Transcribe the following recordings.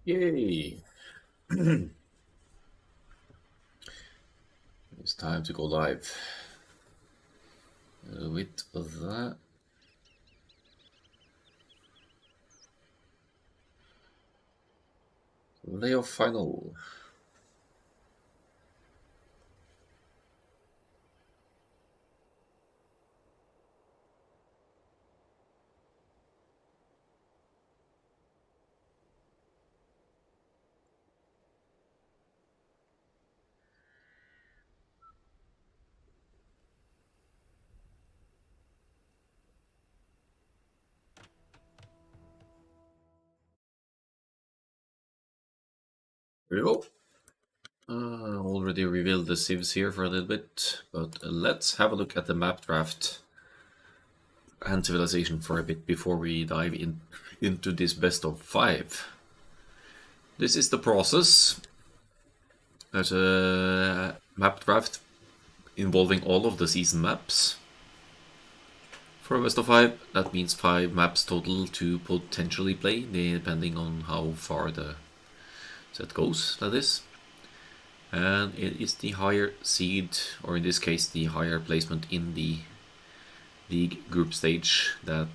Yay! It's time to go live. With that, layoff final. Here we go. Already revealed the civs here for a little bit, but let's have a look at the map draft and civilization for a bit before we dive into this best of 5. This is the process. There's a map draft involving all of the season maps. For a best of 5, that means 5 maps total to potentially play, depending on how far the set goes, that is. And it is the higher seed, or in this case the higher placement in the league group stage, that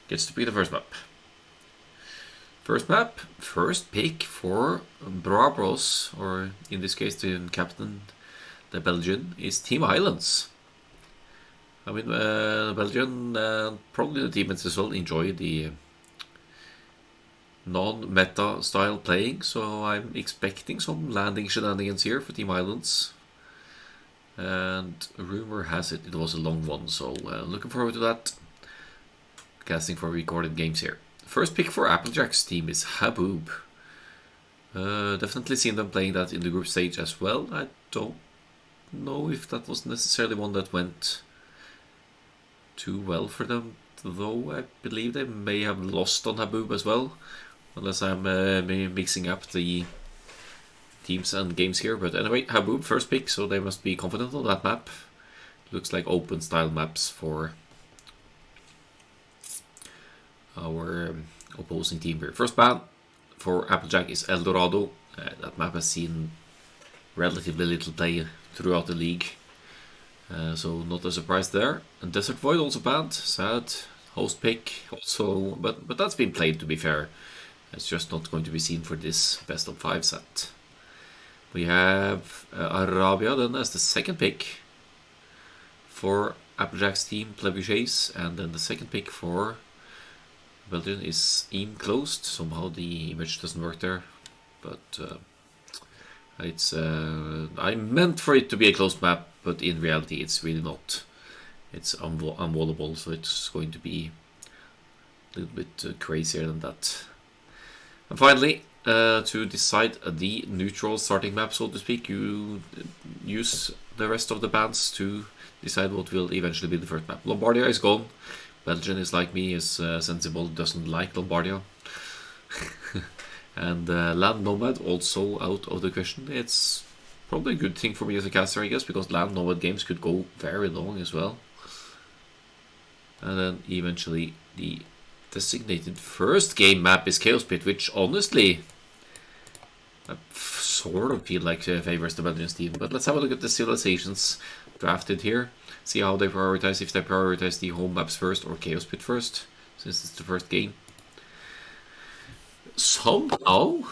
gets to be the first map. First pick for Brabros, or in this case the captain, the Belgian, is Team Highlands. I mean, the Belgian, probably the teammates as well, enjoy the non-meta style playing, so I'm expecting some landing shenanigans here for Team Islands. And rumor has it was a long one, so looking forward to that. Casting for recorded games here. First pick for Applejack's team is Haboob. Definitely seen them playing that in the group stage as well. I don't know if that was necessarily one that went too well for them, though I believe they may have lost on Haboob as well, unless I'm mixing up the teams and games here. But anyway, Haboob first pick, so they must be confident on that map. Looks like open style maps for our opposing team here. First ban for Applejack is Eldorado. That map has seen relatively little play throughout the league, so not a surprise there. And Desert Void also banned. Sad. Host pick also, but that's been played, to be fair. It's just not going to be seen for this best of 5 set. We have Arabia then as the second pick for Applejack's team, Plebuchets, and then the second pick for Belgium is enclosed. Somehow the image doesn't work there, but it's I meant for it to be a closed map, but in reality it's really not. It's unwallable, so it's going to be a little bit crazier than that. And finally, to decide the neutral starting map, so to speak, you use the rest of the bands to decide what will eventually be the first map. Lombardia is gone. Belgian is like me, is sensible, doesn't like Lombardia. And Land Nomad also out of the question. It's probably a good thing for me as a caster, I guess, because Land Nomad games could go very long as well. And then eventually the designated first game map is Chaos Pit, which honestly I sort of feel like favors the Belgian team. But let's have a look at the civilizations drafted here. See how they prioritize, if they prioritize the home maps first or Chaos Pit first, since it's the first game. Somehow,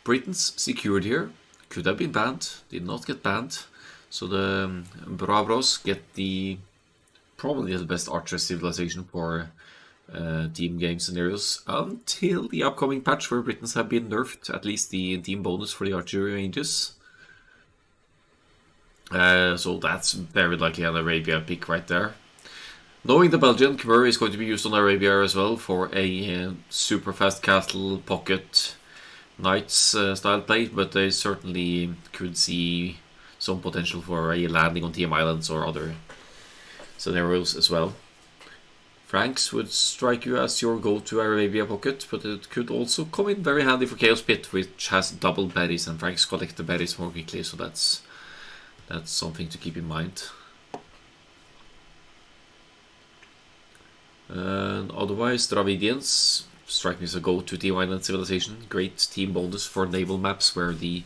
Britain's secured here. Could have been banned, did not get banned. So the Bravos get the probably the best archer civilization for team game scenarios until the upcoming patch where Britons have been nerfed, at least the team bonus for the archery ranges. So that's very likely an Arabia pick right there. Knowing the Belgian, Khmer is going to be used on Arabia as well for a super fast castle pocket knights style play, but they certainly could see some potential for a landing on TM Islands or other scenarios as well. Franks would strike you as your go-to Arabia pocket, but it could also come in very handy for Chaos Pit, which has double berries, and Franks collect the berries more quickly, so that's something to keep in mind. And otherwise, Dravidians strike me as a go-to team island civilization. Great team bonus for naval maps where the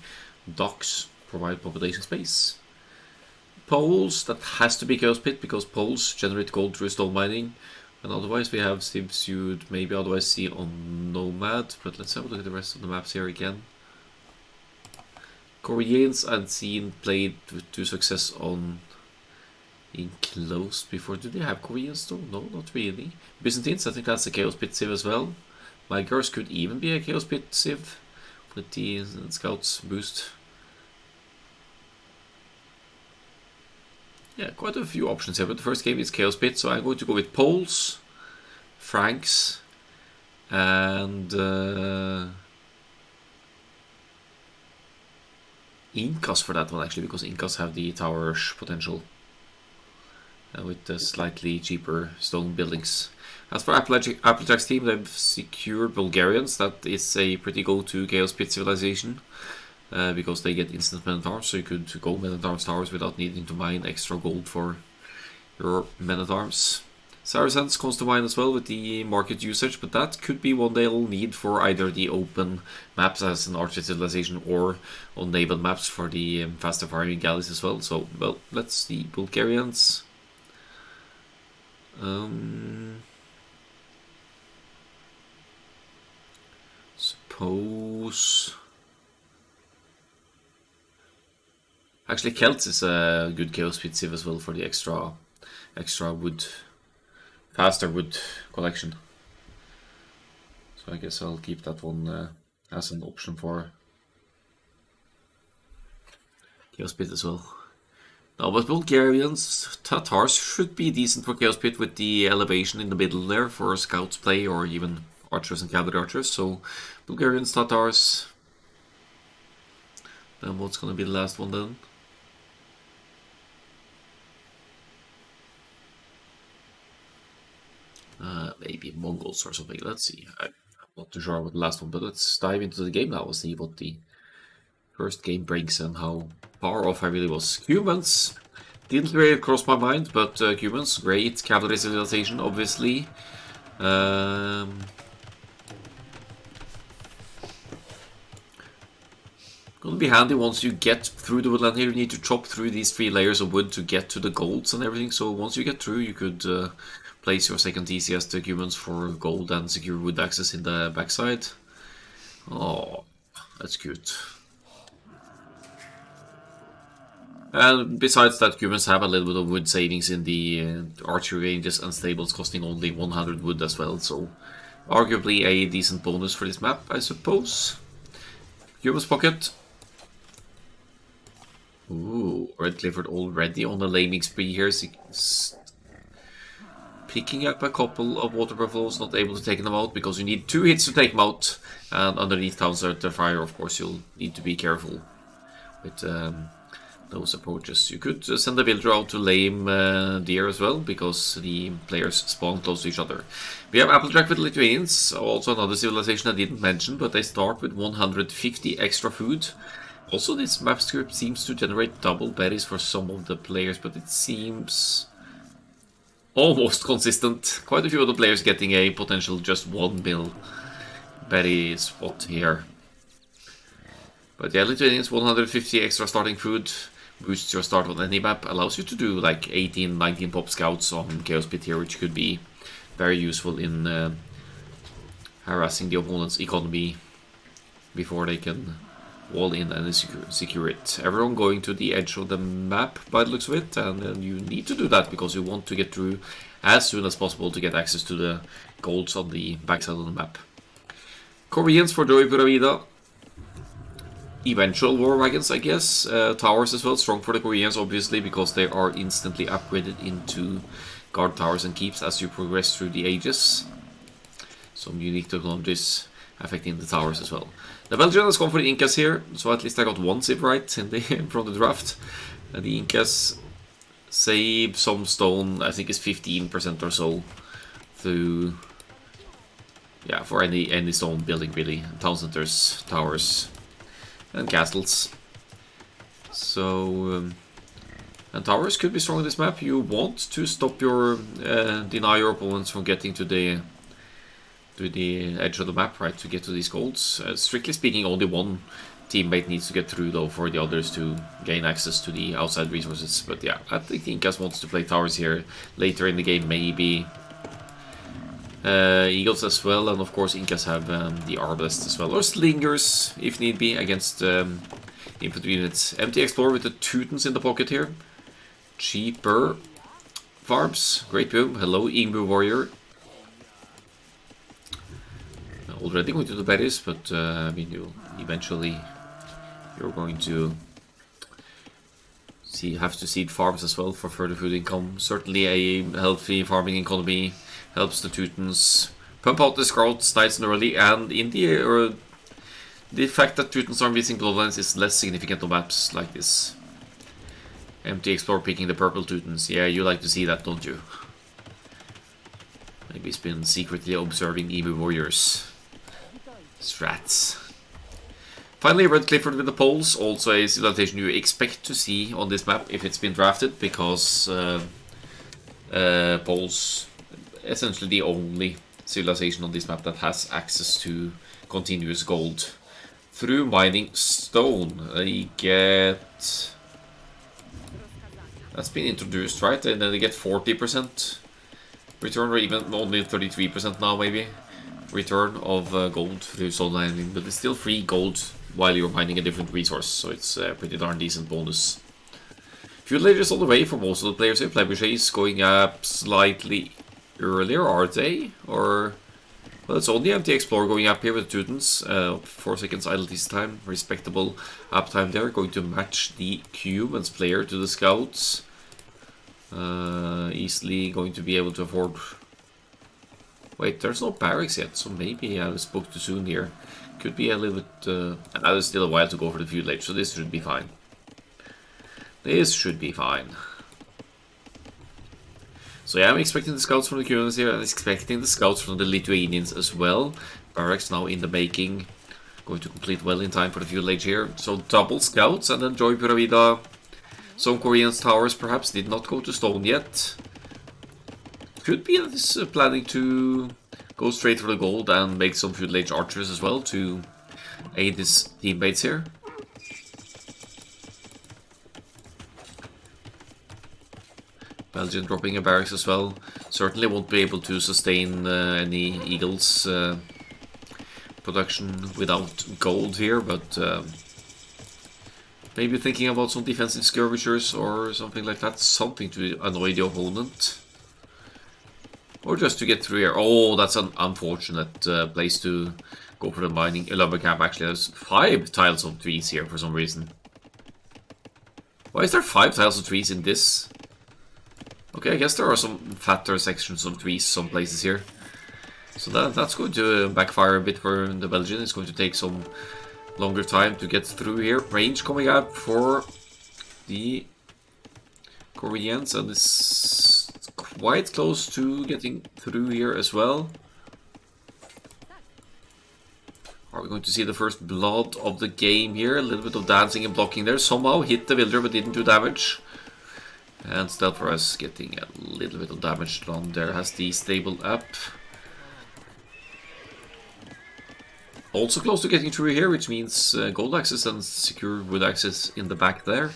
docks provide population space. Poles, that has to be Chaos Pit because poles generate gold through stone mining. And otherwise we have civs you'd maybe otherwise see on Nomad, but let's have a look at the rest of the maps here again. Koreans I've seen played to success on Enclosed before. Do they have Koreans though? No, not really. Byzantines, I think that's a Chaos Pit civ as well. Migars could even be a Chaos Pit civ with the scouts boost. Yeah, quite a few options here, but the first game is Chaos Pit, so I'm going to go with Poles, Franks, and Incas for that one actually, because Incas have the tower rush potential with the slightly cheaper stone buildings. As for Applejack's team, they've secured Bulgarians. That is a pretty go-to Chaos Pit civilization. Because they get instant men-at-arms, so you could go men-at-arms towers without needing to mine extra gold for your men-at-arms. Saracens comes to mind as well with the market usage, but that could be one they'll need for either the open maps as an archer civilization or on naval maps for the faster firing galleys as well. So, well, let's see. Bulgarians. Suppose... Actually, Celts is a good Chaos Pit civ as well for the extra wood, faster wood collection. So I guess I'll keep that one as an option for Chaos Pit as well. Now, but Bulgarians, Tatars should be decent for Chaos Pit with the elevation in the middle there for scouts play or even archers and cavalry archers. So Bulgarians, Tatars. Then what's gonna be the last one then? Maybe Mongols or something. Let's see. I'm not too sure about the last one, but let's dive into the game now and see what the first game brings and how far off I really was. Cumans didn't really cross my mind, but Cumans, great cavalry civilization, obviously. Gonna be handy once you get through the woodland here. You need to chop through these 3 layers of wood to get to the golds and everything. So once you get through, you could place your second TCS to humans for gold and secure wood access in the backside. Oh, that's cute. And besides that, humans have a little bit of wood savings in the archery ranges and stables, costing only 100 wood as well. So arguably a decent bonus for this map, I suppose. Humans pocket. Ooh, Red Clifford already on a laming spree here. Picking up a couple of water buffaloes, not able to take them out because you need 2 hits to take them out. And underneath Town Center Fire, of course, you'll need to be careful with those approaches. You could send a villager out to lame deer as well, because the players spawn close to each other. We have Applejack with Lithuanians, also another civilization I didn't mention, but they start with 150 extra food. Also, this map script seems to generate double berries for some of the players, but it seems almost consistent. Quite a few of the players getting a potential just 1 mil berry spot here. But yeah, Lithuanians, 150 extra starting food, boosts your start on any map, allows you to do like 18, 19 pop scouts on Chaos Pit here, which could be very useful in harassing the opponent's economy before they can wall in and secure it. Everyone going to the edge of the map by the looks of it, and you need to do that because you want to get through as soon as possible to get access to the golds on the backside of the map. Koreans for Joey Pura Vida. Eventual war wagons, I guess. Towers as well, strong for the Koreans obviously because they are instantly upgraded into guard towers and keeps as you progress through the ages. Some unique technologies affecting the towers as well. The Belgian has gone for the Incas here, so at least I got 1 civ right from the draft. The Incas save some stone, I think it's 15% or so, through, yeah, for any stone building really. Town centers, towers, and castles. So, and towers could be strong in this map. You want to stop your, deny your opponents from getting to to the edge of the map, right, to get to these golds. Strictly speaking, only one teammate needs to get through, though, for the others to gain access to the outside resources. But yeah, I think Incas wants to play towers here later in the game, maybe. Eagles as well, and of course Incas have the Arbalest as well, or Slingers, if need be, against infantry units. Empty Explorer with the Teutons in the pocket here. Cheaper farms. Great boom. Hello, Ingbu Warrior. Already going to the berries, but I mean, you're going to have to seed farms as well for further food income. Certainly a healthy farming economy helps the Teutons pump out the scouts nice and early, and in the fact that Teutons are missing bloodlines is less significant on maps like this. Empty Explorer picking the purple Teutons. Yeah, you like to see that, don't you? Maybe he's been secretly observing Emu Warriors. Strats. Finally, Red Clifford with the poles. Also a civilization you expect to see on this map if it's been drafted, because poles essentially the only civilization on this map that has access to continuous gold through mining stone. They get... That's been introduced, right? And then they get 40% return, or even only 33% now, maybe, return of gold through stone mining. But it's still free gold while you're mining a different resource, so it's a pretty darn decent bonus. Few layers on the way for most of the players here. Trebuchets going up slightly earlier, are they? Or... Well, it's only Empty Explorer going up here with the Teutons. 4 seconds idle this time. Respectable uptime there. Going to match the Cumans player to the scouts. Easily going to be able to afford... Wait, there's no barracks yet, so maybe I spoke too soon here. Could be a little bit... and there's still a while to go for the feud age, so this should be fine. This should be fine. So yeah, I'm expecting the scouts from the Cumans here, and expecting the scouts from the Lithuanians as well. Barracks now in the making. Going to complete well in time for the feud age here. So double scouts, and then Joy Pura Vida. Some Korean towers perhaps did not go to stone yet. Could be this planning to go straight for the gold and make some feud age archers as well to aid his teammates here. Belgian dropping a barracks as well. Certainly won't be able to sustain any Eagles production without gold here, but maybe thinking about some defensive skirmishers or something like that. Something to annoy the opponent. Or just to get through here. Oh, that's an unfortunate place to go for the mining. Lumber camp actually has 5 tiles of trees here for some reason. Why is there 5 tiles of trees in this? Okay, I guess there are some fatter sections of trees some places here. So that's going to backfire a bit for the Belgian. It's going to take some longer time to get through here. Range coming up for the Koreans, and it's quite close to getting through here as well. Are we going to see the first blood of the game here? A little bit of dancing and blocking there. Somehow hit the villager but didn't do damage. And Stealth for us getting a little bit of damage done there. Has the stable up. Also close to getting through here, which means gold access and secure wood access in the back there.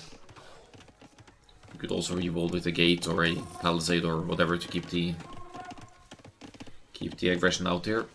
You could also revolve with a gate or a palisade or whatever to keep the aggression out here.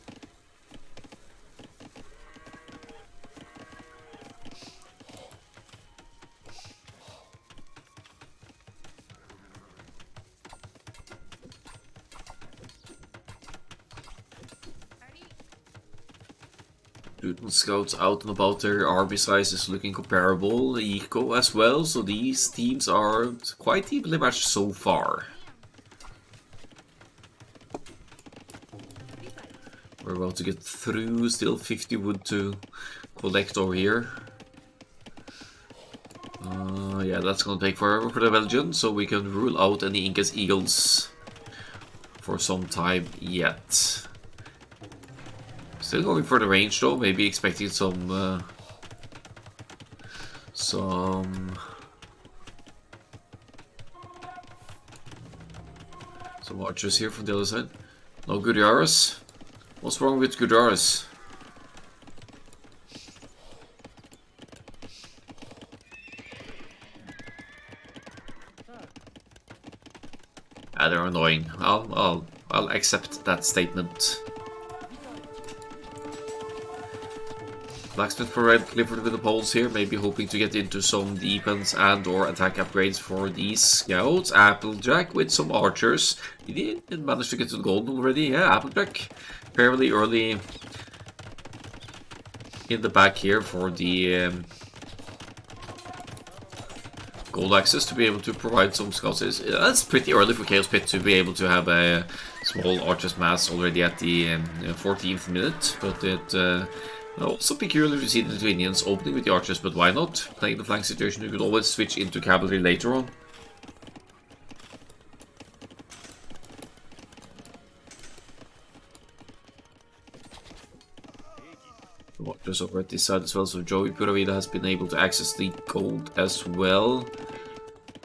Teuton scouts out and about there. Army size is looking comparable. Eco as well, so these teams are quite evenly matched so far. We're about to get through, still 50 wood to collect over here. Yeah, that's gonna take forever for the Belgian, so we can rule out any Incas Eagles for some time yet. Still going for the range though, maybe expecting some archers here from the other side. No Guriaras. What's wrong with Gujaris? They're annoying. I'll accept that statement. Blacksmith for Red Clifford with the poles here, maybe hoping to get into some defense and or attack upgrades for these scouts. Applejack with some archers. Did he manage to get to the golden already? Yeah, Applejack fairly early in the back here for the gold access to be able to provide some scouts. That's pretty early for Chaos Pit to be able to have a small archers mass already at the 14th minute, but it also peculiar to see the Lithuanians opening with the archers, but why not? Playing the flank situation, you could always switch into cavalry later on. Archers over at this side as well, so Joey Puravida has been able to access the gold as well.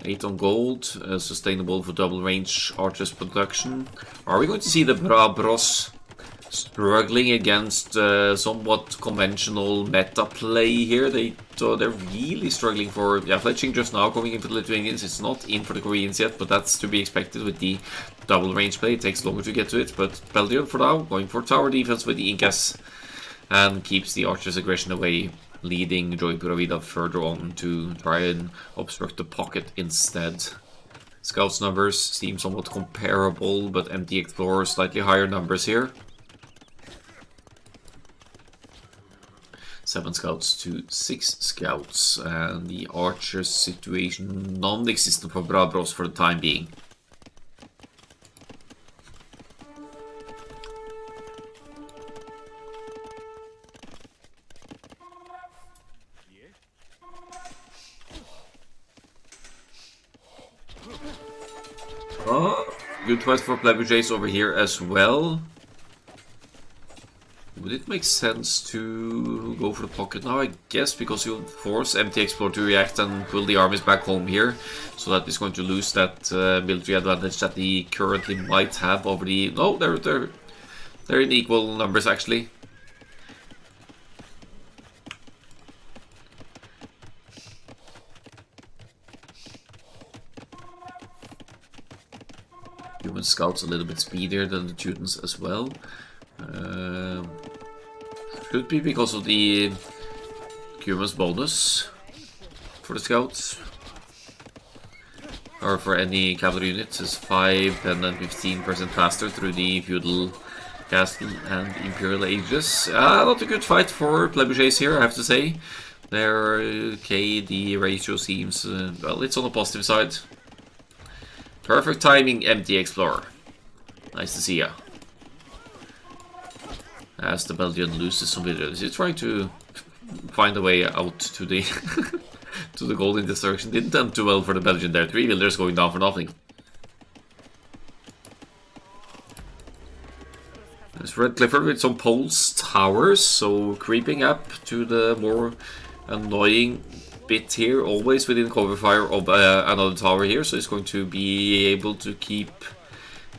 8 on gold, sustainable for double range archers production. Are we going to see the Brabros struggling against somewhat conventional meta play here? They're really struggling for fletching just now coming in for the Lithuanians. It's not in for the Koreans yet, but that's to be expected with the double range play. It takes longer to get to it, but Belgium for now going for tower defense with the Incas and keeps the archers' aggression away, leading Joy Puravida further on to try and obstruct the pocket instead. Scouts numbers seem somewhat comparable, but MT Explorer slightly higher numbers here. 7 scouts to 6 scouts, and the archers situation non-existent for Brabros for the time being. Good fight for Plebujays over here as well. Would it make sense to go for the pocket now? I guess, because you'll force MT Explorer to react and pull the armies back home here, so that is going to lose that military advantage that he currently might have over the... No, they're in equal numbers actually. Human scouts a little bit speedier than the Teutons as well. Could be because of the Cuman's bonus for the scouts, or for any cavalry units, is 5 and then 15% faster through the feudal castle and imperial ages. Not a good fight for Plebujays here, I have to say. Their KD ratio seems, well, it's on the positive side. Perfect timing, MT Explorer. Nice to see ya. As the Belgian loses some villagers, he's trying to find a way out to the to the golden destruction. Didn't end too well for the Belgian there. 3 villagers going down for nothing. There's Red Clifford with some poles, towers, so creeping up to the more annoying bit here, always within cover fire of another tower here, so he's going to be able to keep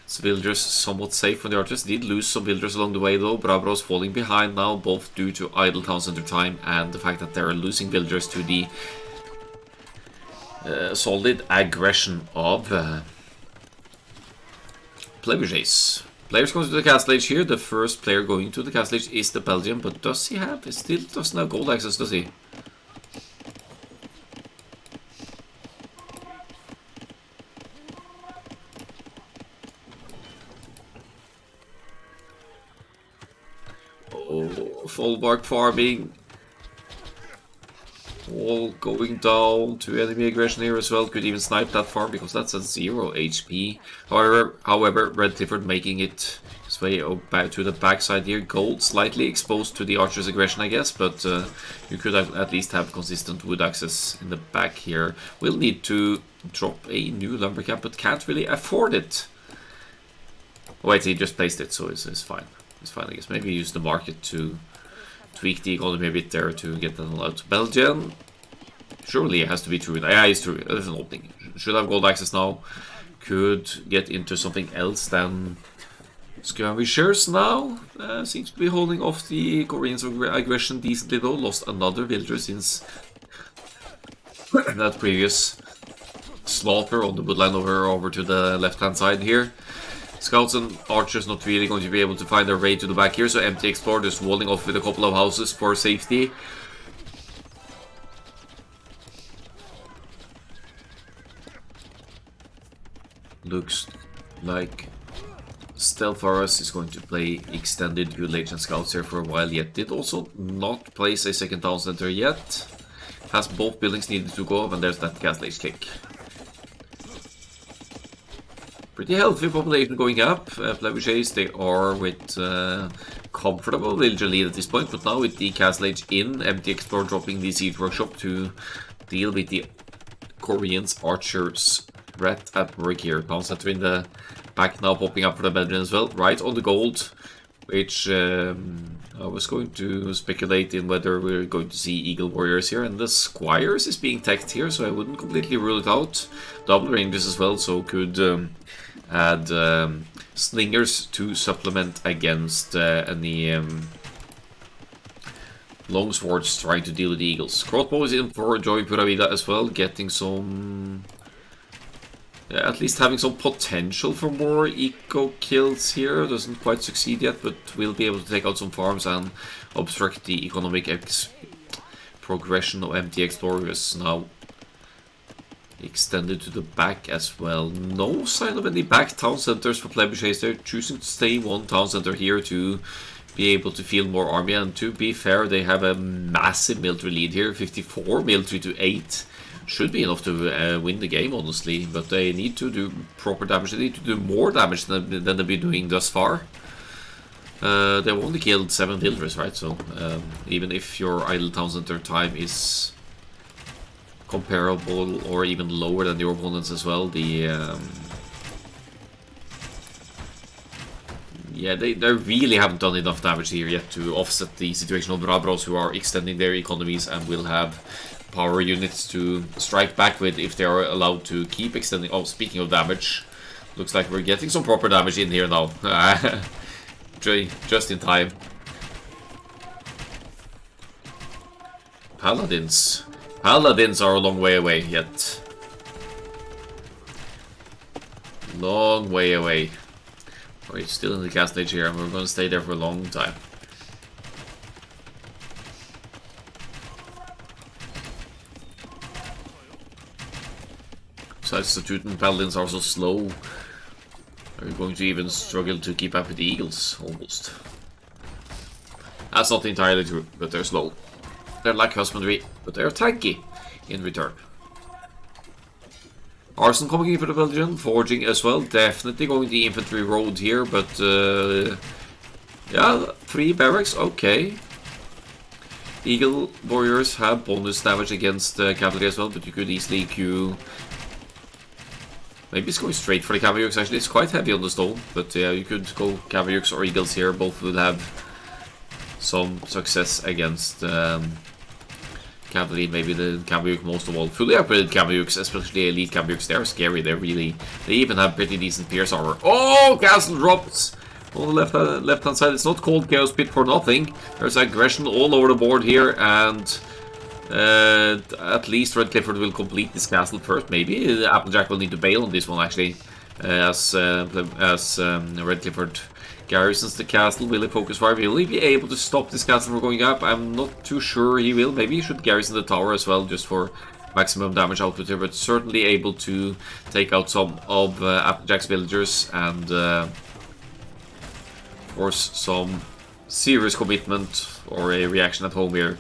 his villagers somewhat safe from the archers. Did lose some villagers along the way though. Brabros falling behind now, both due to idle town center time and the fact that they're losing villagers to the solid aggression of Plebujays. Players going to the castle age here. The first player going to the castle age is the Belgian, but does he have? He still doesn't have gold access, does he? Folbark farming, all going down to enemy aggression here as well. Could even snipe that farm because that's a 0 HP. However, Red Clifford making it his way back to the backside here. Gold slightly exposed to the archer's aggression, I guess, but you could at least have consistent wood access in the back here. We'll need to drop a new lumber camp, but can't really afford it. Oh, wait, he just placed it, so it's fine. It's fine, I guess. Maybe use the market to tweak the economy a bit there to get that allowed. Belgian, surely it has to be true. Yeah, it's true. There's an opening. Should have gold access now. Could get into something else than Skirmishers now seems to be holding off the Koreans' aggression decently though. Lost another villager since that previous slaughter on the woodline over to the left-hand side here. Scouts and archers not really going to be able to find their way to the back here, so MT Explorer just walling off with a couple of houses for safety. Looks like Stealth is going to play extended Good Legend Scouts here for a while yet. Did also not place a second town center yet. Has both buildings needed to go up, and there's that Castle Age kick. Pretty healthy population going up. Trebuchets, they are with comfortable villager lead at this point, but now with the Castle Age in, MT Explorer dropping the Siege Workshop to deal with the Koreans archers threat at work here. Town center in the back now popping up for the veteran as well, right on the gold, which I was going to speculate in whether we're going to see Eagle Warriors here, and the Squires is being teched here, so I wouldn't completely rule it out. Double ranges as well, so could add slingers to supplement against any longswords trying to deal with the Eagles. Crossbow is in for Joy Pura Vida as well, getting some... yeah, at least having some potential for more eco kills here. Doesn't quite succeed yet, but will be able to take out some farms and obstruct the economic progression of MT Explorers. Now extended to the back as well. No sign of any back town centers for Trebuchets. They're choosing to stay one town center here to be able to field more army, and to be fair, they have a massive military lead here, 54 military to 8. Should be enough to win the game, honestly, but they need to do proper damage. They need to do more damage than they've been doing thus far. They've only killed 7 villagers, right? So even if your idle town center time is comparable or even lower than your opponents as well, the yeah, they really haven't done enough damage here yet to offset the situation of Brabros, who are extending their economies and will have power units to strike back with if they are allowed to keep extending. Oh, speaking of damage, looks like we're getting some proper damage in here now. Just in time. Paladins. Paladins are a long way away yet. Long way away. We're still in the Castle Age here, and we're going to stay there for a long time. Besides, the Teuton Paladins are so slow. They're going to even struggle to keep up with the Eagles, almost. That's not entirely true, but they're slow. They're like husbandry, but they're tanky in return. Arson coming in for the Belgian, forging as well. Definitely going the infantry road here, but yeah, 3 barracks, okay. Eagle Warriors have bonus damage against cavalry as well, but you could easily queue. Maybe it's going straight for the Cavalryux, actually. It's quite heavy on the stone, but yeah, you could go Cavalryux or Eagles here. Both will have some success against cavalry. Maybe the Cavalryux most of all. Fully upgraded Cavalryux, especially elite Cavalryux, they're scary. They even have pretty decent pierce armor. Oh, castle drops on the left-hand side. It's not called Chaos Pit for nothing. There's aggression all over the board here, and at least Red Clifford will complete this castle first. Maybe Applejack will need to bail on this one, actually, as Red Clifford garrisons the castle. Will he focus fire? Will he be able to stop this castle from going up? I'm not too sure he will. Maybe he should garrison the tower as well, just for maximum damage output here, but certainly able to take out some of Applejack's villagers and force some serious commitment or a reaction at home here.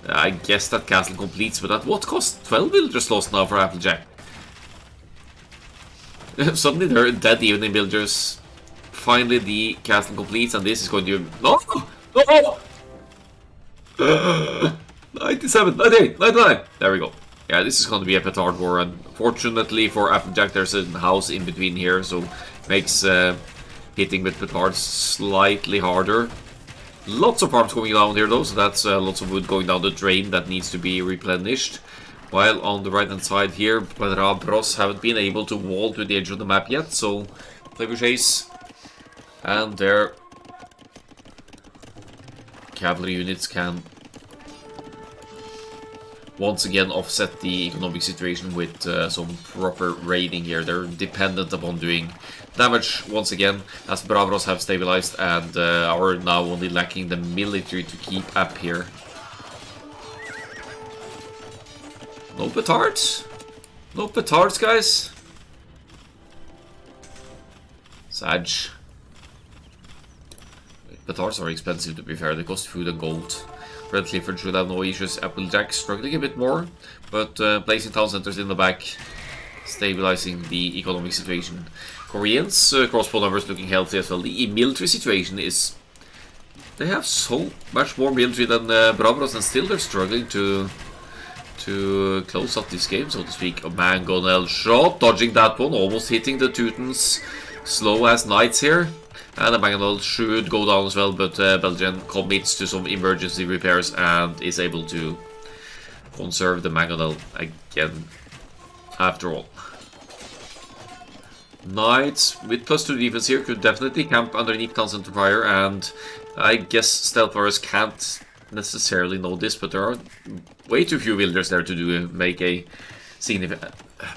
I guess that castle completes, but at what cost? 12 villagers lost now for Applejack. Suddenly they're dead even in villagers. Finally the castle completes, and this is going to... No! No! 97, 98, 99! There we go. Yeah, this is going to be a petard war, and fortunately for Applejack there's a house in between here, so makes hitting with petards slightly harder. Lots of farms going down here though, so that's lots of wood going down the drain that needs to be replenished. While on the right hand side here, Brabros haven't been able to wall to the edge of the map yet, so Trebuchets And their cavalry units can once again offset the economic situation with some proper raiding here. They're dependent upon doing damage once again, as Bravos have stabilized and are now only lacking the military to keep up here. No petards? No petards, guys? Sag. Petards are expensive, to be fair. They cost food and gold. Red Clifford should have no issues. Applejack struggling a bit more, but placing town centers in the back, stabilizing the economic situation. Koreans, crossbow numbers looking healthy as well. The military situation is... They have so much more military than Bravos, and still they're struggling to close up this game, so to speak. A mangonel shot, dodging that one, almost hitting the Teutons. Slow as knights here. And the mangonel should go down as well, but Belgian commits to some emergency repairs and is able to conserve the mangonel again, after all. Knights with +2 defense here could definitely camp underneath constant fire, and I guess stealth warriors can't necessarily know this, but there are way too few villagers there to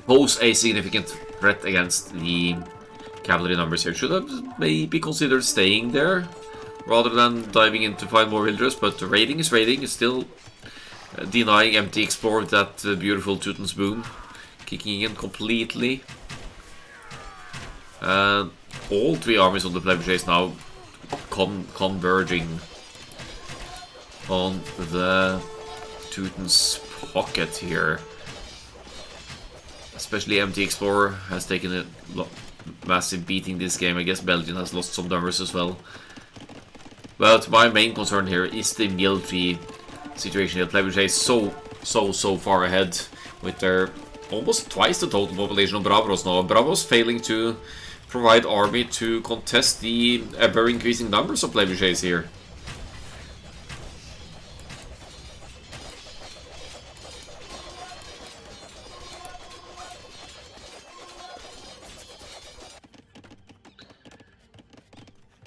pose a significant threat against the cavalry numbers here. Should have maybe considered staying there rather than diving in to find more villagers, but raiding is raiding. It's still denying empty explore that beautiful Teutons boom, kicking in completely. And all three armies of the Plebiscites now converging on the Teutons pocket here. Especially empty explorer has taken a massive beating this game. I guess Belgium has lost some numbers as well. But my main concern here is the military situation. The Plebiscites so far ahead with their almost twice the total population of Bravos now. Bravos failing to provide army to contest the ever increasing numbers of Plebiscites here.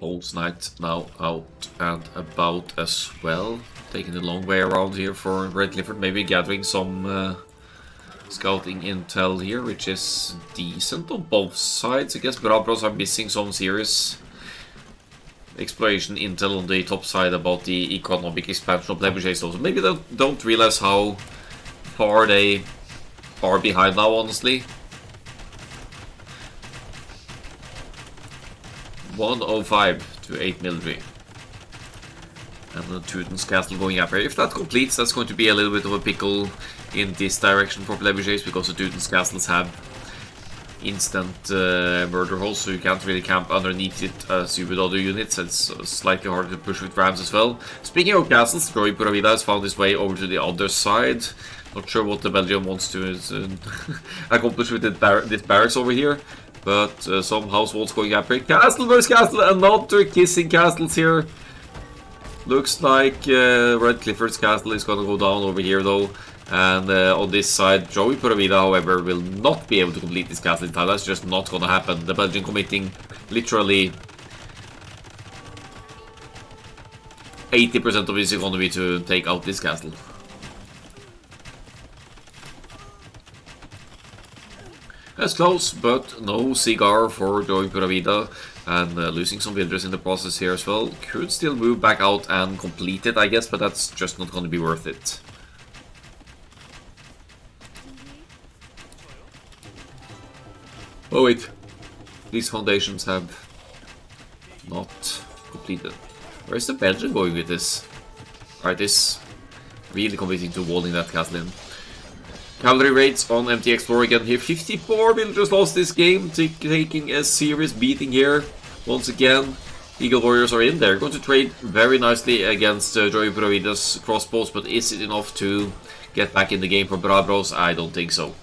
Old Knight now out and about as well, taking the long way around here for Red Clifford, maybe gathering some scouting intel here, which is decent on both sides. I guess Bravos are missing some serious exploration intel on the top side about the economic expansion of Plebiscites also. Maybe they don't realize how far they are behind now, honestly. 105 to 8 military. And the Teutons castle going up here. If that completes, that's going to be a little bit of a pickle in this direction for Plebiscites, because the Teutons castles have instant murder holes, so you can't really camp underneath it as you with other units. It's slightly harder to push with rams as well. Speaking of castles, Joy Puravida has found his way over to the other side. Not sure what the Belgium wants to accomplish with this barracks over here. But some house walls going up here. Castle versus castle, another kissing castles here. Looks like Red Clifford's castle is gonna go down over here though. And on this side, Joey Puravida, however, will not be able to complete this castle in time. That's just not gonna happen. The Belgian committing literally 80% of his economy to take out this castle. That's close, but no cigar for Joy Puravida, and losing some villagers in the process here as well. Could still move back out and complete it, I guess, but that's just not going to be worth it. Oh wait, these foundations have not completed. Where's the Belgian going with this? Alright, this really committing to walling that castle in. Cavalry raids on MT Explorer again here. 54 villagers lost this game, taking a serious beating here. Once again, Eagle Warriors are in there. Going to trade very nicely against Joy Puravida's crossbows, but is it enough to get back in the game for Bravos? I don't think so.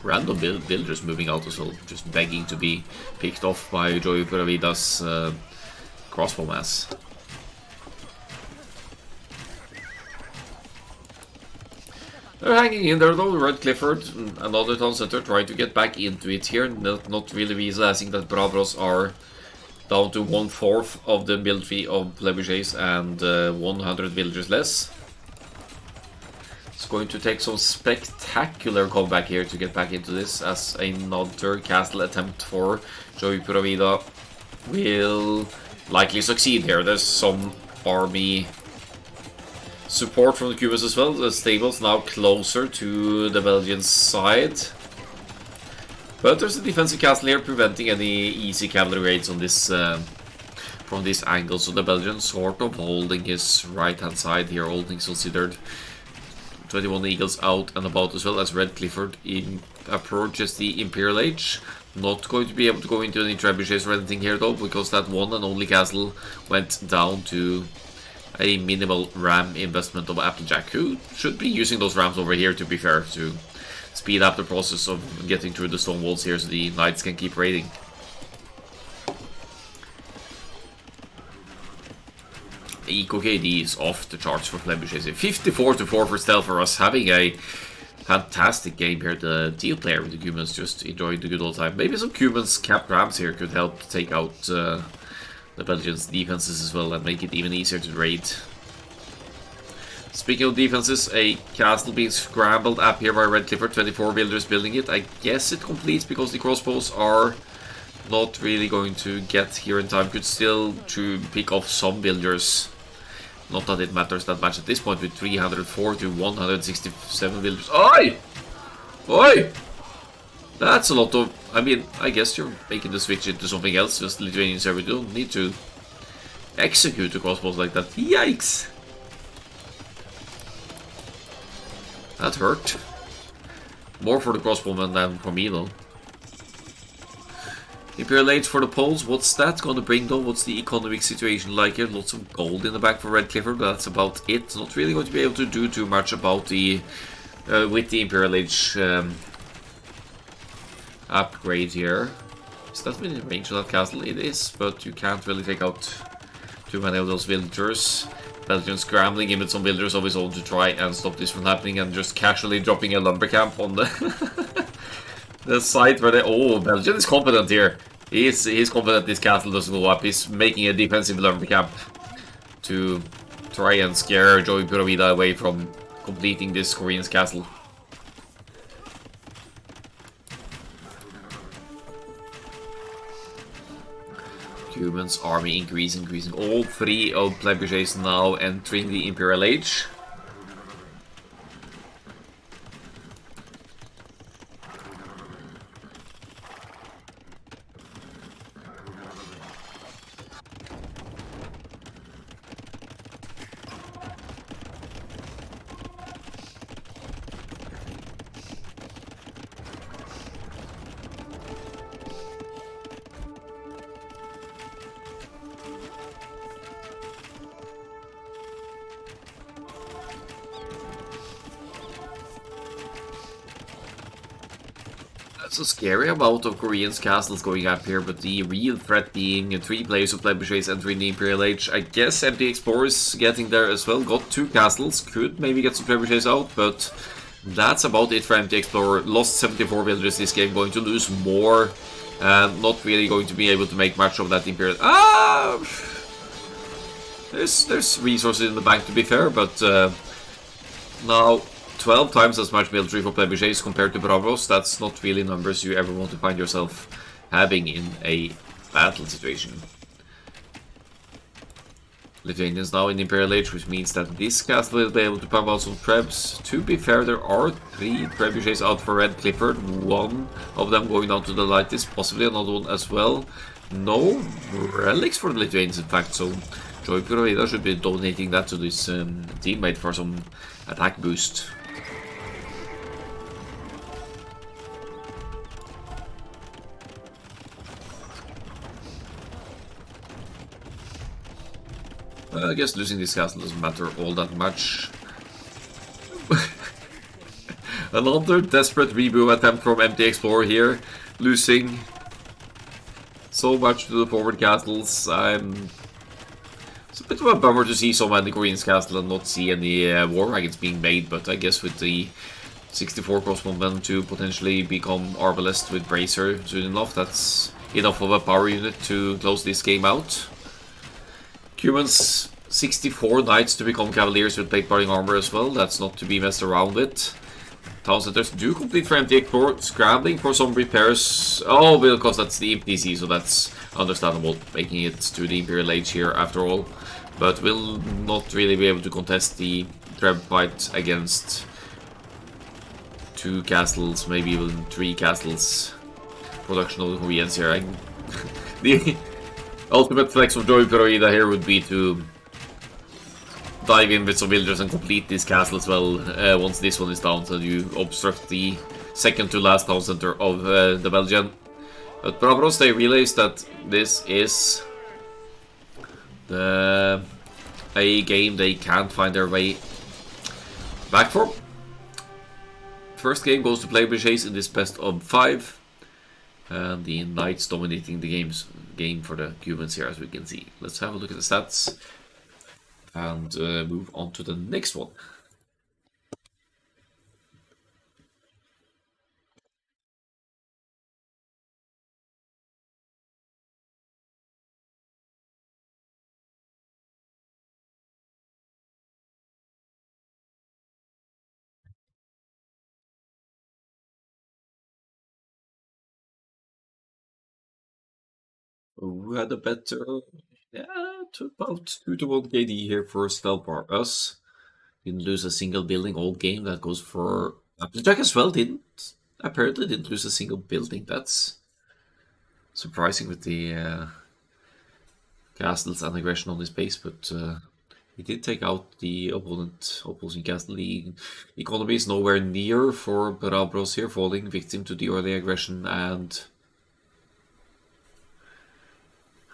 Random villagers moving out as well, just begging to be picked off by Joy Puravida's crossbow mass. They're hanging in there though. Red Clifford, another town center, trying to get back into it here. Not really realizing that Bravos are down to 1/4 of the military of Trebuchets and 100 villagers less. It's going to take some spectacular comeback here to get back into this, as another castle attempt for Joey Puravida will likely succeed here. There's some army support from the Cubans as well. The stables now closer to the Belgian side. But there's a defensive castle here preventing any easy cavalry raids on this from this angle. So the Belgian sort of holding his right hand side here, all things considered. 21 eagles out and about as well as Red Clifford approaches the Imperial Age. Not going to be able to go into any trebuchets or anything here though, because that one and only castle went down to a minimal ram investment of Applejack, who should be using those rams over here, to be fair, to speed up the process of getting through the stone walls here so the knights can keep raiding. Eco KD is off the charts for Trebuchets. 54-4 for stealth for us, having a fantastic game here. The teal player with the Cumans just enjoying the good old time. Maybe some Cumans capped rams here could help take out the Belgians' defenses as well and make it even easier to raid. Speaking of defenses, a castle being scrambled up here by Red Clifford, 24 villagers building it. I guess it completes because the crossbows are not really going to get here in time. Could still to pick off some villagers. Not that it matters that much at this point with 304 to 167 villagers. Oi! Oi! That's a lot of... I mean, I guess you're making the switch into something else. Just Lithuanian server. You don't need to execute the crossbows like that. Yikes! That hurt. More for the crossbowman than for me though. Imperial Age for the Poles. What's that going to bring though? What's the economic situation like here? Lots of gold in the back for Red Clifford, but that's about it. Not really going to be able to do too much about the with the Imperial Age upgrade here. Is that within range of that castle? It is, but you can't really take out too many of those villagers. Belgian scrambling in with some villagers of his own to try and stop this from happening, and just casually dropping a lumber camp on the the site where they... Oh, Belgian is competent here. He's confident this castle doesn't go up. He's making a defensive lumber camp to try and scare Joey Puravida away from completing this Korean's castle. Cumans army increasing. All three of Trebuchets now entering the Imperial Age. That's a scary amount of Koreans castles going up here, but the real threat being 3 players of Trebuchets entering the Imperial Age. I guess MT Explorers getting there as well. Got 2 castles, could maybe get some Trebuchets out, but that's about it for MT Explorer. Lost 74 villagers this game, going to lose more, and not really going to be able to make much of that Imperial... Ah! There's resources in the bank to be fair, but now 12 times as much military for Trebuchets compared to Bravos. That's not really numbers you ever want to find yourself having in a battle situation. Lithuanians now in Imperial Age, which means that this castle will be able to pump out some Trebs. To be fair, there are 3 Trebuchets out for Red Clifford. 1 of them going down to the Lightis, possibly another one as well. No relics for the Lithuanians, in fact, so Joy Puravida should be donating that to this teammate for some attack boost. I guess losing this castle doesn't matter all that much. Another desperate reboot attempt from MT Explorer here. Losing so much to the forward castles. I'm It's a bit of a bummer to see so many Koreans castle and not see any war wagons being made, but I guess with the 64 crossbowmen to potentially become arbalest with Bracer soon enough, that's enough of a power unit to close this game out. Cumans 64 knights to become cavaliers with plate parting armor as well, that's not to be messed around with. Town centers do complete for empty explore, scrambling for some repairs. Oh, because that's the MPC, so that's understandable, making it to the Imperial Age here after all. But will not really be able to contest the Treb fight against 2 castles, maybe even 3 castles. Production of the Koreans here. The ultimate flex of Joy Peroida here would be to dive in with some villagers and complete this castle as well once this one is down, so you obstruct the second to last town center of the Belgian. But Bravos, they realize that this is a game they can't find their way back from. First game goes to Play-By-Chase in this best of 5. And the Knights dominating the game for the Cubans here, as we can see. Let's have a look at the stats and move on to the next one. Who had a better, to about 2-1 KD here for Stelpar. Us didn't lose a single building all game. That goes for Applejack as well. Apparently didn't lose a single building. That's surprising with the castles and aggression on this base, but he did take out the opposing castle. The economy is nowhere near for Barabros here, falling victim to the early aggression, and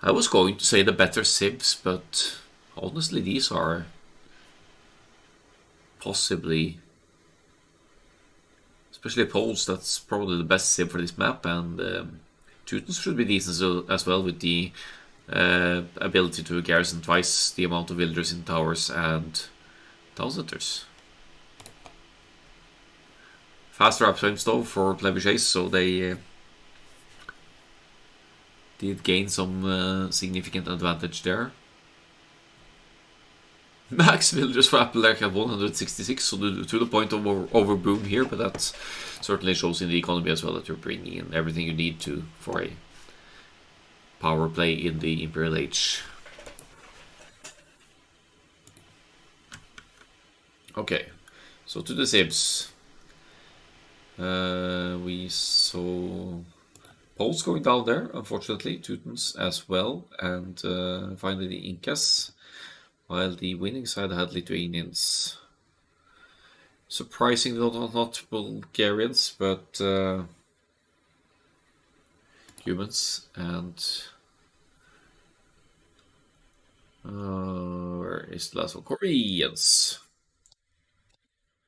I was going to say the better civs, but honestly these are possibly, especially Poles, that's probably the best civ for this map, and Teutons should be decent as well with the ability to garrison twice the amount of villagers in towers and town centers. Faster uptimes though for Play-By-Chase, so they did gain some significant advantage there. Max villagers for Applejack have 166, so to the point of overboom here, but that certainly shows in the economy as well that you're bringing in everything you need to for a power play in the Imperial Age. Okay, so to the Sibs. We saw Poles going down there, unfortunately, Teutons as well, and finally the Incas, while the winning side had Lithuanians. Surprisingly not Bulgarians, but humans, and where is the last one? Koreans.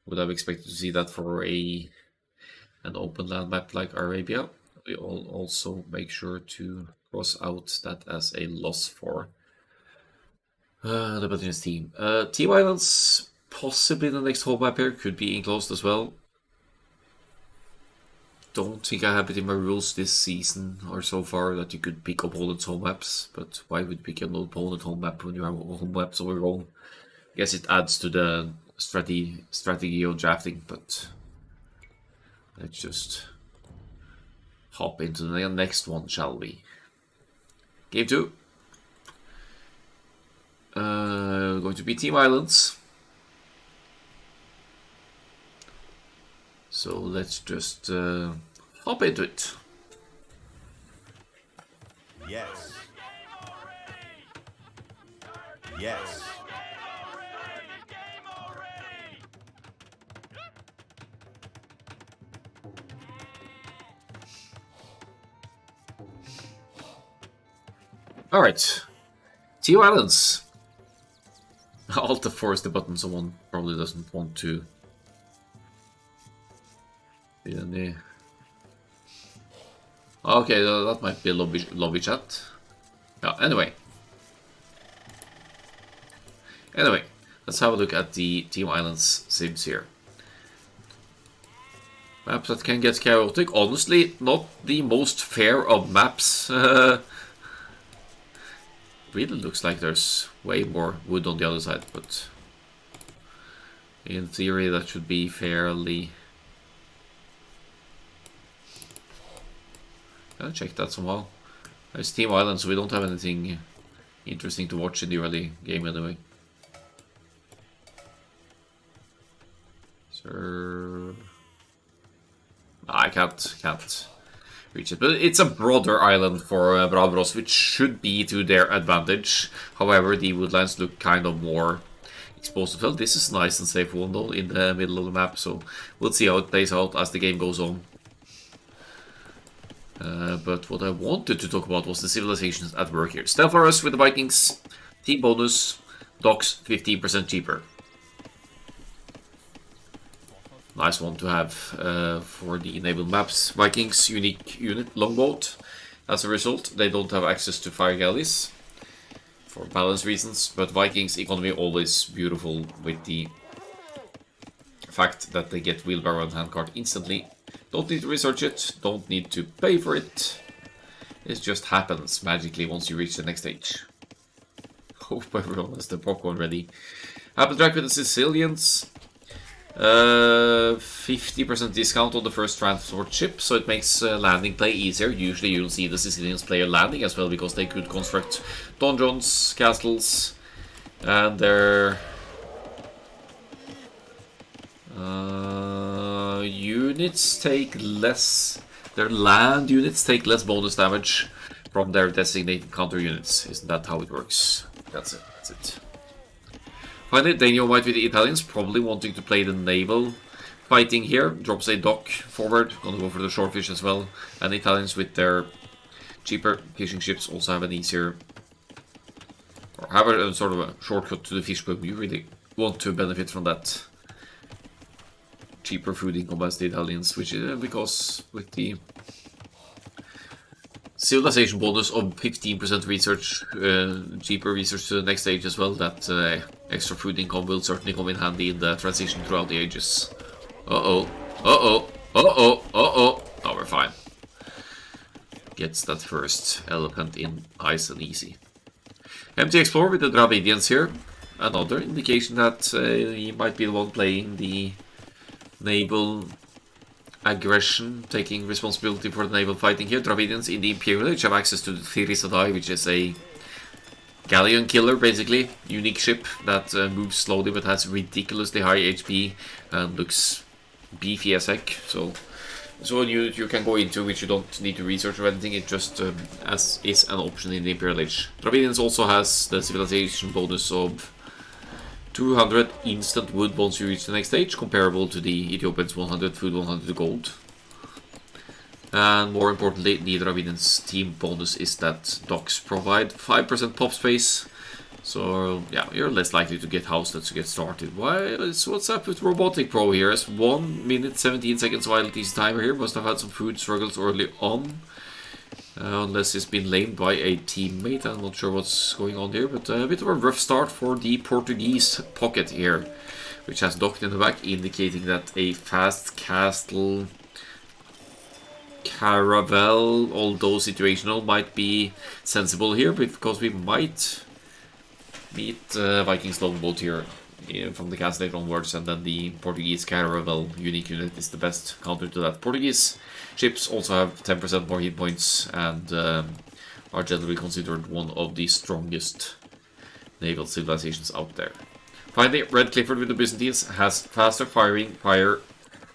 Would have expected to see that for an open land map like Arabia. We all also make sure to cross out that as a loss for the Belgian team. Team Islands, possibly the next home map here, could be enclosed as well. Don't think I have it in my rules this season or so far that you could pick opponents' home maps, but why would you pick an opponent home map when you have home maps of your own? I guess it adds to the strategy of drafting, but let's just hop into the next one, shall we? Game 2. Going to be Team Islands. So let's just hop into it. Yes. Yes. Alright. Team Islands. Alt F4 is the button someone probably doesn't want to. Okay, that might be a lobby chat. Yeah, anyway. Anyway, let's have a look at the Team Islands sims here. Maps that can get chaotic. Honestly, not the most fair of maps. Really looks like there's way more wood on the other side, but in theory that should be fairly... I'll check that somehow. It's Team Island, so we don't have anything interesting to watch in the early game anyway. Sir... I can't reach it. But it's a broader island for Brabros, which should be to their advantage. However, the woodlands look kind of more exposed to field. This is nice and safe one though in the middle of the map, so we'll see how it plays out as the game goes on. But what I wanted to talk about was the civilizations at work here. Stealth for us with the Vikings, team bonus, docks 15% cheaper. Nice one to have for the enabled maps. Vikings unique unit longboat. As a result, they don't have access to fire galleys for balance reasons, but Vikings economy always beautiful with the fact that they get wheelbarrow and handcart instantly. Don't need to research it, don't need to pay for it. It just happens magically once you reach the next stage. Hope everyone has the popcorn ready. Applejack with the Sicilians. 50% discount on the first transport ship, so it makes landing play easier. Usually you'll see the Sicilians player landing as well, because they could construct donjons, castles, and their units take less, their land units take less bonus damage from their designated counter units. Isn't that how it works? That's it, that's it. Finally, Daniel White with the Italians, probably wanting to play the naval fighting here. Drops a dock forward, gonna go for the short fish as well. And the Italians with their cheaper fishing ships also have an easier, or have a sort of a shortcut to the fish boom. You really want to benefit from that cheaper food income as the Italians, which is because with the civilization bonus of 15% research, cheaper research to the next stage as well, that extra food income will certainly come in handy in the transition throughout the ages. Uh-oh, uh-oh, uh-oh, uh-oh. Now we're fine. Gets that first elephant in nice and easy. Empty Explorer with the Dravidians here. Another indication that he might be the one playing the naval aggression, taking responsibility for the naval fighting here. Dravidians in the Imperial Age have access to the Thirisadai, which is a galleon killer, basically. Unique ship that moves slowly but has ridiculously high HP and looks beefy as heck. So you can go into, which you don't need to research or anything. It just as is an option in the Imperial Age. Dravidians also has the civilization bonus of 200 instant wood once you reach the next stage, comparable to the Ethiopians 100 food, 100 gold. And more importantly, the Dravidians team bonus is that docks provide 5% pop space. So yeah, you're less likely to get houselets to get started. What's up with Robotic Pro here? As 1 minute 17 seconds while this timer here. Must have had some food struggles early on. Unless it's been lamed by a teammate. I'm not sure what's going on here, but a bit of a rough start for the Portuguese pocket here, which has docked in the back, indicating that a fast castle caravel, although situational, might be sensible here, because we might meet Vikings longboat here from the castle onwards, and then the Portuguese caravel unique unit is the best counter to that. Portuguese ships also have 10% more hit points and are generally considered one of the strongest naval civilizations out there. Finally, Red Clifford with the Byzantines has faster firing fire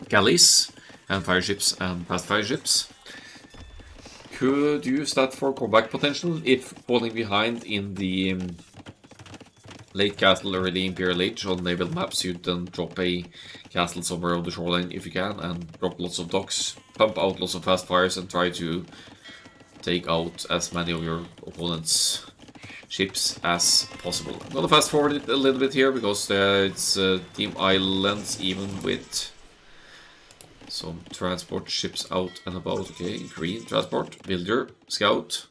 galleys and fire ships and fast fire ships. Could use that for comeback potential if falling behind in the late castle or early Imperial Age on naval maps. You then drop a castle somewhere on the shoreline if you can and drop lots of docks, pump out lots of fast fires and try to take out as many of your opponent's ships as possible. I'm gonna fast forward it a little bit here because it's Team Islands even with some transport ships out and about. Okay, green transport, builder, scout.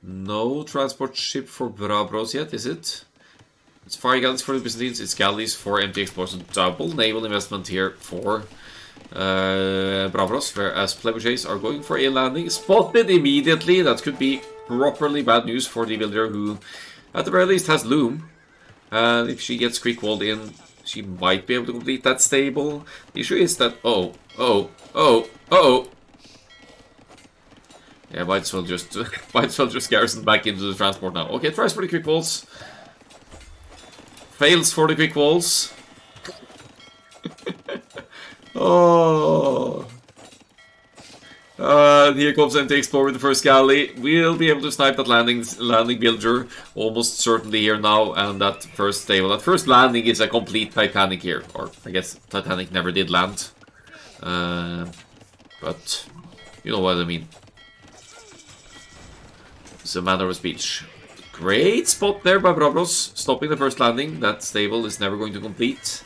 No transport ship for Brabros yet, is it? It's fire galleys for the Byzantines, it's galleys for empty explosion. Double naval investment here for Bravros, whereas Plebiscites are going for a landing. Spotted immediately. That could be properly bad news for the builder, who at the very least has Loom. And if she gets quick walled in, she might be able to complete that stable. The issue is that yeah, might as well just garrison back into the transport now. Okay, tries for the quick walls. Fails for the quick walls. Oh. Here comes MT Explorer with the first galley. We'll be able to snipe that landing builder almost certainly here now. And that first stable, that first landing is a complete Titanic here. Or I guess Titanic never did land. But you know what I mean. It's a matter of speech. Great spot there by Bravros, stopping the first landing. That stable is never going to complete.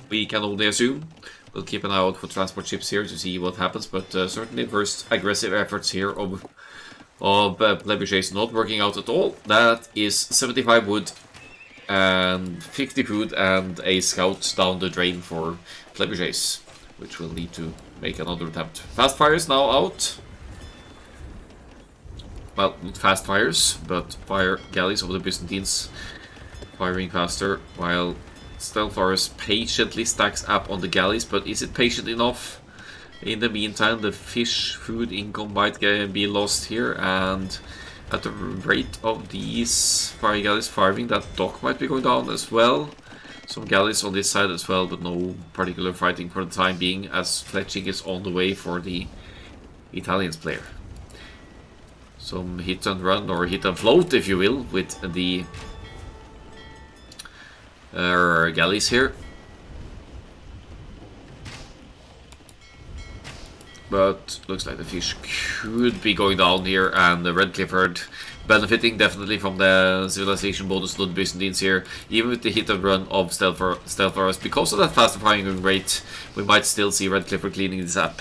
We can only assume. We'll keep an eye out for transport ships here to see what happens, but certainly first aggressive efforts here of Plebiscites not working out at all. That is 75 wood and 50 food and a scout down the drain for Plebiscites, which will need to make another attempt. Fast fires now out. Well, not fast fires, but fire galleys of the Byzantines firing faster, while Stealth patiently stacks up on the galleys, but is it patient enough? In the meantime, the fish food income might be lost here, and at the rate of these fire galleys firing, that dock might be going down as well. Some galleys on this side as well, but no particular fighting for the time being, as fletching is on the way for the Italians player. Some hit and run, or hit and float if you will, with the galleys here. But looks like the fish could be going down here, and the Red Clifford benefiting definitely from the civilization bonus to the Byzantines here. Even with the hit and run of Stealth, because of that faster firing rate, we might still see Red Clifford cleaning this up.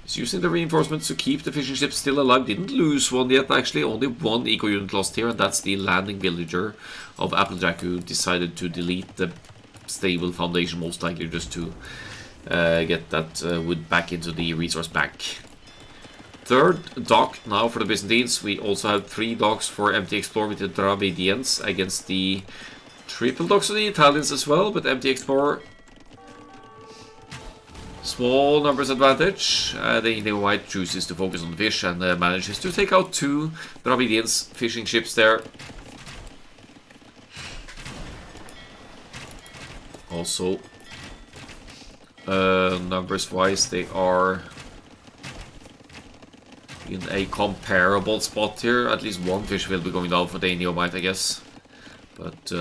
He's using the reinforcements to keep the fishing ships still alive. Didn't lose one yet, actually. Only one eco unit lost here, and that's the landing villager of Applejack, who decided to delete the stable foundation, most likely just to get that wood back into the resource bank. Third dock now for the Byzantines. We also have 3 docks for MT Explorer with the Dravidians against the triple docks of the Italians as well, but MT Explorer, small numbers advantage. The white chooses to focus on the fish and manages to take out 2 Dravidians fishing ships there. Also, numbers wise, they are in a comparable spot here. At least one fish will be going down for the Neomite, I guess. But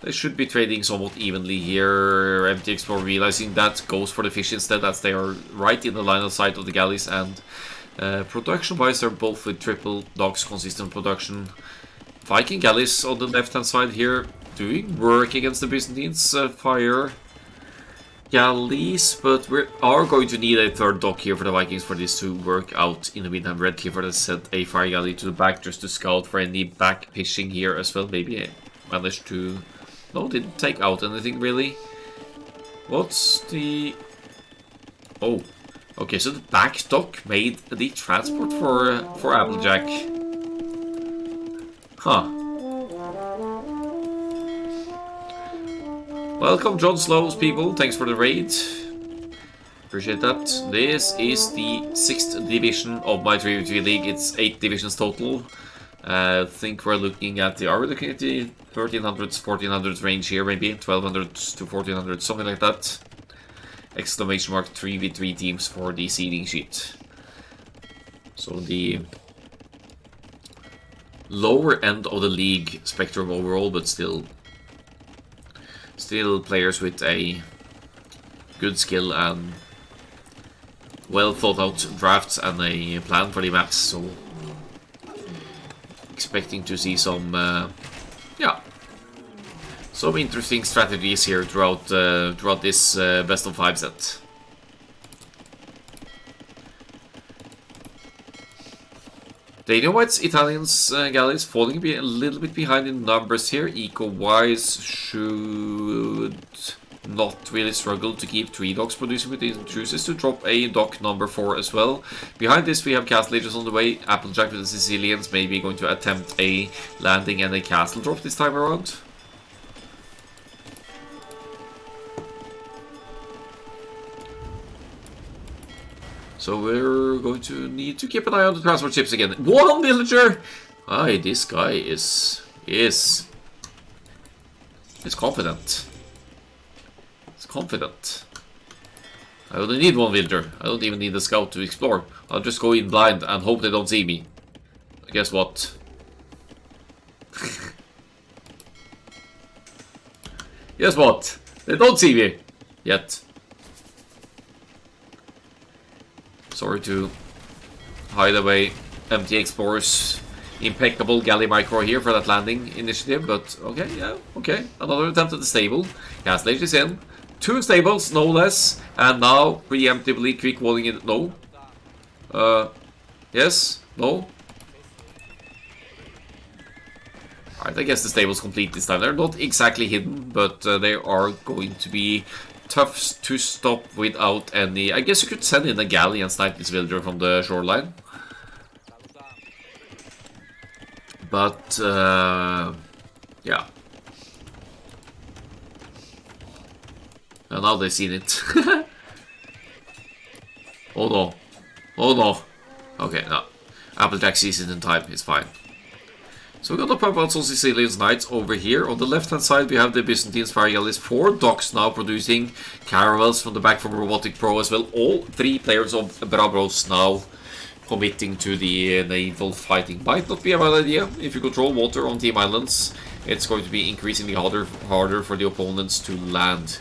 they should be trading somewhat evenly here. MT Explorer realizing that goes for the fish instead, as they are right in the line of sight of the galleys. And production-wise, they're both with triple docks, consistent production. Viking galleys on the left-hand side here, doing work against the Byzantines. Fire galleys, but we are going to need a third dock here for the Vikings for this to work out. In the meantime, Red Clifford has sent a fire galley to the back just to scout for any back fishing here as well. Maybe I managed to... No, didn't take out anything really. What's the... Oh, okay, so the back dock made the transport for Applejack. Huh. Welcome, John Slows, people. Thanks for the raid. Appreciate that. This is the 6th division of my 3v3 league. It's 8 divisions total. I think we're looking at the... Are we looking at the 1300s, 1400s range here, maybe? 1200s to 1400s, something like that. Exclamation mark 3v3 teams for the seeding sheet. So the lower end of the league spectrum overall, but still players with a good skill and well thought out drafts and a plan for the maps. So expecting to see some some interesting strategies here throughout this best of 5 set. The Inuits, Italians, galleys falling a little bit behind in numbers here. Eco-wise should not really struggle to keep 3 docks producing, but it chooses to drop a dock number 4 as well. Behind this we have castle ages on the way. Applejack with the Sicilians maybe going to attempt a landing and a castle drop this time around. So we're going to need to keep an eye on the transport ships again. 1 villager! Aye, this guy is confident. He's confident. I only need 1 villager. I don't even need a scout to explore. I'll just go in blind and hope they don't see me. Guess what? Guess what? They don't see me. Yet. Sorry to hide away empty explorers. Impeccable galley micro here for that landing initiative, but okay, yeah, okay. Another attempt at the stable. Castle Age is in. 2 stables, no less. And now, preemptively quick walling it. No. Yes? No? Alright, I guess the stable's complete this time. They're not exactly hidden, but they are going to be tough to stop without any... I guess you could send in a galley and snipe this villager from the shoreline. But, yeah. And now they've seen it. Oh no. Oh no. Okay, no. Applejack sees it in time, it's fine. So we're gonna pump out some Sicilian Knights over here. On the left hand side we have the Byzantines fire galleys. 4 docks now producing caravels from the back from Robotic Pro as well. All 3 players of Brabros now committing to the naval fighting. Might not be a bad idea. If you control water on team islands, it's going to be increasingly harder for the opponents to land.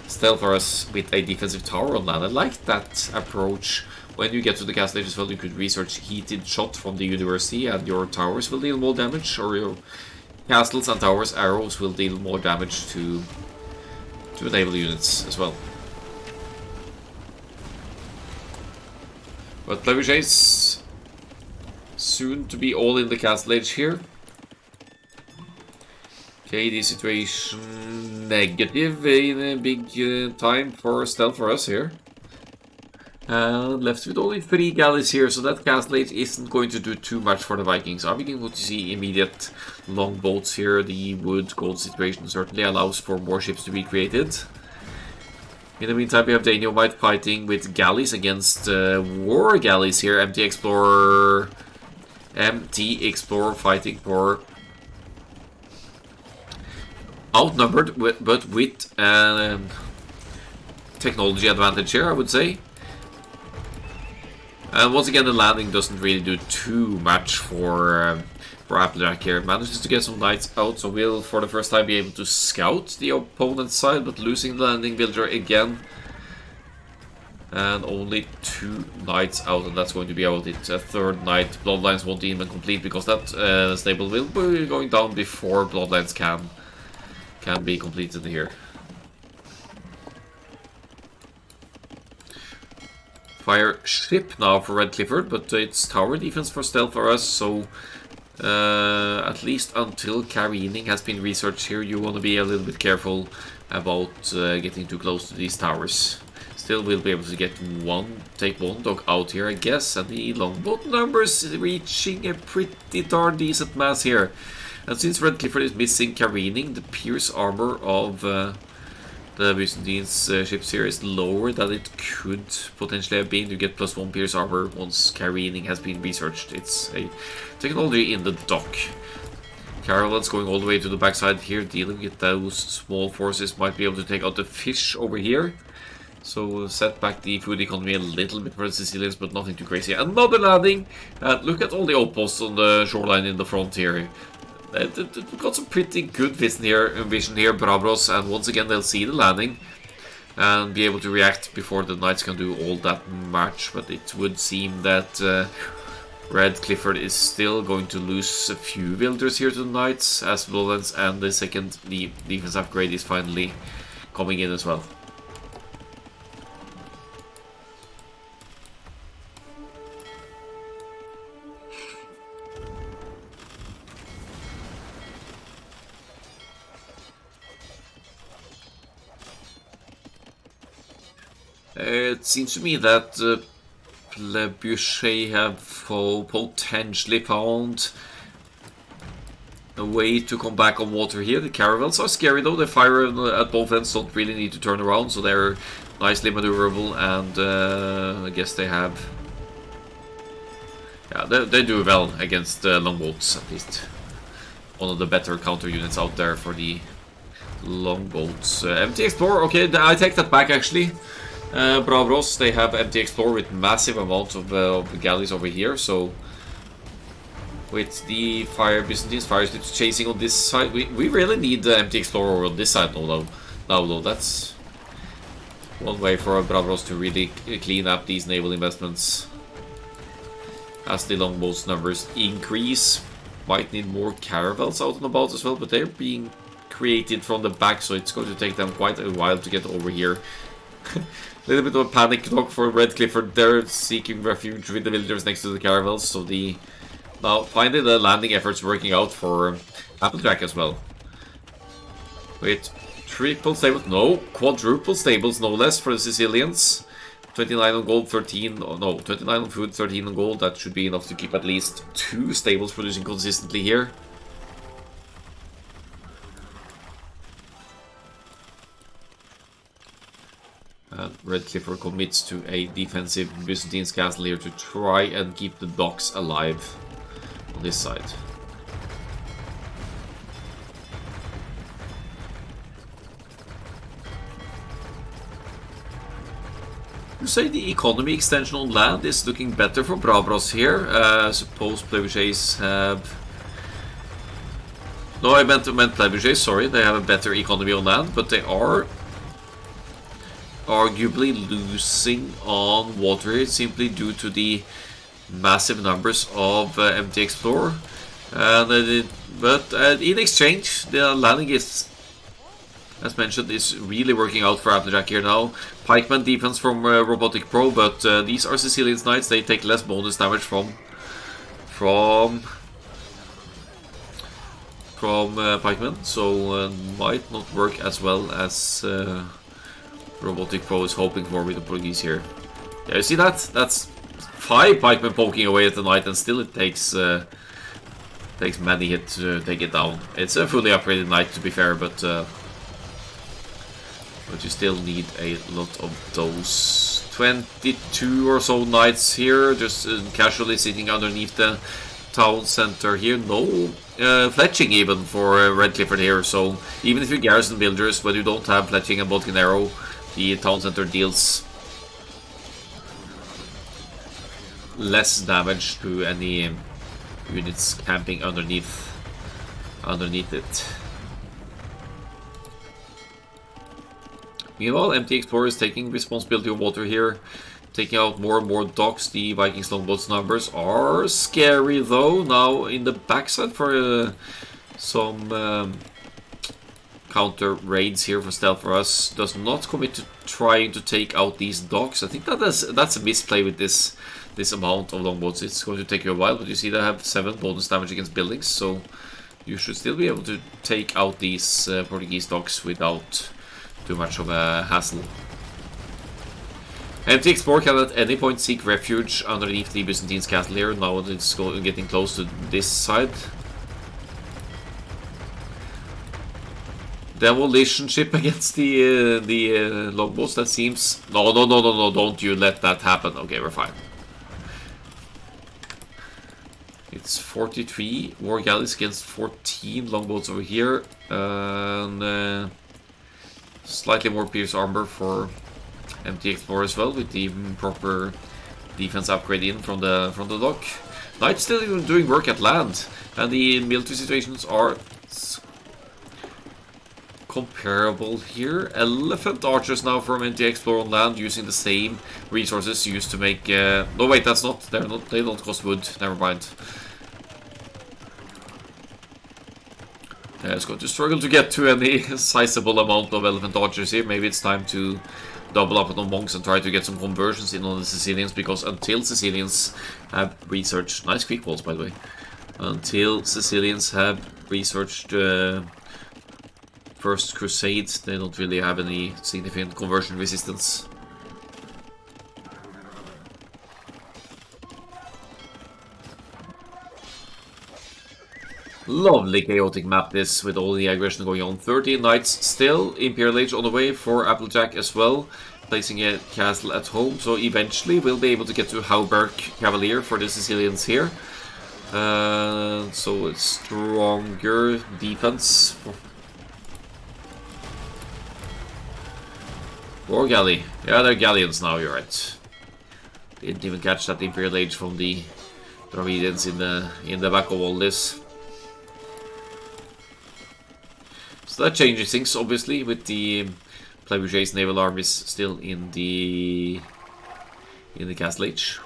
Stealth for us with a defensive tower on land. I like that approach. When you get to the castle age as well, you could research heated shot from the university and your towers will deal more damage, or your castles and towers arrows will deal more damage to naval units as well. But Trebuchets soon to be all in the castle age here. Okay, the situation negative in a big time for stealth for us here. And left with only 3 galleys here, so that castle age isn't going to do too much for the Vikings. Are we going to see immediate longboats here? The wood gold situation certainly allows for more ships to be created. In the meantime, we have Danielite fighting with galleys against war galleys here. MT Explorer fighting for outnumbered, but with technology advantage here, I would say. And once again, the landing doesn't really do too much for Applejack here. Manages to get some knights out, so we'll for the first time be able to scout the opponent's side, but losing the landing villager again. And only 2 knights out, and that's going to be about it. A 3rd knight. Bloodlines won't even complete because that stable will be going down before Bloodlines can be completed here. Fire ship now for Red Clifford, but it's tower defense for stealth for us, so at least until careening has been researched here, you want to be a little bit careful about getting too close to these towers. Still, we'll be able to get take one dog out here, I guess, and the longboat numbers reaching a pretty darn decent mass here. And since Red Clifford is missing careening, the pierce armor of the Byzantines ships here is lower than it could potentially have been. You get +1 pierce armor once careening has been researched. It's a technology in the dock. Caravans going all the way to the backside here, dealing with those small forces, might be able to take out the fish over here. So set back the food economy a little bit for the Sicilians, but nothing too crazy. Another landing. Look at all the outposts on the shoreline in the front here. They've got some pretty good vision here, Brabros, and once again they'll see the landing and be able to react before the knights can do all that much. But it would seem that Red Clifford is still going to lose a few villagers here to the knights as Lowlands, and the second defense upgrade is finally coming in as well. It seems to me that Trebuchet have potentially found a way to come back on water here. The caravels are scary though. They fire at both ends, don't really need to turn around, so they're nicely maneuverable, and I guess they have... Yeah, they do well against longboats, at least. One of the better counter units out there for the longboats. MT Explorer, okay, I take that back actually. Bravros, they have MT Explorer with massive amounts of galleys over here, so with the Byzantine fire ships chasing on this side, we really need the MT Explorer on this side now though. That's one way for Bravros to really clean up these naval investments. As the longboats numbers increase, might need more caravels out and about as well, but they're being created from the back, so it's going to take them quite a while to get over here. A little bit of a panic talk for Red Clifford. They're seeking refuge with the villagers next to the caravels, so now finally the landing efforts working out for Applejack as well. With triple stables, no, quadruple stables no less for the Sicilians. 29 on gold, 13, oh no, 29 on food, 13 on gold. That should be enough to keep at least 2 stables producing consistently here. And Red Clifford commits to a defensive Byzantine's castle here to try and keep the docks alive on this side. You say the economy extension on land is looking better for Bravros here. Suppose Trebuchets have... No, I meant Trebuchets, sorry. They have a better economy on land, but they are arguably losing on water here simply due to the massive numbers of MT Explorer. But in exchange, the landing is, as mentioned, is really working out for Applejack here now. Pikeman defense from Robotic Pro, but these are Sicilian Knights. They take less bonus damage from Pikeman, so might not work as well as Robotic Pro is hoping for with the Portuguese here. Yeah, you see that? That's 5 pikemen poking away at the knight, and still it takes many hits to take it down. It's a fully upgraded knight, to be fair, but you still need a lot of those. 22 or so knights here, just casually sitting underneath the town center here. No fletching even for Red Clifford here, so even if you garrison villagers, but you don't have fletching and Bodkin Arrow, the town center deals less damage to any units camping underneath it. Meanwhile, MT Explorer is taking responsibility of water here, taking out more and more docks. The Vikings longboats numbers are scary though. Now in the backside for some counter raids here for Stealth for us. Does not commit to trying to take out these docks. I think that's a misplay with this amount of longboats. It's going to take you a while, but you see they have 7 bonus damage against buildings, so you should still be able to take out these Portuguese docks without too much of a hassle. MT Explorer can at any point seek refuge underneath the Byzantine's castle here. Now it's getting close to this side. Demolition ship against the longboats. That seems... No, don't you let that happen. Okay, we're fine. It's 43 war galleys against 14 longboats over here. And slightly more pierce armor for MT Explorer as well, with the proper defense upgrade in from the dock. Knights still doing work at land, and the military situations are comparable here. Elephant archers now from MT Explorer on land, using the same resources used to make... No wait, that's not... They don't cost wood, never mind. It's going to struggle to get to any sizable amount of elephant archers here. Maybe it's time to double up on monks and try to get some conversions in on the Sicilians, because until Sicilians have researched... Nice quick walls, by the way. Until Sicilians have researched First Crusade, they don't really have any significant conversion resistance. Lovely chaotic map this, with all the aggression going on. 13 knights still, Imperial Age on the way for Applejack as well, placing a castle at home, so eventually we'll be able to get to Hauberg Cavalier for the Sicilians here. So it's stronger defense. Or galley. Yeah, they're galleons now, you're right. Didn't even catch that Imperial Age from the Dravidians in the back of all this. So that changes things, obviously, with the Trebuchet's naval armies still in the Castle Age.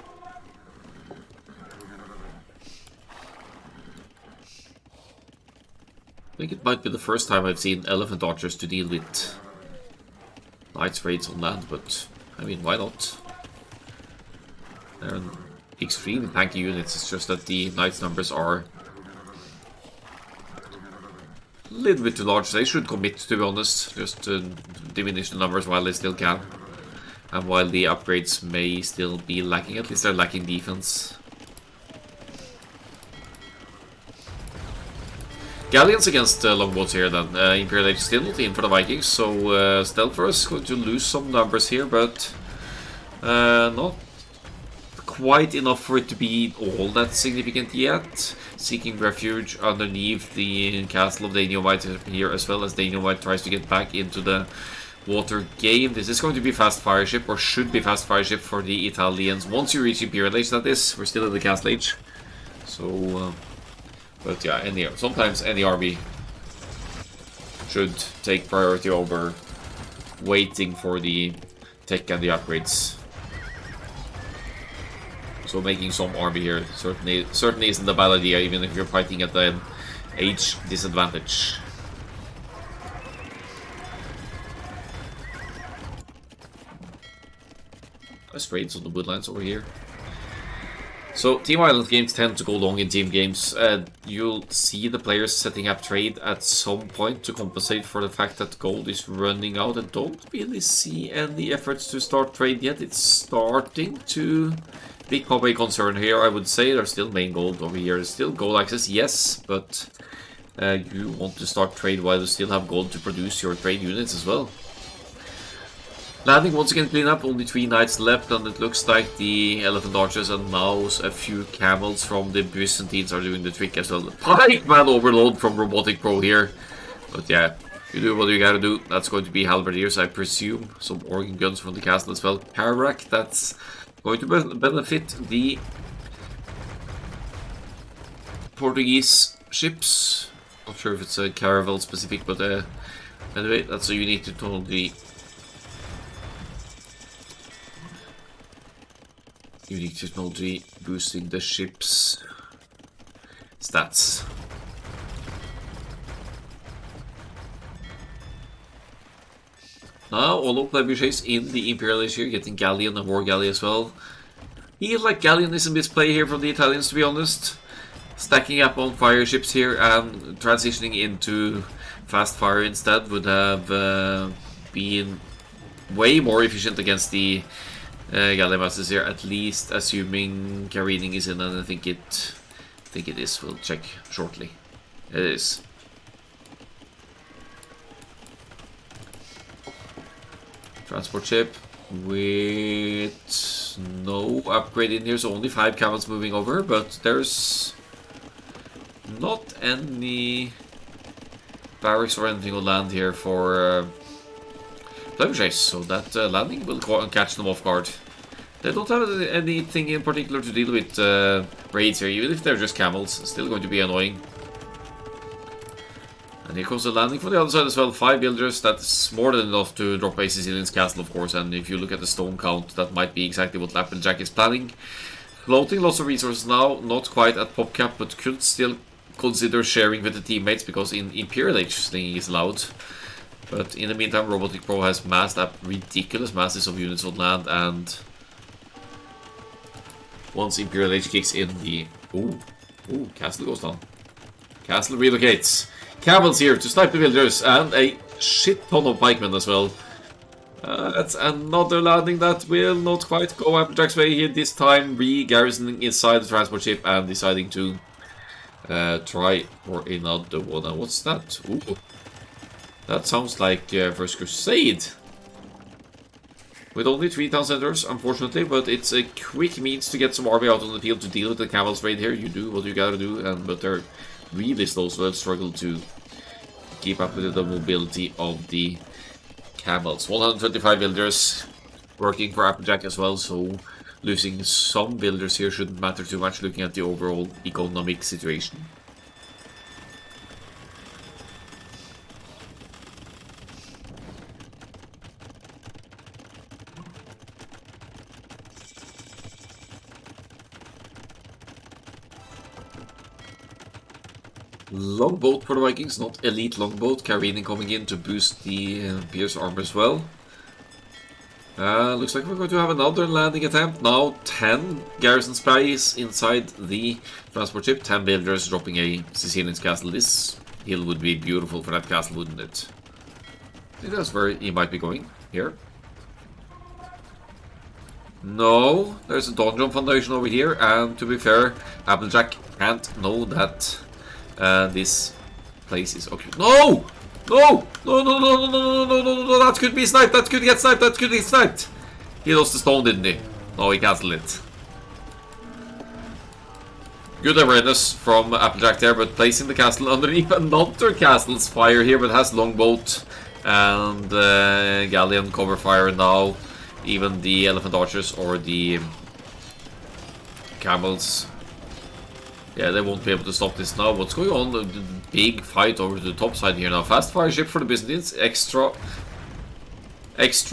I think it might be the first time I've seen elephant archers to deal with knights raids on land, but I mean, why not? They're extremely tanky units, it's just that the knights numbers are a little bit too large. They should commit, to be honest, just to diminish the numbers while they still can. And while the upgrades may still be lacking, at least they're lacking defense. Galleons against longboats here then. Imperial Age still not in for the Vikings, so Stelfer is going to lose some numbers here, but not quite enough for it to be all that significant yet. Seeking refuge underneath the castle of Daniomite here, as well as Daniomite tries to get back into the water game. This is going to be fast fire ship, or should be fast fire ship for the Italians. Once you reach Imperial Age, that is. We're still in the Castle Age. So, but yeah, sometimes any army should take priority over waiting for the tech and the upgrades. So making some army here certainly isn't a bad idea, even if you're fighting at an age disadvantage. Nice raids on the woodlands over here. So Team Island games tend to go long in team games. You'll see the players setting up trade at some point to compensate for the fact that gold is running out. I don't really see any efforts to start trade yet. It's starting to become a concern here, I would say. There's still main gold over here. There's still gold access, yes, but you want to start trade while you still have gold to produce your trade units as well. Landing once again clean up, only 3 knights left, and it looks like the elephant archers and now a few camels from the Byzantines are doing the trick as well. Pikeman overload from Robotic Pro here. But yeah, you do what you gotta do. That's going to be halberdiers, I presume. Some organ guns from the castle as well. Parak, that's going to benefit the Portuguese ships. Not sure if it's a caravel specific, but anyway, that's a unique technology. Unique technology boosting the ship's stats. Now all of Trebuchets in the Imperial Age here, getting Galleon and War Galley as well. Feel like Galleon is a misplay here from the Italians, to be honest. Stacking up on fire ships here and transitioning into fast fire instead would have been way more efficient against the Galley Masters here, at least assuming careening is in, and I think it is. We'll check shortly. It is. Transport ship with no upgrade in here, so only 5 camels moving over, but there's not any barracks or anything on land here for Trebuchets, so that landing will catch them off guard. They don't have anything in particular to deal with raids here, even if they're just camels. It's still going to be annoying. And here comes the landing from the other side as well. 5 builders, that's more than enough to drop a Sicilian's castle, of course. And if you look at the stone count, that might be exactly what Applejack is planning. Floating lots of resources now, not quite at pop cap, but could still consider sharing with the teammates, because in Imperial Age slinging is allowed. But in the meantime, Robotic Pro has massed up ridiculous masses of units on land, and once Imperial Age kicks in, the castle goes down. Castle relocates. Camels here to snipe the villagers, and a shit ton of pikemen as well. That's another landing that will not quite go Applejack's way here this time. Re-garrisoning inside the transport ship and deciding to try for another one. And what's that? Ooh. That sounds like First Crusade. With only 3 town centers, unfortunately, but it's a quick means to get some army out on the field to deal with the Caval's raid here. You do what you gotta do, but they're really slow, so they'll struggle to keep up with the mobility of the Camels. 125 villagers working for Applejack as well, so losing some builders here shouldn't matter too much looking at the overall economic situation. Longboat for the Vikings, not elite longboat. Careening coming in to boost the Pierce armor as well. Looks like we're going to have another landing attempt now. 10 garrison spies inside the transport ship. 10 builders dropping a Sicilian castle. This hill would be beautiful for that castle, wouldn't it? I think that's where he might be going. Here. No, there's a donjon foundation over here, and to be fair, Applejack can't know that this place is occupied. No! No! No, no, no, no, no, no, no, no, that could be sniped, that could get sniped, that could get sniped! He lost the stone, didn't he? No, he cancelled it. Good awareness from Applejack there, but placing the castle underneath another castle's fire here, but has longboat and galleon cover fire now. Even the elephant archers or the camels, yeah, they won't be able to stop this now. What's going on? The big fight over the top side here now. Fast fire ship for the Byzantines. Extra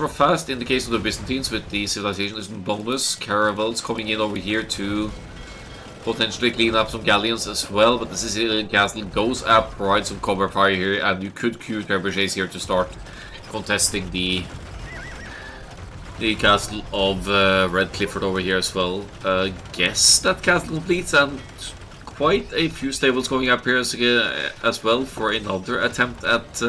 fast in the case of the Byzantines with the civilization bonus. Caravels coming in over here to potentially clean up some galleons as well. But the Sicilian castle goes up, provides some cover fire here, and you could queue trebuchets here to start contesting the castle of Red Clifford over here as well. Guess that castle completes, and quite a few stables going up here as well for another attempt at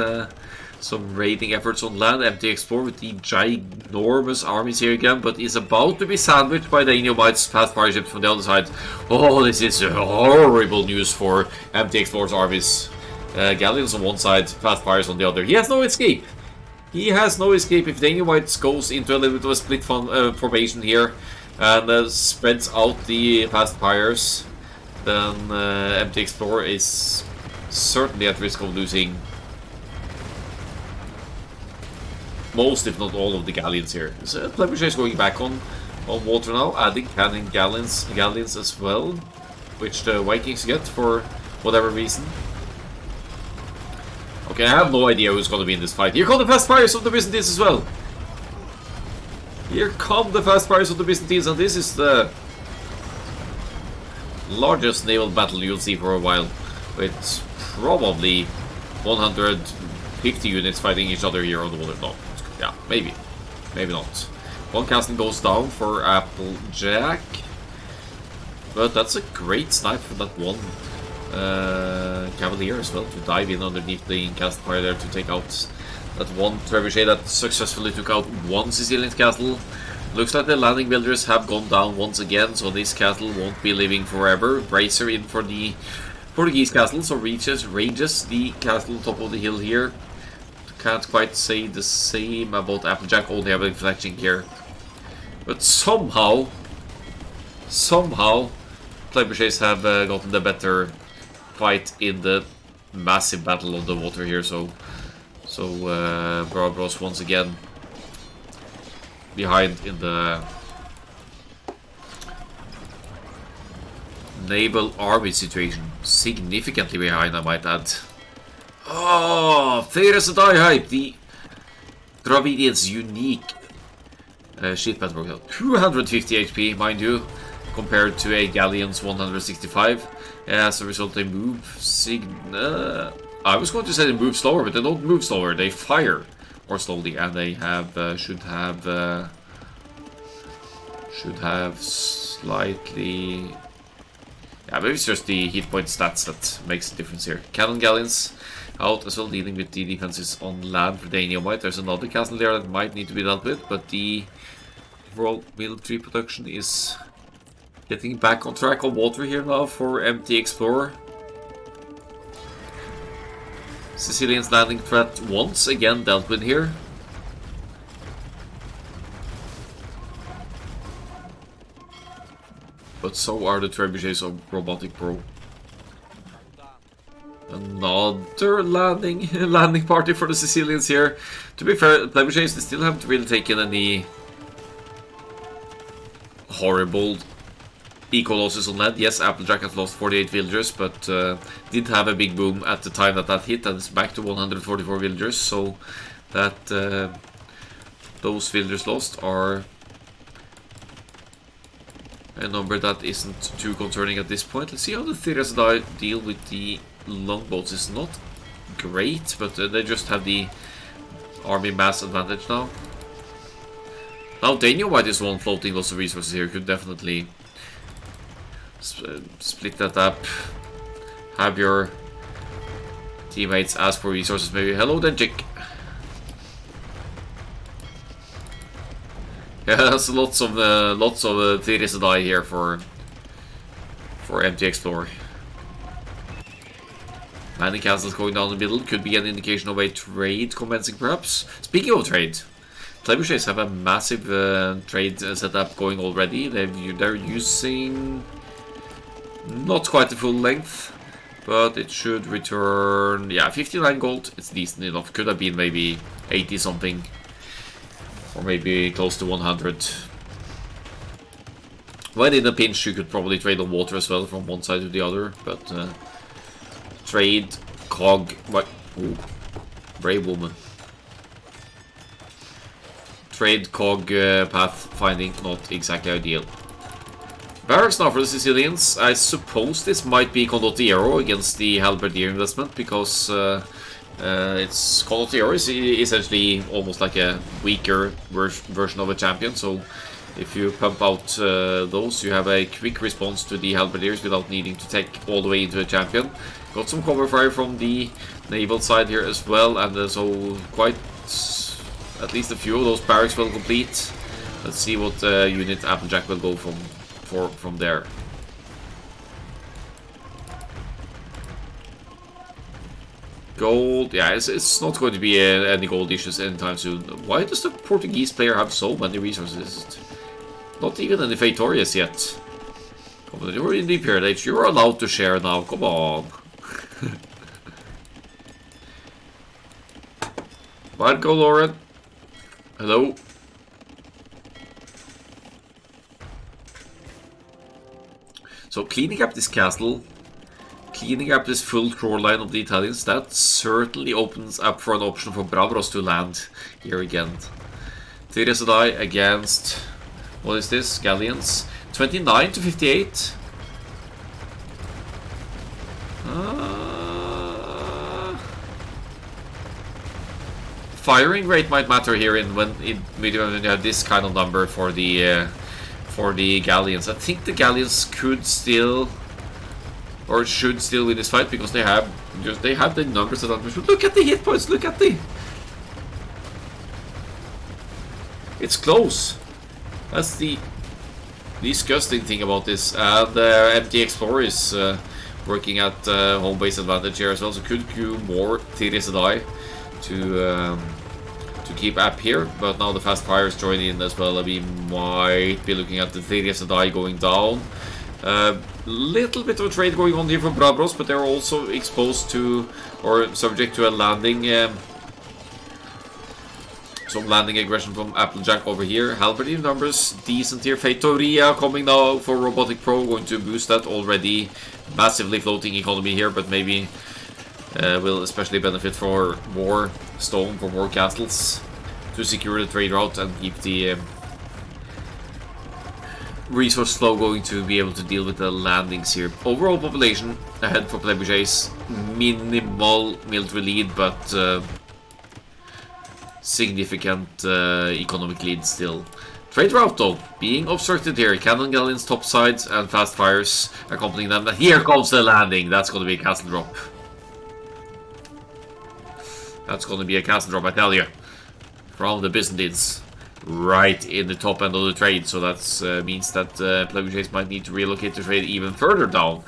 some raiding efforts on land. MT Explorer with the ginormous armies here again, but is about to be sandwiched by the Inumites fast fire ships from the other side. Oh, this is horrible news for MT Explorer's armies. Galleons on one side, fast fires on the other. He has no escape. He has no escape. If the Inumites goes into a little bit of a split formation here and spreads out the fast fires, then MT Explorer is certainly at risk of losing most, if not all, of the galleons here. So Trebuchet is going back on water now, adding cannon galleons as well, which the Vikings get for whatever reason. Okay, I have no idea who's going to be in this fight. Here come the fast fires of the Byzantines as well. Here come the fast fires of the Byzantines, and this is the largest naval battle you'll see for a while, with probably 150 units fighting each other here on the water. No, yeah, maybe not. One castle goes down for Applejack, but that's a great snipe for that one Cavalier as well, to dive in underneath the castle fire there to take out that one trebuchet that successfully took out one Sicilian castle. Looks like the landing builders have gone down once again, so this castle won't be living forever. Bracer in for the Portuguese castle, so ranges the castle top of the hill here. Can't quite say the same about Applejack, only having fletching here. But somehow, trebuchets have gotten the better fight in the massive battle on the water here, so Brabros once again behind in the naval army situation. Significantly behind, I might add. Oh, Theres a die hype, the Dravidians' unique ship that worked out. 250 HP, mind you, compared to a Galleon's 165. As a result, they move I was going to say they move slower, but they don't move slower. They fire more slowly, and they have should have slightly. Yeah, maybe it's just the hit point stats that makes a difference here. Cannon galleons out as well, dealing with the defenses on land for the Inumites. There's another castle there that might need to be dealt with, but the overall military production is getting back on track on water here now for MT Explorer. Sicilian's landing threat once again dealt with here. But so are the trebuchets of Robotic Pro. Another landing party for the Sicilians here. To be fair, trebuchets, they still haven't really taken any horrible eco losses on that. Yes, Applejack has lost 48 villagers, but did have a big boom at the time that hit, and it's back to 144 villagers. So that those villagers lost are a number that isn't too concerning at this point. Let's see how the Thirasdai deal with the longboats. It's not great, but they just have the army mass advantage now. Now Daniel White is one floating lots of resources here. Could definitely split that up. Have your teammates ask for resources maybe. Hello Denjik. Yeah, that's lots of Thirasdai here for MT Explorer. Landing castles going down the middle could be an indication of a trade commencing perhaps. Speaking of trade, trebuchets have a massive trade setup going already. They're using not quite the full length, but it should return, yeah, 59 gold. It's decent enough. Could have been maybe 80 something, or maybe close to 100. When in a pinch, you could probably trade on water as well from one side to the other, but trade cog. What? Ooh, brave woman. Trade cog path finding not exactly ideal. Barracks now for the Sicilians. I suppose this might be Condottiero against the Halberdier investment, because it's Condottiero is essentially almost like a weaker version of a champion. So if you pump out those, you have a quick response to the Halberdiers without needing to take all the way into a champion. Got some cover fire from the naval side here as well, and so quite at least a few of those barracks will complete. Let's see what unit Applejack will go from there. Gold, yeah, it's not going to be any gold issues anytime soon. Why does the Portuguese player have so many resources? Not even any Feitories yet. Come on, you're in the Imperial Age, you're allowed to share now, come on. Marco Lauren, hello. So cleaning up this castle, cleaning up this full shoreline of the Italians, that certainly opens up for an option for Bravos to land here again. Thirasdai against, what is this, Galleons? 29 to 58. Firing rate might matter here when you have this kind of number for the Galleons. I think the Galleons could still, or should still win this fight, because they have the numbers advantage. Look at the hit points. Look at it's close. That's the disgusting thing about this. And MT Explorer is working at home base advantage here as well, so could do more Thirasdai to keep up here, but now the fast fires join in as well. We might be looking at the Thirasdai going down. Little bit of a trade going on here for Bravos, but they're also exposed to, or subject to, a landing, some landing aggression from Applejack over here. Halberdier numbers decent here. Feitoria coming now for Robotic Pro, going to boost that already massively floating economy here, but maybe will especially benefit for more stone, for more castles, to secure the trade route and keep the resource flow going to be able to deal with the landings here. Overall population ahead for Trebuchets, minimal military lead, but significant economic lead still. Trade route though, being obstructed here. Cannon galleons topsides and fast fires accompanying them. And here comes the landing. That's going to be a castle drop. That's going to be a castle drop, I tell you. From the Byzantines. right in the top end of the trade, so that means that Plebuchase might need to relocate the trade even further down.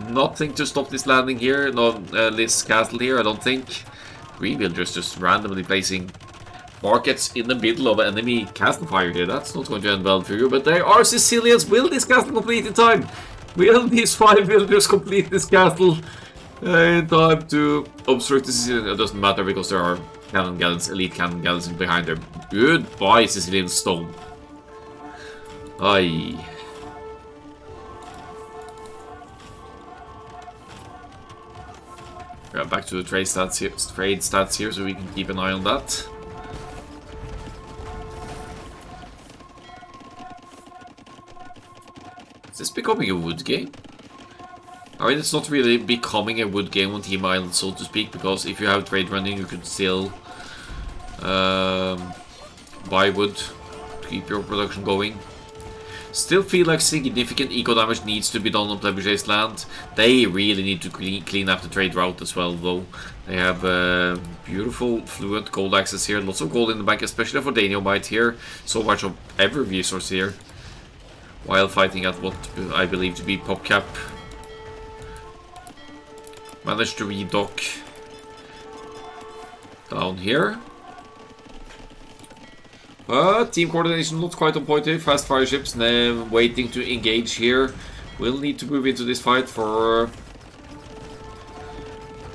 Nothing to stop this landing here, this castle here, I don't think. Green villagers just randomly placing markets in the middle of enemy castle fire here. That's not going to end well for you, but there are Sicilians. Will this castle complete in time? Will these 5 villagers complete this castle in time to obstruct the Sicilians? It doesn't matter because there are cannon gallons, elite cannon gallons behind them. Goodbye, Sicilian stone. Aye. Yeah, back to the trade stats here, so we can keep an eye on that. Is this becoming a wood game? I mean, it's not really becoming a wood game on Team Island, so to speak, because if you have trade running, you could still buy wood to keep your production going. Still feel like significant eco damage needs to be done on Plebuchase land. They really need to clean up the trade route as well, though. They have beautiful, fluent gold access here. Lots of gold in the bank, especially for Danielmite here. So much of every resource here. While fighting at what I believe to be pop cap. Managed to redock down here. But team coordination not quite on point here. Fast fire ships waiting to engage here. Will need to move into this fight for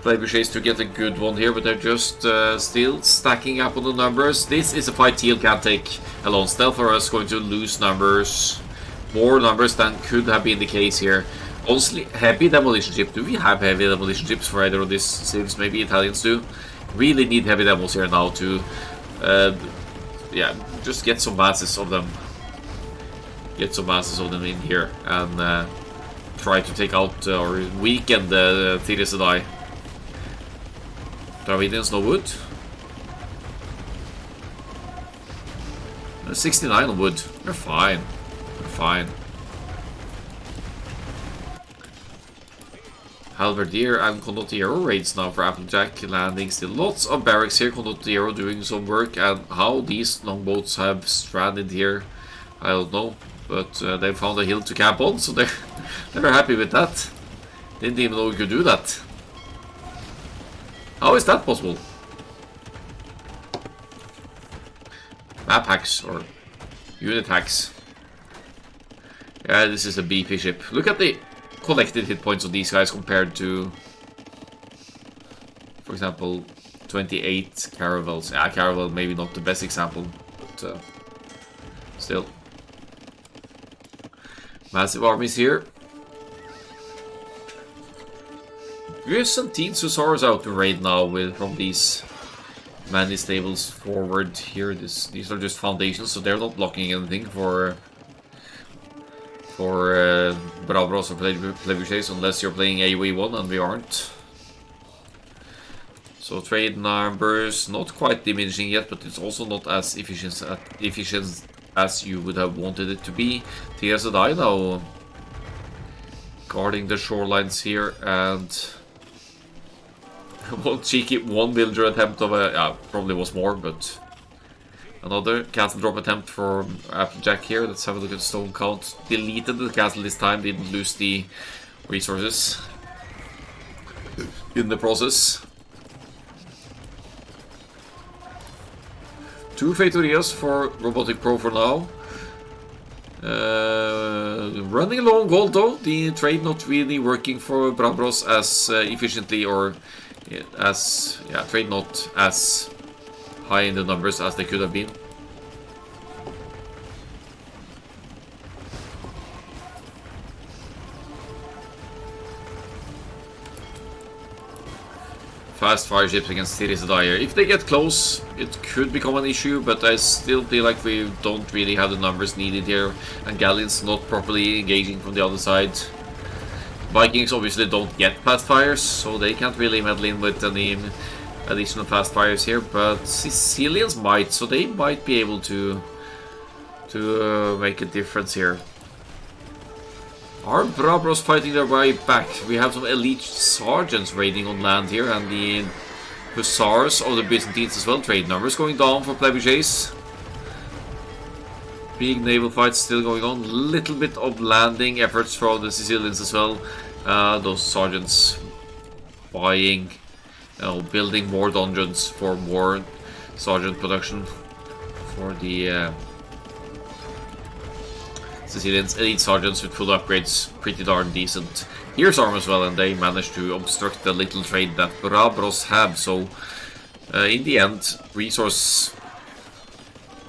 Plebuchase to get a good one here, but they're just still stacking up on the numbers. This is a fight Teal can't take alone. Stealth are us going to lose numbers, more numbers than could have been the case here. Honestly, heavy demolition ship. Do we have heavy demolition ships for either of these cities? Maybe Italians do. Really need heavy demos here now to yeah, just get some masses of them. Get some masses of them in here and try to take out or weaken the Thiresidae. Dravidians no wood. 69 on wood. They're fine. They're fine. Halberdier and Condottiero raids now for Applejack landing. Still lots of barracks here. Condottiero doing some work, and how these longboats have stranded here, I don't know. But they found a hill to camp on, so they're happy with that. Didn't even know we could do that. How is that possible? Map hacks or unit hacks. Yeah, this is a BP ship. Look at the collected hit points of these guys compared to, for example, 28 caravels. Yeah, caravel maybe not the best example, but still. Massive armies here. We have some Teen Hussars out to raid now with from these many stables forward here. These are just foundations, so they're not blocking anything for Bravros or Plebuchase, unless you're playing AoE 1, and we aren't. So trade numbers not quite diminishing yet, but it's also not as efficient as you would have wanted it to be. Thiresidae now guarding the shorelines here, and one cheeky one villager attempt of a, yeah, probably was more, but another castle drop attempt for Applejack here. Let's have a look at stone count. Deleted the castle this time, didn't lose the resources in the process. 2 Fetorias for Robotic Pro for now. Running low on gold though. The trade not really working for Bravros as efficiently, or as, yeah, trade not as high in the numbers as they could have been. Fast fire ships against Thiresidae. If they get close, it could become an issue, but I still feel like we don't really have the numbers needed here, and galleons not properly engaging from the other side. Vikings obviously don't get fast fires, so they can't really meddle in with any additional fast fires here, but Sicilians might, so they might be able to make a difference here. Are Bravros fighting their way back? We have some elite sergeants raiding on land here, and the hussars of the Byzantines as well. Trade numbers going down for Plebuchase. Big naval fights still going on. Little bit of landing efforts from the Sicilians as well. Those sergeants buying, building more dungeons for more sergeant production for the Sicilians. Elite sergeants with full upgrades, pretty darn decent. Here's arm as well, and they managed to obstruct the little trade that Brabros have. So in the end, resource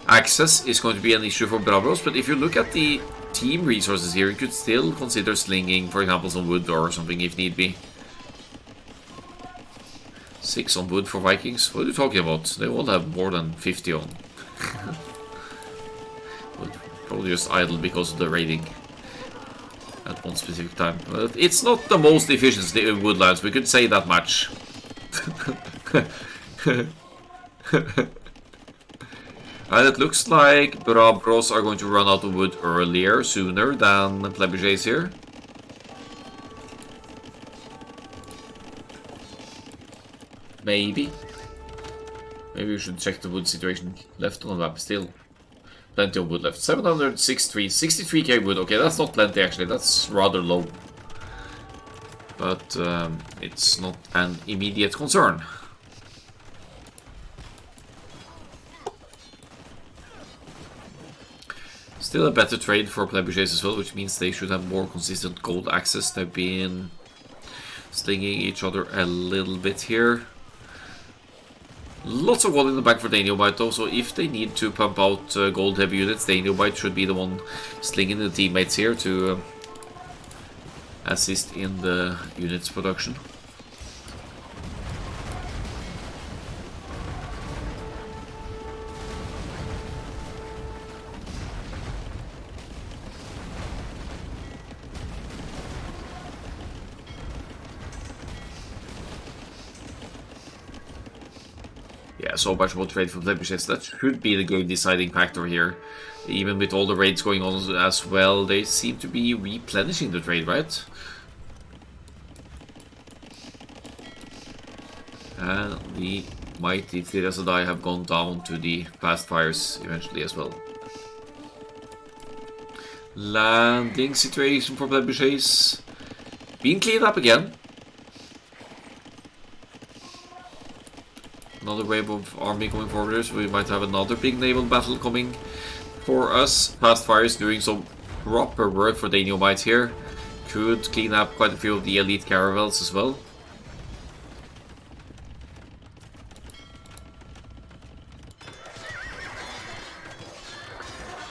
access is going to be an issue for Brabros, but if you look at the team resources here, you could still consider slinging, for example, some wood or something if need be. 6 on wood for Vikings? What are you talking about? They all have more than 50 on. Probably just idle because of the raiding at one specific time. But it's not the most efficient woodlands, we could say that much. And it looks like Brabros are going to run out of wood sooner than Trebuchets here. Maybe we should check the wood situation left on the map still. Plenty of wood left. 763, 63k wood. Okay, that's not plenty actually, that's rather low. But it's not an immediate concern. Still a better trade for Trebuchets as well, which means they should have more consistent gold access. They've been stinging each other a little bit here. Lots of gold in the bank for Daniobite though, so if they need to pump out gold heavy units, Daniobite should be the one slinging the teammates here to assist in the units production. Yeah, so much more trade for Trebuchets. That should be the game deciding factor here. Even with all the raids going on as well, they seem to be replenishing the trade, right? And the mighty Tirasadai have gone down to the fast fires eventually as well. Landing situation for Trebuchets being cleaned up again. Another wave of army going forward, so we might have another big naval battle coming for us. Fast fires doing some proper work for Daniobite here. Could clean up quite a few of the elite caravels as well.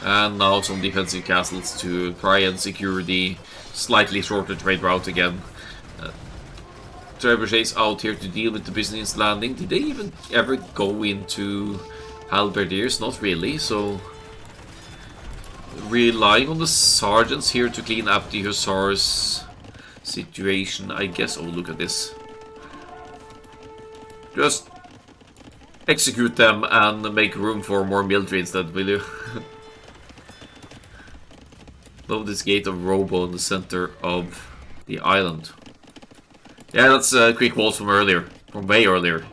And now some defensive castles to try and secure the slightly shorter trade route again. Trebuchets out here to deal with the Byzantines landing. Did they even ever go into halberdiers? Not really, so relying on the sergeants here to clean up the hussars situation, I guess. Oh, look at this. Just execute them and make room for more military instead, will you? Love this gate of Robo in the center of the island. Yeah, that's quick walls from earlier. From way earlier.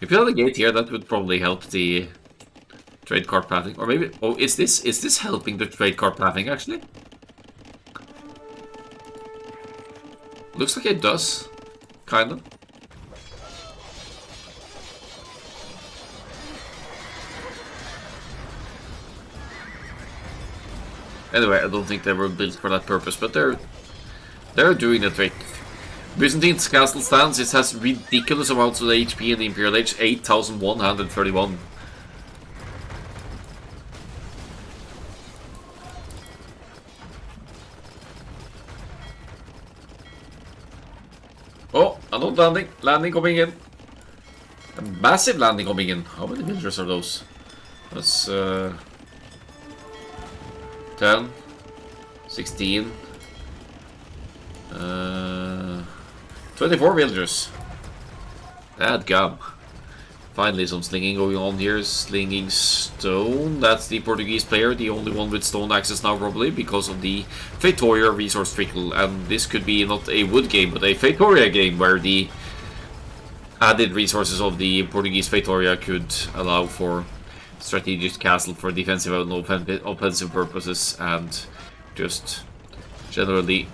If you had a gate here, that would probably help the trade cart pathing. Or maybe... Oh, is this helping the trade cart pathing, actually? Looks like it does. Kinda. Anyway, I don't think they were built for that purpose, but they're doing the trick. Byzantine's castle stands. It has ridiculous amounts of HP in the Imperial Age, 8,131. Oh, another landing. Landing coming in. A massive landing coming in. How many villagers are those? That's 10, 16, 24 villagers. Dadgum. Finally some slinging going on here. Slinging stone. That's the Portuguese player, the only one with stone access now probably, because of the Feitoria resource trickle. And this could be not a wood game, but a Feitoria game, where the added resources of the Portuguese Feitoria could allow for strategic castle for defensive and offensive purposes, and just generally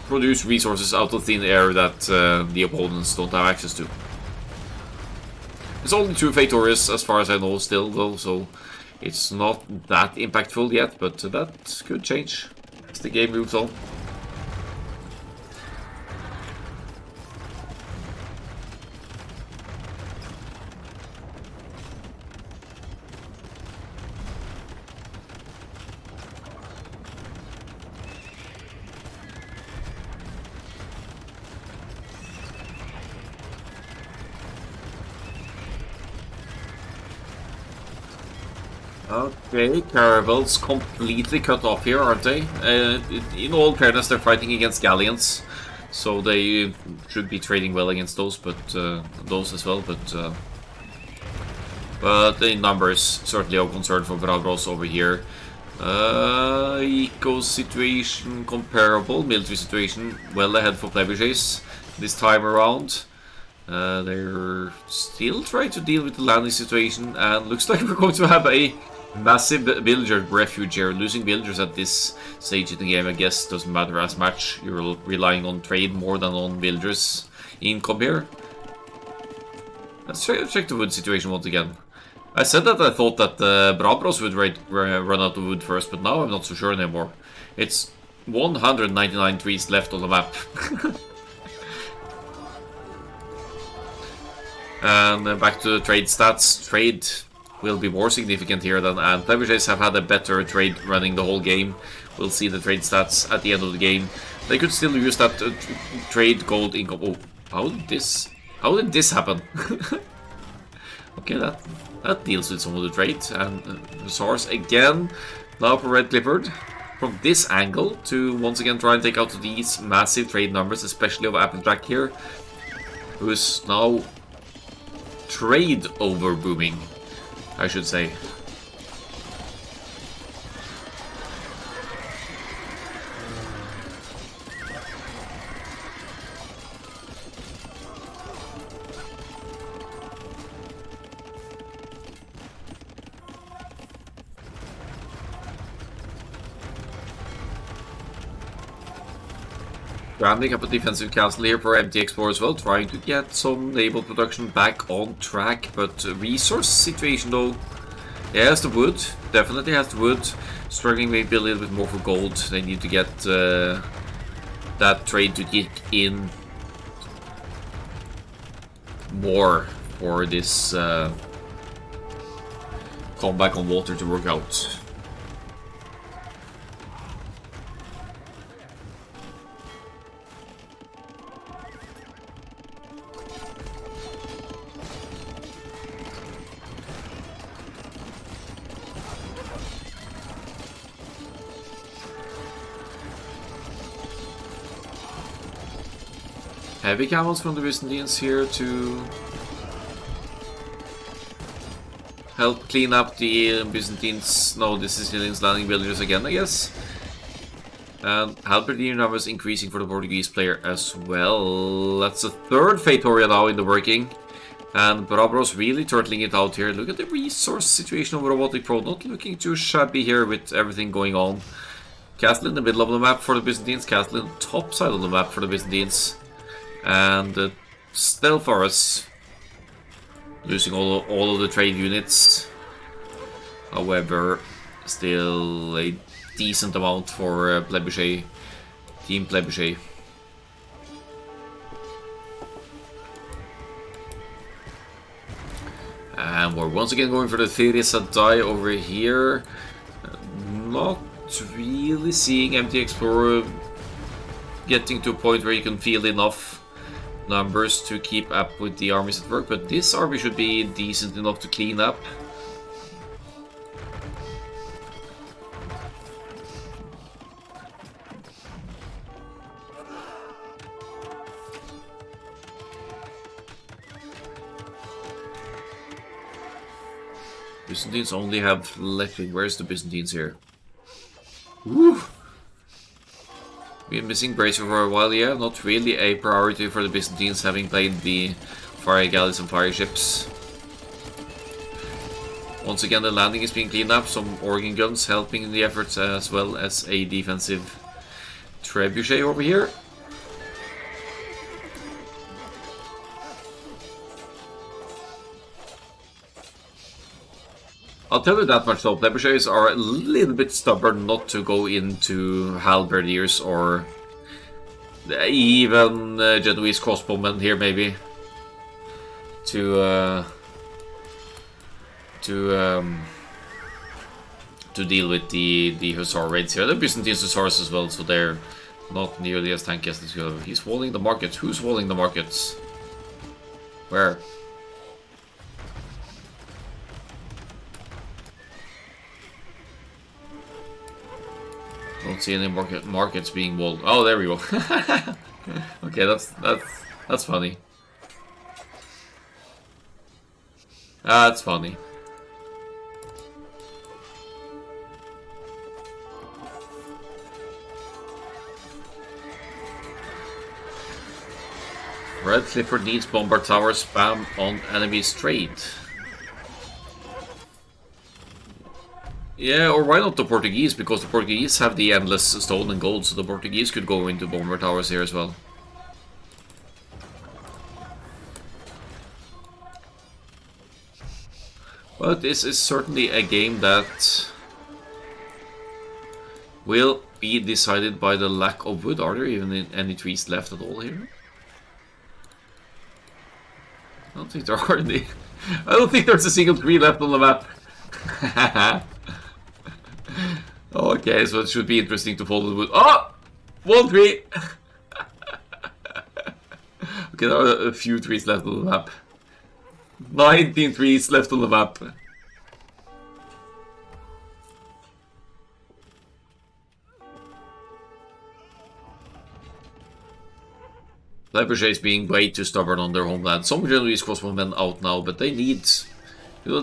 produce resources out of thin air that the opponents don't have access to. It's only 2 Fatorius as far as I know still though, so it's not that impactful yet, but that could change as the game moves on. Okay, Caravels completely cut off here, aren't they? In all fairness, they're fighting against Galleons, so they should be trading well against those, but those as well. But the numbers certainly are concern for Bravros over here. Eco situation comparable, military situation well ahead for Trebuchets this time around. They're still trying to deal with the landing situation, and looks like we're going to have a massive villager refuge here. Losing villagers at this stage in the game, I guess, doesn't matter as much. You're relying on trade more than on villagers' income here. Let's check the wood situation once again. I said that I thought that Brabros would run out of wood first, but now I'm not so sure anymore. It's 199 trees left on the map. And back to the trade stats. Trade will be more significant here than, and Trebuchets have had a better trade running the whole game. We'll see the trade stats at the end of the game. They could still use that trade gold income. Oh, how did this happen? Okay, that deals with some of the trade. And Hussars again, now for Red Clifford. From this angle to once again try and take out these massive trade numbers, especially of Applejack here, who is now trade over booming, I should say. Ramming up a defensive castle here for MT Explorer as well, trying to get some naval production back on track, but resource situation though, yeah, has the wood, definitely has the wood, struggling maybe a little bit more for gold. They need to get that trade to kick in more for this comeback on water to work out. Heavy camels from the Byzantines here to help clean up the Byzantines. No, the Sicilians landing villagers again, I guess. And halberdier numbers increasing for the Portuguese player as well. That's a third Faitoria now in the working. And Brabros really turtling it out here. Look at the resource situation of Robotic Pro. Not looking too shabby here with everything going on. Castle in the middle of the map for the Byzantines. Castle in the top side of the map for the Byzantines. And Stealth Forest losing all of the trade units. However, still a decent amount for Trebuchet, Team Trebuchet. And we're once again going for the Theresia die over here. Not really seeing MT Explorer getting to a point where you can field enough numbers to keep up with the armies at work, but this army should be decent enough to clean up. Byzantines only have left wing. Where's the Byzantines here? Woo! Been missing Bracer for a while, yeah. Not really a priority for the Byzantines, having played the fire galleys and fire ships. Once again, the landing is being cleaned up. Some organ guns helping in the efforts, as well as a defensive trebuchet over here. I'll tell you that much though, trebuchets are a little bit stubborn not to go into halberdiers or even Genoese crossbowmen here maybe to deal with the hussar raids here. The Byzantine hussars as well, so they're not nearly as tanky as this guy. He's walling the markets. Who's walling the markets? Where? Don't see any markets being walled. Oh, there we go. Okay, that's funny. That's funny. Red Clifford needs bombard tower spam on enemy straight. Yeah, or why not the Portuguese? Because the Portuguese have the endless stone and gold, so the Portuguese could go into bomber towers here as well. But this is certainly a game that will be decided by the lack of wood. Are there even any trees left at all here? I don't think there are any. I don't think there's a single tree left on the map. Okay, so it should be interesting to follow the wood. Oh! One tree! Okay, there are a few trees left on the map. 19 trees left on the map. Trebuchets being way too stubborn on their homeland. Some Genoese crossbowmen out now, but they need... You know,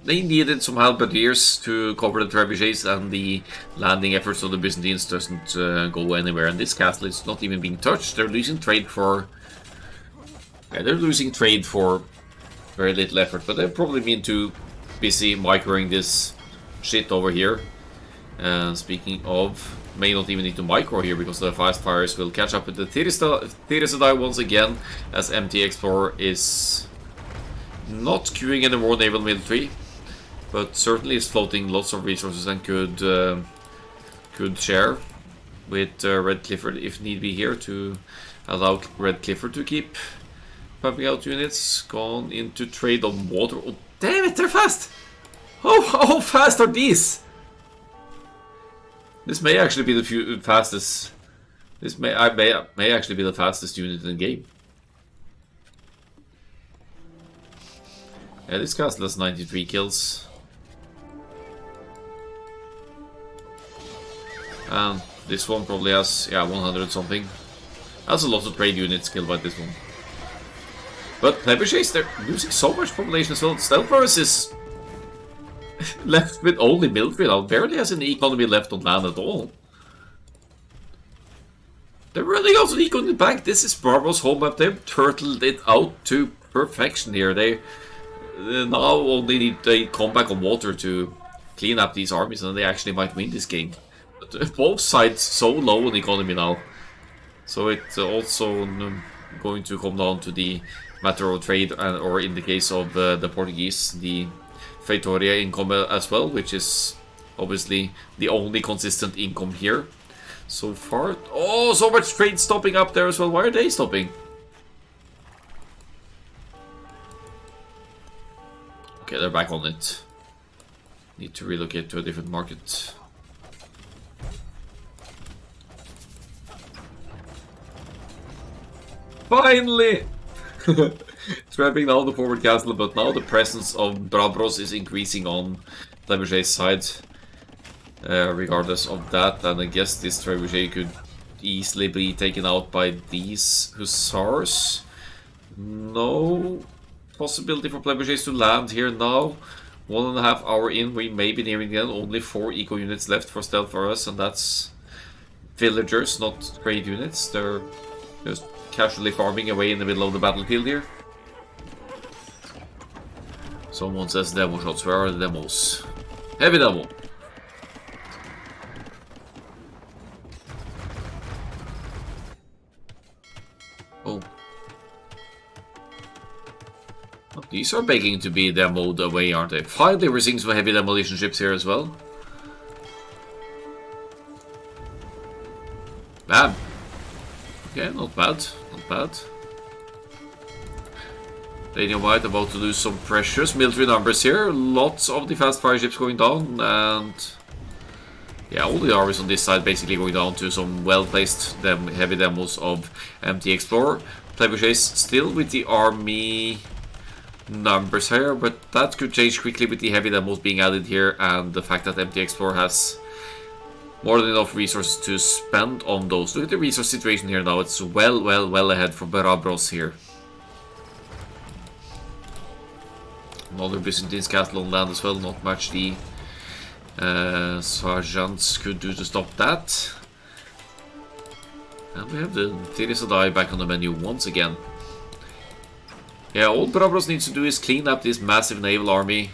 they needed some halberdiers to cover the trebuchets, and the landing efforts of the Byzantines doesn't go anywhere. And this castle is not even being touched. They're losing trade for... Yeah, they're losing trade for very little effort, but they've probably been too busy microing this shit over here. Speaking of, may not even need to micro here because the fast fires will catch up with the Theresidae once again, as MT Explorer is not queuing any more naval military, but certainly is floating lots of resources and could share with Red Clifford if need be here to allow Red Clifford to keep pumping out units. Gone into trade on water. Oh, damn it, they're fast! How fast are these? This may actually be the fastest. This may actually be the fastest unit in the game. Yeah, this castle has 93 kills. And this one probably has, yeah, 100 something. That's a lot of trade units killed by this one. But trebuchets, they're losing so much population as well. Stealth is left with only military now. Barely has any economy left on land at all. They're running out of economy back. This is Barbar's home map. They've turtled it out to perfection here. They now only need a comeback on water to clean up these armies, and they actually might win this game. But both sides so low on economy now. So it's also going to come down to the matter of trade, or in the case of the Portuguese, the Feitoria income as well, which is obviously the only consistent income here so far. Oh, so much trade stopping up there as well. Why are they stopping? Okay, they're back on it. Need to relocate to a different market. Finally! Trapping down the forward castle, but now the presence of Brabros is increasing on Trebuchet's side. Regardless of that, and I guess this Trebuchet could easily be taken out by these Hussars. No possibility for Trebuchets to land here now. 1.5 hours in, we may be nearing the end. Only 4 eco units left for stealth for us, and that's villagers, not trade units. They're just casually farming away in the middle of the battlefield here. Someone says demo shots. Where are the demos? Heavy demo. Oh. Oh, these are begging to be demoed away, aren't they? Finally, we're seeing some heavy demolition ships here as well. Bam. Okay, not bad. Not bad. Radium White about to lose some precious military numbers here. Lots of the fast fire ships going down, and yeah, all the armies on this side basically going down to some well-placed heavy demos of MT Explorer. Trebuchets still with the army numbers here, but that could change quickly with the heavy demos being added here, and the fact that MT Explorer has more than enough resources to spend on those. Look at the resource situation here now. It's well ahead from Barabros here. Another Byzantine castle on land as well. Not much the sergeants could do to stop that. And we have the Tirisadai back on the menu once again. Yeah, all Barabros needs to do is clean up this massive naval army.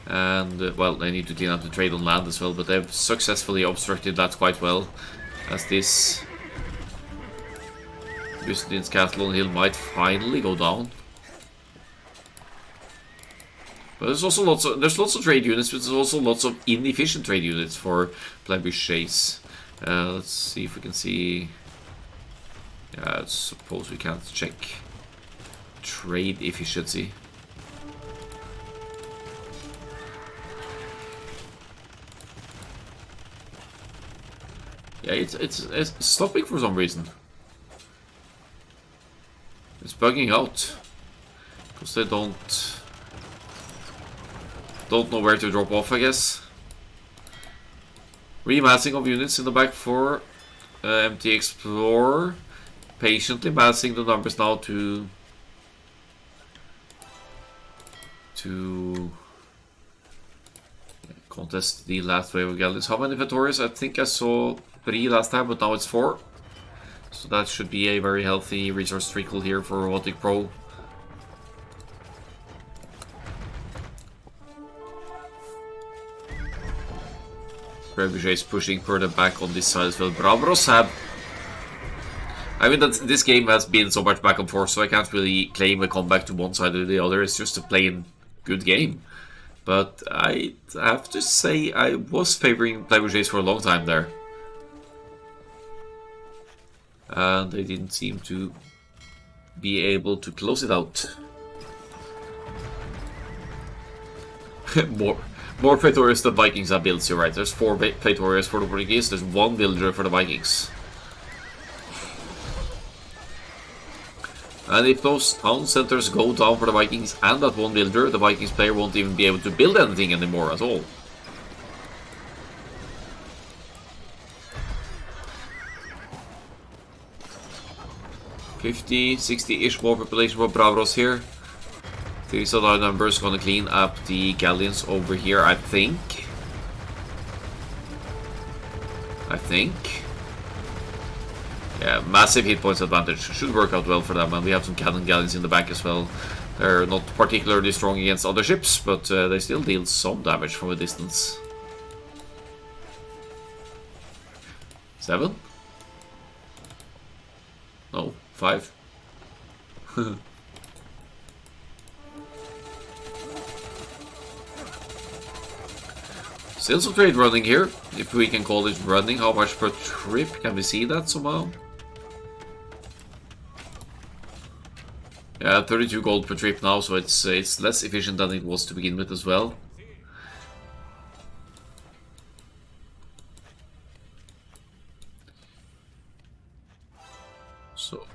And, well, they need to clean up the trade on land as well, but they've successfully obstructed that quite well. As this Byzantine castle on the hill might finally go down. But there's also lots of trade units, but there's also lots of inefficient trade units for Trebuchets. Let's see if we can see. Yeah, I suppose we can't check trade efficiency. Yeah, it's stopping for some reason. It's bugging out because they don't know where to drop off, I guess. Remassing of units in the back for MT Explorer. Patiently massing the numbers now to contest the last wave of galleys. How many Vittorias? I think I saw 3 last time, but now it's 4. So that should be a very healthy resource trickle here for Robotic Pro. Trebuchet is pushing further back on this side as well. Bravros have... I mean, this game has been so much back and forth, so I can't really claim a comeback to one side or the other. It's just a plain good game. But I have to say, I was favoring Trebuchets for a long time there. And they didn't seem to be able to close it out. More Praetorians than Vikings have built, you're right. There's 4 Praetorians for the Portuguese, there's 1 villager for the Vikings. And if those town centers go down for the Vikings and that 1 villager, the Vikings player won't even be able to build anything anymore at all. $50, 60-ish more population for Bravros here. These are the numbers gonna clean up the galleons over here, I think. Yeah, massive hit points advantage. Should work out well for them, and we have some cannon galleons in the back as well. They're not particularly strong against other ships, but they still deal some damage from a distance. 7? No, 5. Still some trade running here, if we can call it running. How much per trip? Can we see that somehow? Yeah, 32 gold per trip now, so it's less efficient than it was to begin with as well. So,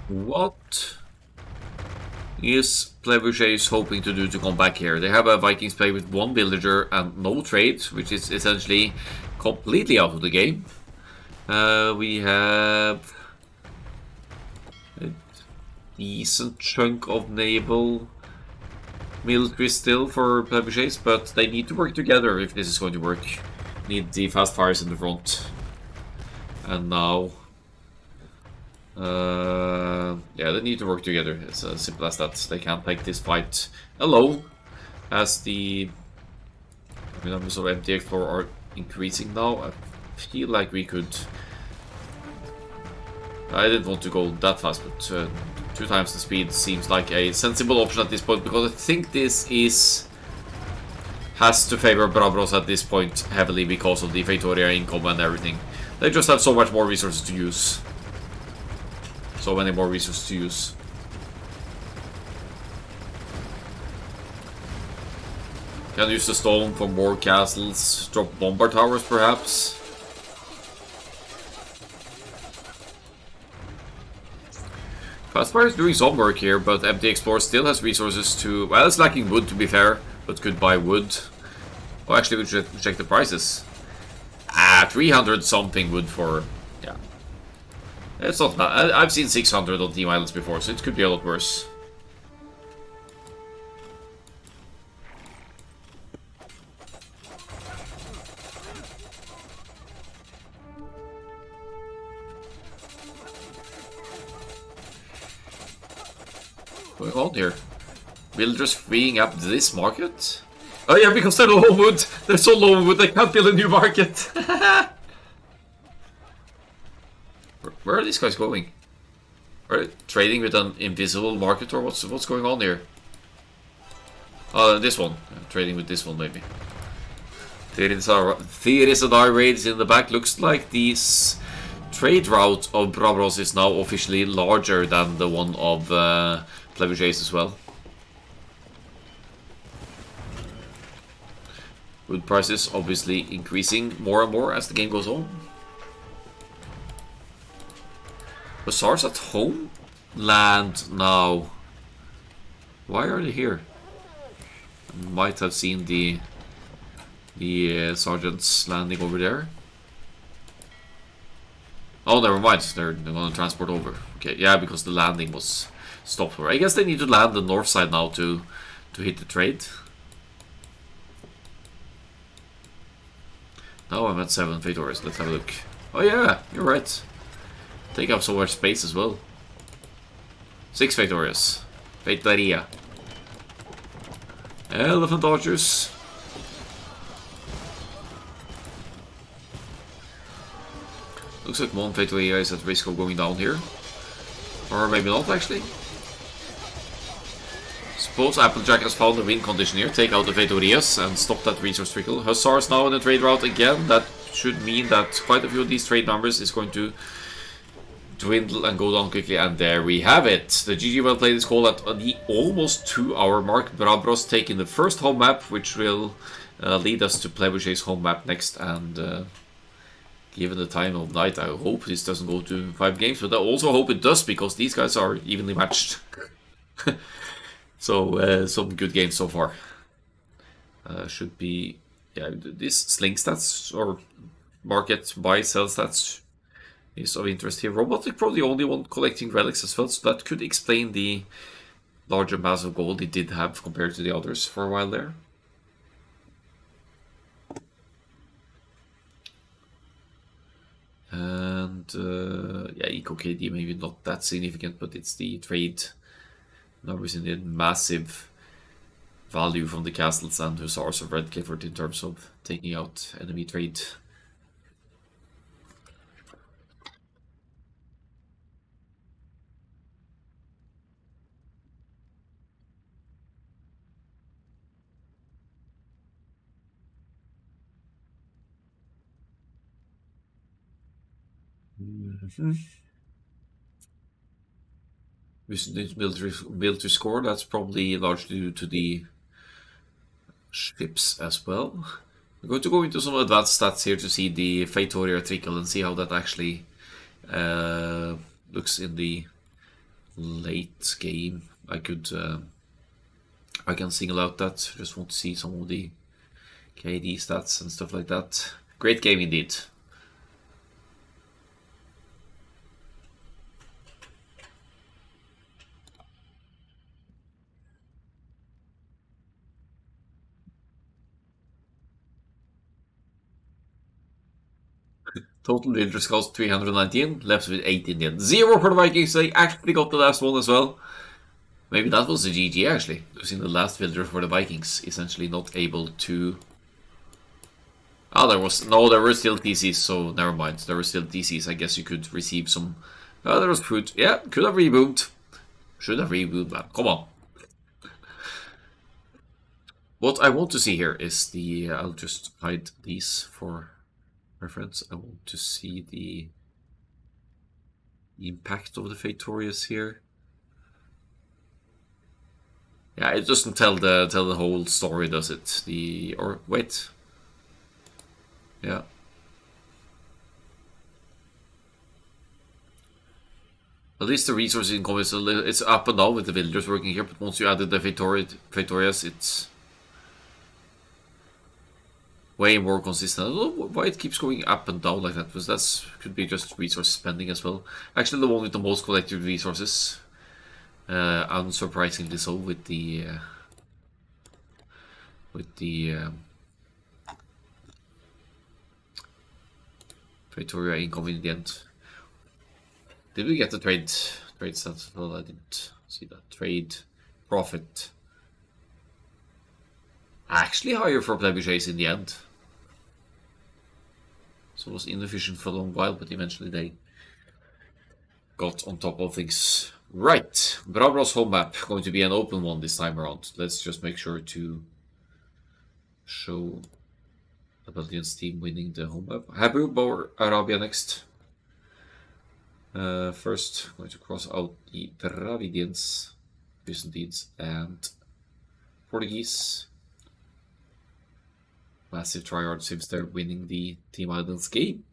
what is Trebuchet hoping to do to come back here? They have a Vikings play with 1 villager and no trade, which is essentially completely out of the game. We have a decent chunk of naval military still for Trebuchets, but they need to work together if this is going to work. Need the fast fires in the front. And now Yeah, they need to work together. It's as simple as that. They can't take this fight alone, as the numbers of empty Explorer are increasing now. I feel like we could... I didn't want to go that fast, but 2 times the speed seems like a sensible option at this point, because I think this has to favor Brabros at this point heavily because of the Feitoria income and everything. They just have so much more resources to use. So many more resources to use. Can use the stone for more castles, drop bombard towers perhaps. Fastfire is doing some work here, but Empty Explorer still has resources to... Well, it's lacking wood to be fair, but could buy wood. Oh, actually, we should check the prices. 300 something wood for... Yeah. It's not bad. I've seen 600 on Team Islands before, so it could be a lot worse. What's going on here? Villagers freeing up this market? Oh yeah, because they're low wood. They're so low wood they can't build a new market. Where are these guys going? Are they trading with an invisible market, or what's going on here? This one. Trading with this one maybe. Theorisadar raids in the back. Looks like this trade route of Brabros is now officially larger than the one of Plebuchase as well. Wood prices obviously increasing more and more as the game goes on. Hussars at home land now. Why are they here? Might have seen the sergeants landing over there. Oh, never mind. They're going to transport over. Okay, yeah, because the landing was stopped. I guess they need to land the north side now to hit the trade. Now I'm at 7 Feitoris. Let's have a look. Oh yeah, you're right. Take up so much space as well. 6 Feitoris. Feitoria. Elephant archers. Looks like Mon Feitoria is at risk of going down here. Or maybe not actually. Suppose Applejack has found a win condition here. Take out the Feitorias and stop that resource trickle. Hussars now in the trade route again. That should mean that quite a few of these trade numbers is going to dwindle and go down quickly. And there we have it. The GG well played is called at the almost 2-hour mark. Brabros taking the first home map, which will lead us to Plebuchase's home map next. And given the time of night, I hope this doesn't go to 5 games. But I also hope it does, because these guys are evenly matched. So, some good games so far. Should be... Yeah, this sling stats, or market buy sell stats, is of interest here. Robotic probably the only one collecting relics as well, so that could explain the larger mass of gold he did have compared to the others for a while there. And yeah, Eco KD maybe not that significant, but it's the trade numbers in the massive value from the castles and hussars of Red Clifford in terms of taking out enemy trade. Build to score, that's probably largely due to the ships as well. I'm going to go into some advanced stats here to see the Feitoria trickle and see how that actually looks in the late game. I can single out that. Just want to see some of the KD stats and stuff like that. Great game indeed. Total villagers cost 319, left with 8 in the end. 0 for the Vikings, they actually got the last one as well. Maybe that was the GG actually, losing the last villager for the Vikings, essentially not able to... Oh, there were still TCs, so never mind. There were still TCs, I guess you could receive some... Oh, there was food. Yeah, could have reboomed. Should have reboomed, man. Come on. What I want to see here is the... I'll just hide these for reference. I want to see the impact of the Fatorius here. Yeah, it doesn't tell the whole story, does it? Wait. Yeah. At least the resource income is it's up and down with the villagers working here, but once you added the Fatorius, it's way more consistent. I don't know why it keeps going up and down like that, because that could be just resource spending as well. Actually, the one with the most collected resources. Unsurprisingly so, with the Pretoria income in the end. Did we get the trade stats? Well, I didn't see that. Trade profit. Actually higher for Trebuchets in the end. So it was inefficient for a long while, but eventually they got on top of things. Right, Bravro's home map, going to be an open one this time around. Let's just make sure to show the Belgians team winning the home map. Habub or Arabia next? First, going to cross out the Dravidians, Byzantines, and Portuguese. Massive tryhard seems they're winning the Team Islands game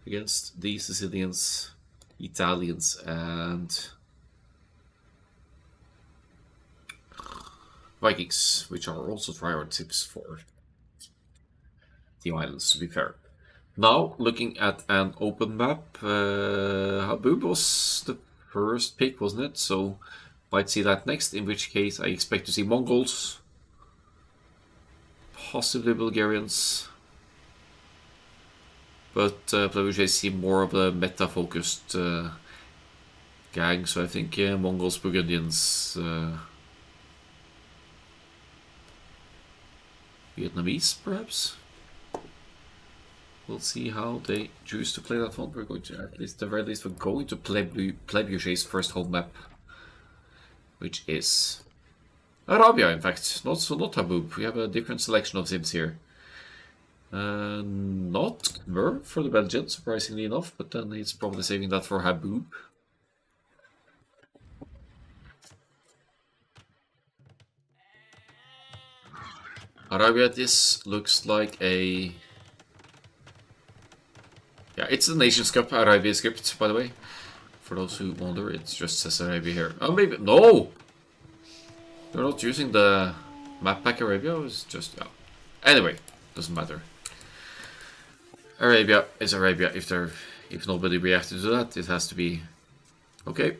against the Sicilians, Italians, and Vikings, which are also tryhard tips for Team Islands, to be fair. Now, looking at an open map, Habub was the first pick, wasn't it? So, might see that next, in which case I expect to see Mongols, possibly Bulgarians, but Plebuchets seem more of a meta-focused gang, so I think Mongols, Burgundians, Vietnamese, perhaps? We'll see how they choose to play that one. We're going to, at the very least, we're going to Plebuchet's first home map, which is Arabia, in fact. Not Habub. We have a different selection of sims here. Not Mer for the Belgians, surprisingly enough, but then he's probably saving that for Habub. Arabia, this looks like a... Yeah, it's the Nations Cup Arabia script, by the way. For those who wonder, it just says Arabia here. Oh, maybe... No! They're not using the map pack Arabia, it's just... Yeah. Anyway, doesn't matter. Arabia is Arabia. If nobody reacted to that, it has to be... Okay.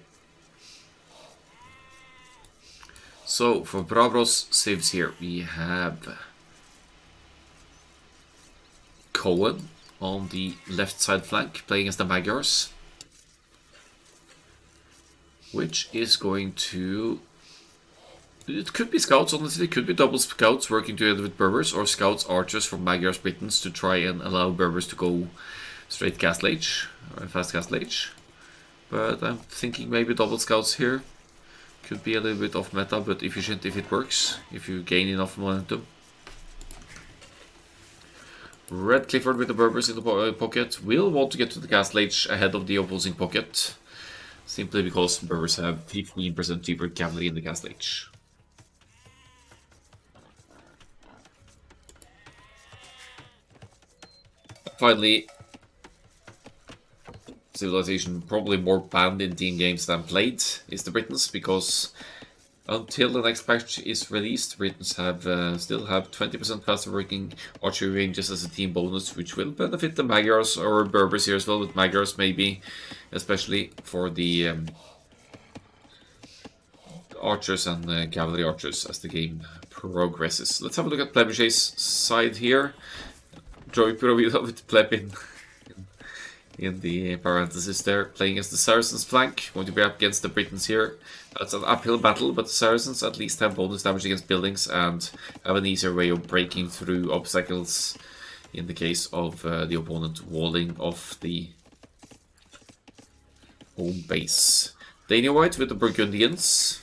So, for Bravros saves here, we have Cohen on the left side flank, playing as the Magyars, which is going to... It could be scouts, honestly. It could be double scouts working together with Berbers, or scouts archers from Magyars Britons to try and allow Berbers to go straight Castle Age, or fast Castle Age. But I'm thinking maybe double scouts here. Could be a little bit off meta, but efficient if it works, if you gain enough momentum. Red Clifford with the Berbers in the pocket will want to get to the Castle Age ahead of the opposing pocket, simply because Berbers have 15% cheaper cavalry in the Castle Age. Finally, civilization probably more banned in team games than played is the Britons, because until the next patch is released, Britons have still have 20% faster working archery ranges as a team bonus, which will benefit the Magyars or Berbers here as well, with Magyars maybe, especially for the archers and cavalry archers as the game progresses. Let's have a look at Plebuchet's side here. Joy Provida with Plebin in the parentheses there, playing as the Saracens flank, going to be up against the Britons here. That's an uphill battle, but the Saracens at least have bonus damage against buildings and have an easier way of breaking through obstacles in the case of the opponent walling off the home base. Dania White with the Burgundians.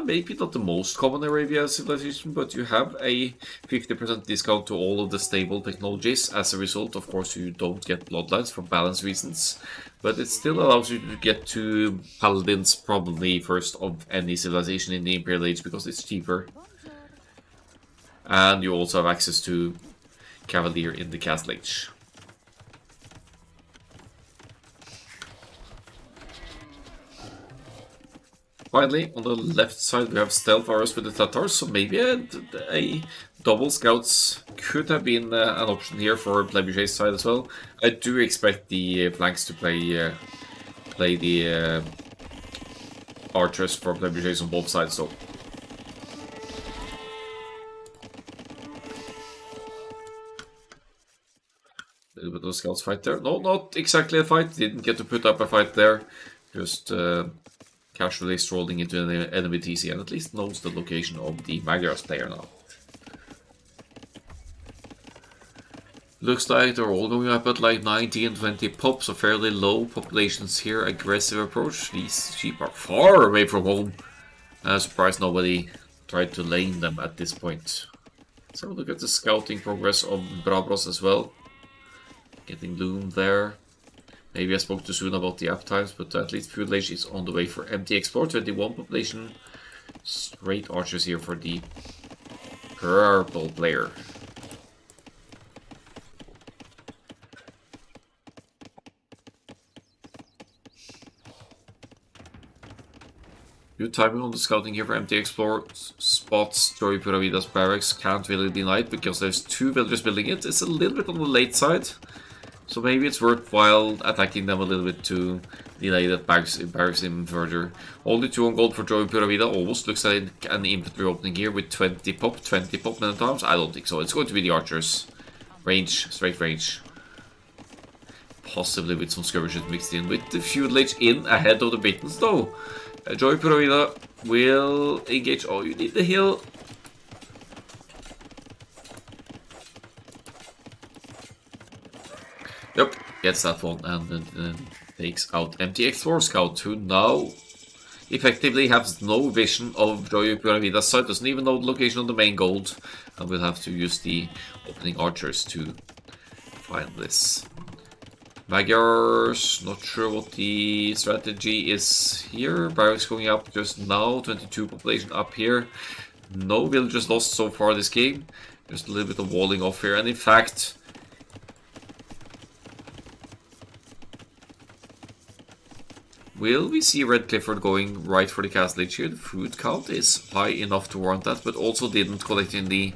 Maybe not the most common Arabia civilization, but you have a 50% discount to all of the stable technologies. As a result, of course, you don't get bloodlines for balance reasons, but it still allows you to get to paladins probably first of any civilization in the Imperial Age because it's cheaper. And you also have access to Cavalier in the Castle Age. Finally, on the left side we have Stealth Arrows with the Tatars, so maybe a double scouts could have been an option here for Trebuchet's side as well. I do expect the flanks to play the archers for Trebuchets on both sides, so. A little bit of a scouts fight there. No, not exactly a fight. Didn't get to put up a fight there. Just casually strolling into an enemy TC, and at least knows the location of the Magyars player now. Looks like they're all going up at like 90 and 20 pop, so fairly low populations here. Aggressive approach. These sheep are far away from home. I'm surprised nobody tried to lane them at this point. Let's have a look at the scouting progress of Brabros as well. Getting Loom there. Maybe I spoke too soon about the uptimes, but at least Feudal Age is on the way for MT Explore. 21 population. Straight archers here for the purple player. Good timing on the scouting here for MT Explore. Spots Joy Puravida's barracks. Can't really deny it because there's two villagers building it. It's a little bit on the late side. So maybe it's worthwhile attacking them a little bit to delay that barracks in further. Only 2 on gold for Joy Puravida. Almost looks like an infantry opening here with 20 pop men at arms. I don't think so. It's going to be the archers. Range, straight range. Possibly with some skirmishes mixed in with the Feudal Age in ahead of the Britons though. Joy Puravida will engage. Oh, you need the hill. Yep, gets that one and then takes out MT Explore Scout, who now effectively has no vision of Joy Puravida's side, doesn't even know the location of the main gold, and will have to use the opening archers to find this. Magyars, not sure what the strategy is here. Barracks going up just now, 22 population up here. No villagers lost so far this game. Just a little bit of walling off here, and in fact, will we see Red Clifford going right for the castle age here? The food count is high enough to warrant that, but also didn't collect any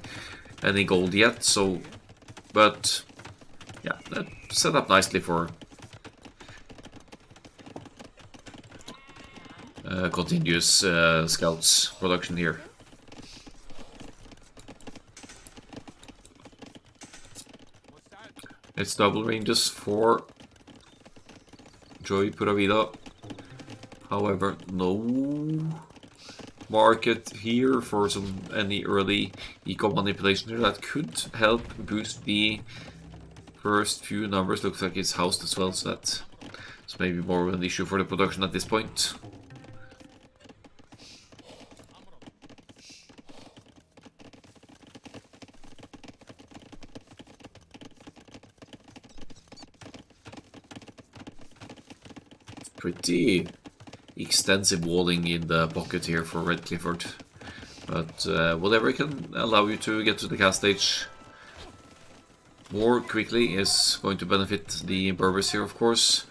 gold yet, so. But yeah, that set up nicely for continuous scouts production here. It's double ranges for Joy Puravida. However, no market here for any early eco manipulation here that could help boost the first few numbers. Looks like it's housed as well, so that's maybe more of an issue for the production at this point. Pretty extensive walling in the pocket here for Red Clifford, but whatever can allow you to get to the cast stage more quickly is going to benefit the Berbers here, of course.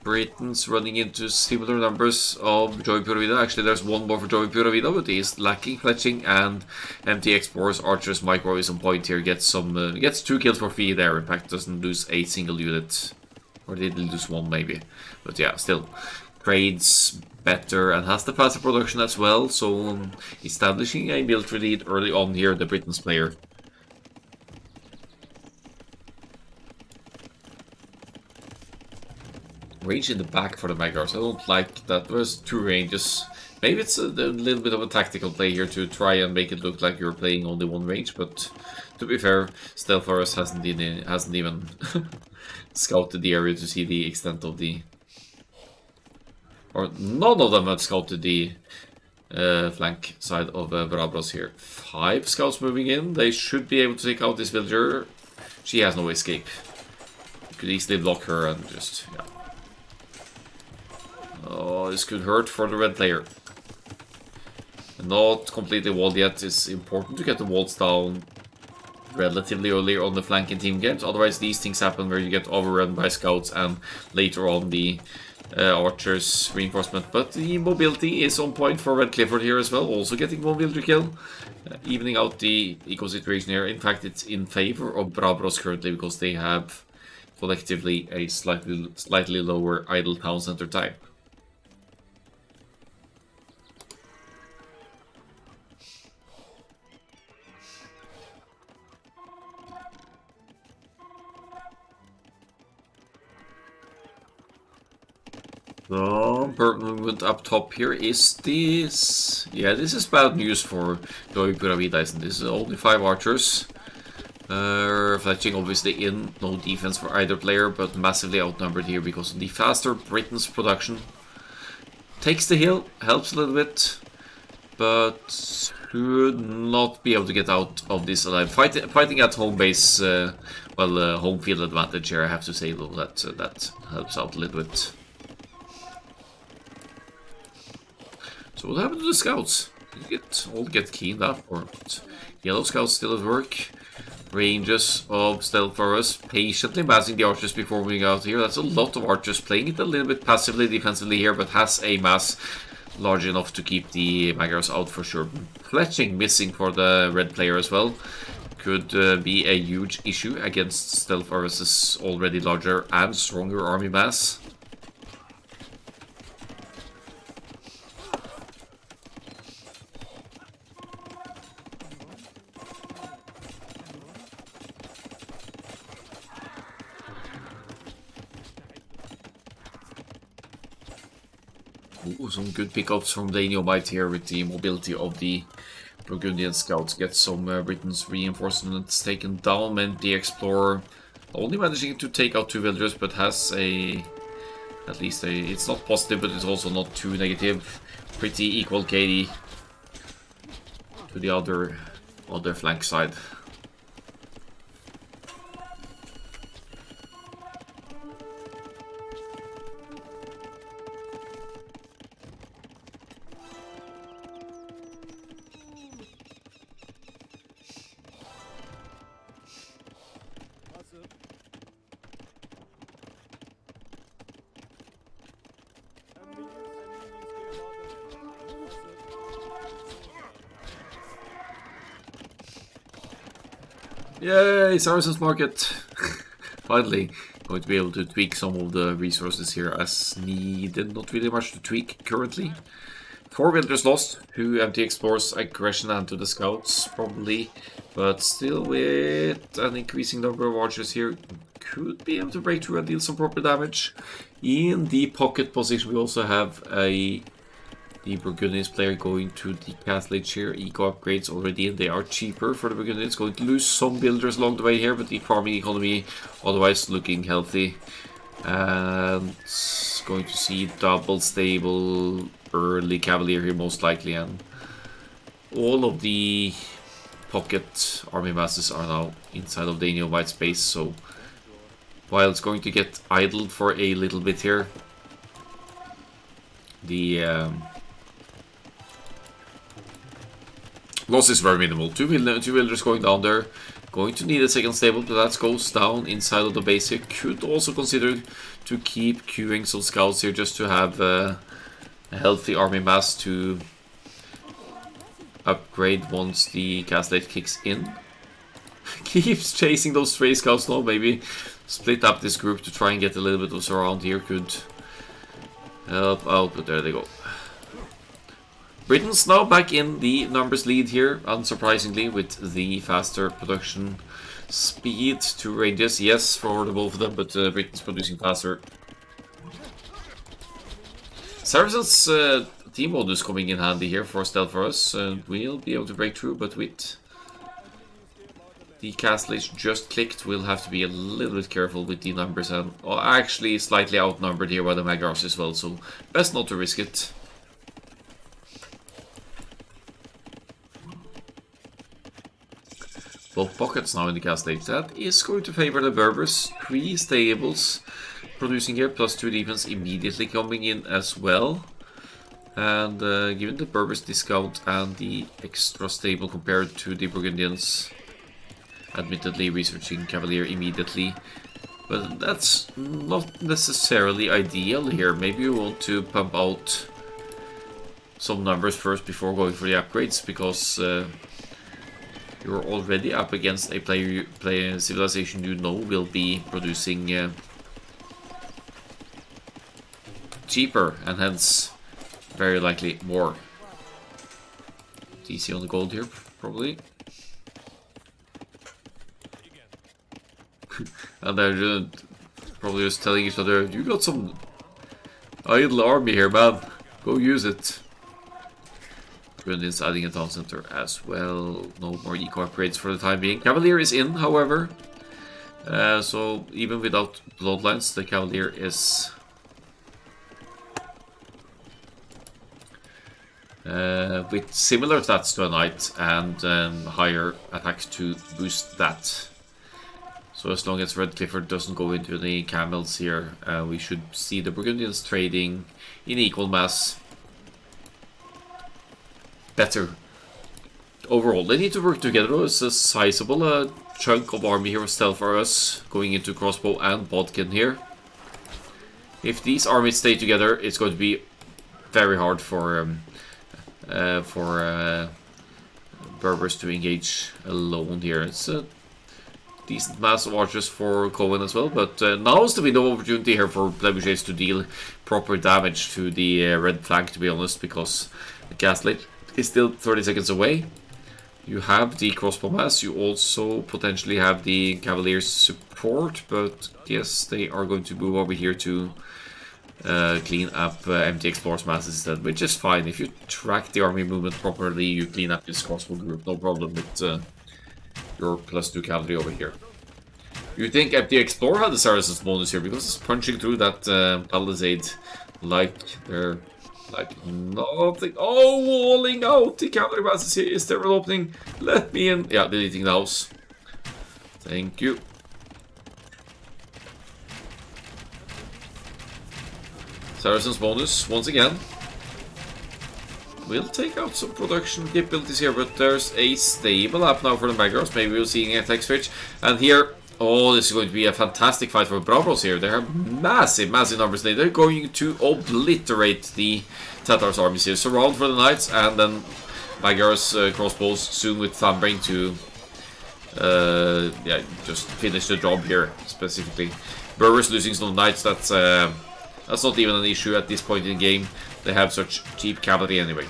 Britons running into similar numbers of Joy Puravida. Actually, there's one more for Joy Puravida, but he's lacking fletching, and MT Explorers Archers Micro is on point here. Gets 2 kills for free there. In fact, doesn't lose a single unit, or did lose 1 maybe, but yeah, still. Trades better and has the passive production as well, so establishing a military lead early on here, the Britons player. range in the back for the Magyars. I don't like that. There's two ranges. Maybe it's a little bit of a tactical play here to try and make it look like you're playing only one range, but to be fair, Stealth Forest hasn't even scouted the area to see the extent of the... Or none of them have scouted the flank side of Brabros here. 5 scouts moving in. They should be able to take out this villager. She has no escape. You could easily block her and just... yeah. Oh, this could hurt for the red player. Not completely walled yet. It's important to get the walls down relatively early on the flank in team games. Otherwise, these things happen where you get overrun by scouts and later on the archers reinforcement. But the mobility is on point for Red Clifford here as well. Also getting one villager kill, evening out the eco situation here. In fact, it's in favor of Brabros currently because they have collectively a slightly lower idle town center type. The bird movement up top here is this. Yeah, this is bad news for Pura Vida, isn't this? Only 5 archers. Fletching obviously in, no defense for either player, but massively outnumbered here because of the faster Britain's production. Takes the hill, helps a little bit, but should not be able to get out of this alive. Fighting at home base, home field advantage here, I have to say though, that helps out a little bit. So what happened to the scouts? Did they all get keened up, or what? Yellow scouts still at work. Ranges of Stealth Forest patiently massing the archers before moving out here. That's a lot of archers playing it a little bit passively defensively here, but has a mass large enough to keep the Magyars out for sure. Fletching missing for the red player as well. Could be a huge issue against Stealth Forest's already larger and stronger army mass. Ooh, some good pickups from the Neomite here with the mobility of the Burgundian scouts. Get some Britain's reinforcements taken down. Meant the Explorer only managing to take out 2 villagers, but has at least it's not positive, but it's also not too negative. Pretty equal KD to the other flank side. Yay, Saracens Market! Finally, going to be able to tweak some of the resources here as needed. Not really much to tweak currently. 4 villagers lost, 2 empty explorers, aggression and to the scouts probably, but still with an increasing number of archers here, could be able to break through and deal some proper damage. In the pocket position we also have the Burgundians player going to the Catholic here. Eco upgrades already in. They are cheaper for the Burgundians. Going to lose some builders along the way here, but the farming economy otherwise looking healthy. And going to see double stable early Cavalier here most likely. And all of the pocket army masses are now inside of the Neomite space. So while it's going to get idled for a little bit here, the loss is very minimal. 2 villagers going down there. Going to need a second stable, but that goes down inside of the base here. Could also consider to keep queuing some scouts here just to have a healthy army mass to upgrade once the Castellate kicks in. Keeps chasing those stray scouts now. Maybe split up this group to try and get a little bit of surround here. Could help out, but there they go. Britain's now back in the numbers lead here, unsurprisingly, with the faster production speed. 2 ranges, yes, for the both of them, but Britain's producing faster. Saracen's team mode is coming in handy here for stealth for us. We'll be able to break through, but with the castlage just clicked, we'll have to be a little bit careful with the numbers, and actually slightly outnumbered here by the Magyars as well, so best not to risk it. Both pockets now in the castlage. That is going to favor the Berbers. 3 stables producing here, plus 2 defense immediately coming in as well. And given the Berbers discount and the extra stable compared to the Burgundians, admittedly researching Cavalier immediately, but that's not necessarily ideal here. Maybe you want to pump out some numbers first before going for the upgrades, because you're already up against a player civilization you know will be producing cheaper and hence very likely more. DC on the gold here, probably. And they're probably just telling each other, you got some idle army here, man. Go use it. Burgundians adding a town center as well. No more eco upgrades for the time being. Cavalier is in, however. So even without bloodlines, the Cavalier is with similar stats to a knight and higher attack to boost that. So as long as Red Clifford doesn't go into the camels here, we should see the Burgundians trading in equal mass. Better. Overall, they need to work together. It's a sizable chunk of army here of stealth for us, going into crossbow and bodkin here. If these armies stay together, it's going to be very hard for Berbers to engage alone here. It's a decent mass of archers for Cohen as well, but now is the window of opportunity here for Trebuchets to deal proper damage to the red flank, to be honest, because the Gaslight is still 30 seconds away. You have the crossbow mass, you also potentially have the Cavaliers support, but yes, they are going to move over here to clean up empty explorers masses instead, which is fine. If you track the army movement properly, you clean up this crossbow group, no problem with your +2 cavalry over here. You think empty explorer had the Saracen's bonus here, because it's punching through that palisade like they're like nothing. Oh, walling out the cavalry masses here. Is there an opening? Let me in. Yeah, deleting the house. Thank you. Saracen's bonus once again. We'll take out some production capabilities here, but there's a stable up now for the Magyars. Maybe we'll see an attack switch. And here, oh, this is going to be a fantastic fight for Bravos here. They have massive, massive numbers. They're going to obliterate the Tatars armies here. Surround for the knights, and then Magyars crossbows soon with Thumbrain to yeah, just finish the job here specifically. Berbers losing some knights, that's not even an issue at this point in the game. They have such cheap cavalry anyway.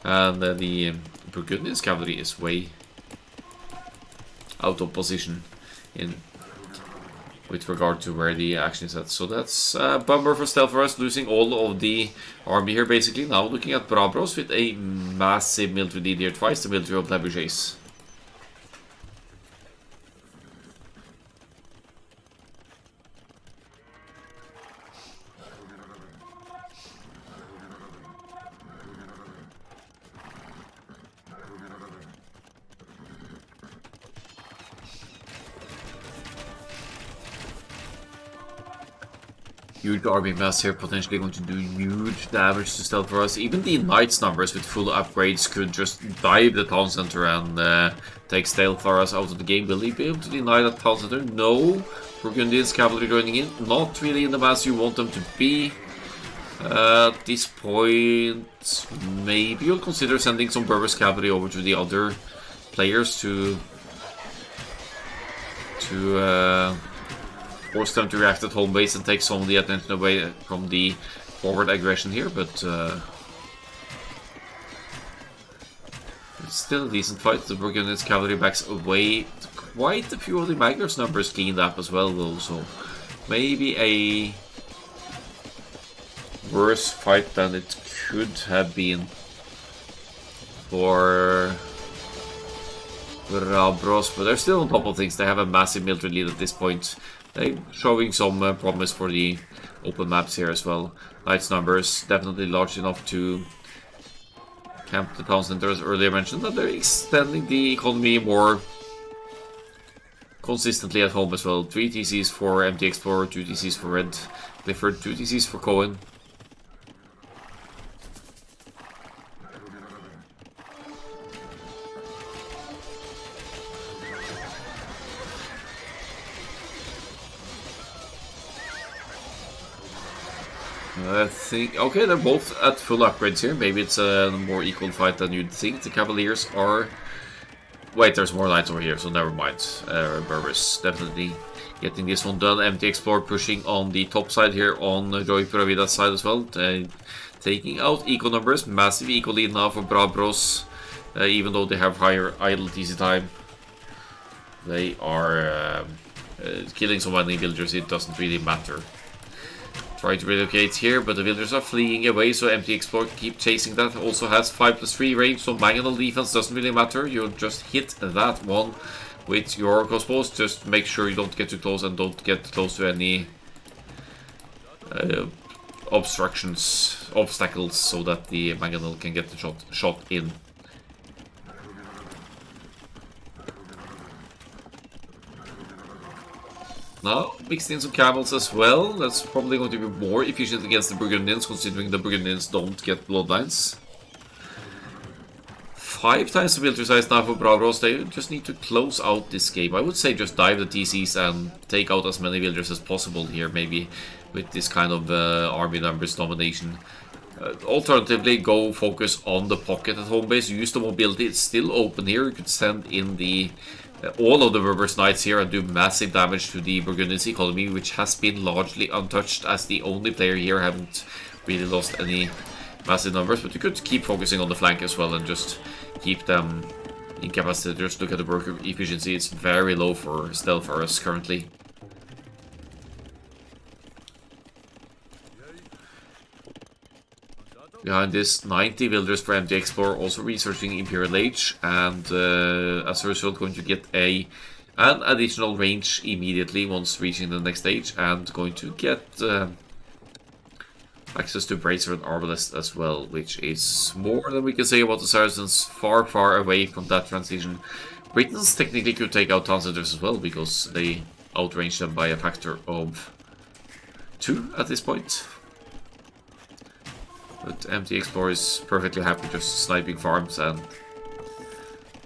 And the Burgundians cavalry is way out of position in with regard to where the action is at. So that's a bummer for stealth for us, losing all of the army here basically. Now looking at Brabros with a massive military lead here, twice the military of Trebuchets. Huge army mass here, potentially going to do huge damage to stealth for us. Even the knights numbers with full upgrades could just dive the town center and take stealth for us out of the game. Will he be able to deny that town center? No. Burgundians cavalry joining in. Not really in the mass you want them to be. At this point, maybe you'll consider sending some Berbers cavalry over to the other players to force them to react at home base and take some of the attention away from the forward aggression here, but it's still a decent fight. The Burgundians cavalry backs away. Quite a few of the Magyars numbers cleaned up as well though, so maybe a worse fight than it could have been for Rabros, but they're still on top of things. They have a massive military lead at this point. They're showing some promise for the open maps here as well. Knights numbers definitely large enough to camp the town center, as earlier mentioned, but they're extending the economy more consistently at home as well. 3 TCs for MT Explorer, 2 TCs for Red Clifford, 2 TCs for Cohen. I think, okay, they're both at full upgrades here. Maybe it's a more equal fight than you'd think. The Cavaliers are... Wait, there's more knights over here, so never mind. Berbers definitely getting this one done. MT Explorer pushing on the top side here on Joy Pura Vida's side as well. Taking out eco numbers. Massive eco lead now for Brabros. Even though they have higher idle TC time. They are killing so many villagers, it doesn't really matter. Trying to relocate here, but the villagers are fleeing away, so MT Explorer keep chasing that. Also has 5+3 range, so mangonel defense doesn't really matter. You'll just hit that one with your crossbows. Just make sure you don't get too close and don't get close to any obstacles, so that the mangonel can get the shot in. Now, mixed in some camels as well. That's probably going to be more efficient against the Burgundians, considering the Burgundians don't get bloodlines. 5 times the military size now for Bravros. They just need to close out this game. I would say just dive the TCs and take out as many villagers as possible here, maybe with this kind of army numbers domination. Alternatively, go focus on the pocket at home base. Use the mobility. It's still open here. You could send in the all of the Berbers Knights here and do massive damage to the Burgundians economy, which has been largely untouched, as the only player here haven't really lost any massive numbers. But you could keep focusing on the flank as well and just keep them incapacitated. Just look at the worker efficiency. It's very low for stealth for us currently. Behind this, 90 villagers for MT Explorer, also researching Imperial Age, and as a result going to get an additional range immediately once reaching the next stage, and going to get access to Bracer and Arbalest as well, which is more than we can say about the Saracens. Far, far away from that transition. Britons technically could take out town centers as well, because they outrange them by a factor of 2 at this point. But MT Explorer is perfectly happy just sniping farms and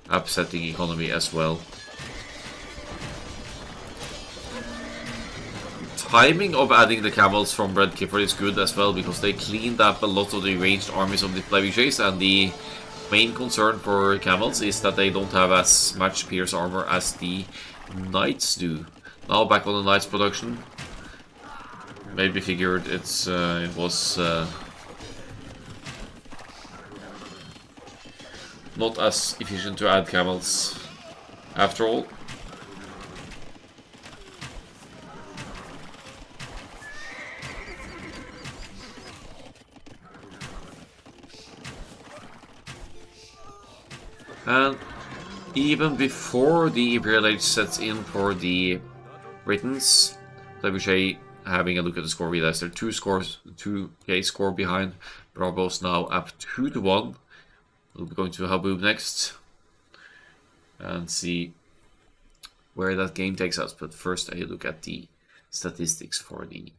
upsetting economy as well. Timing of adding the camels from Red Clifford is good as well, because they cleaned up a lot of the ranged armies of the Plebiches, and the main concern for camels is that they don't have as much pierce armor as the knights do. Now back on the knights production. Maybe figured it was not as efficient to add camels after all. And even before the Imperial Age sets in for the Britons, Trebuchet having a look at the score, realize they're 2K score behind. Bravo's now up 2-1. We'll be going to Haboob next and see where that game takes us. But first, a look at the statistics for the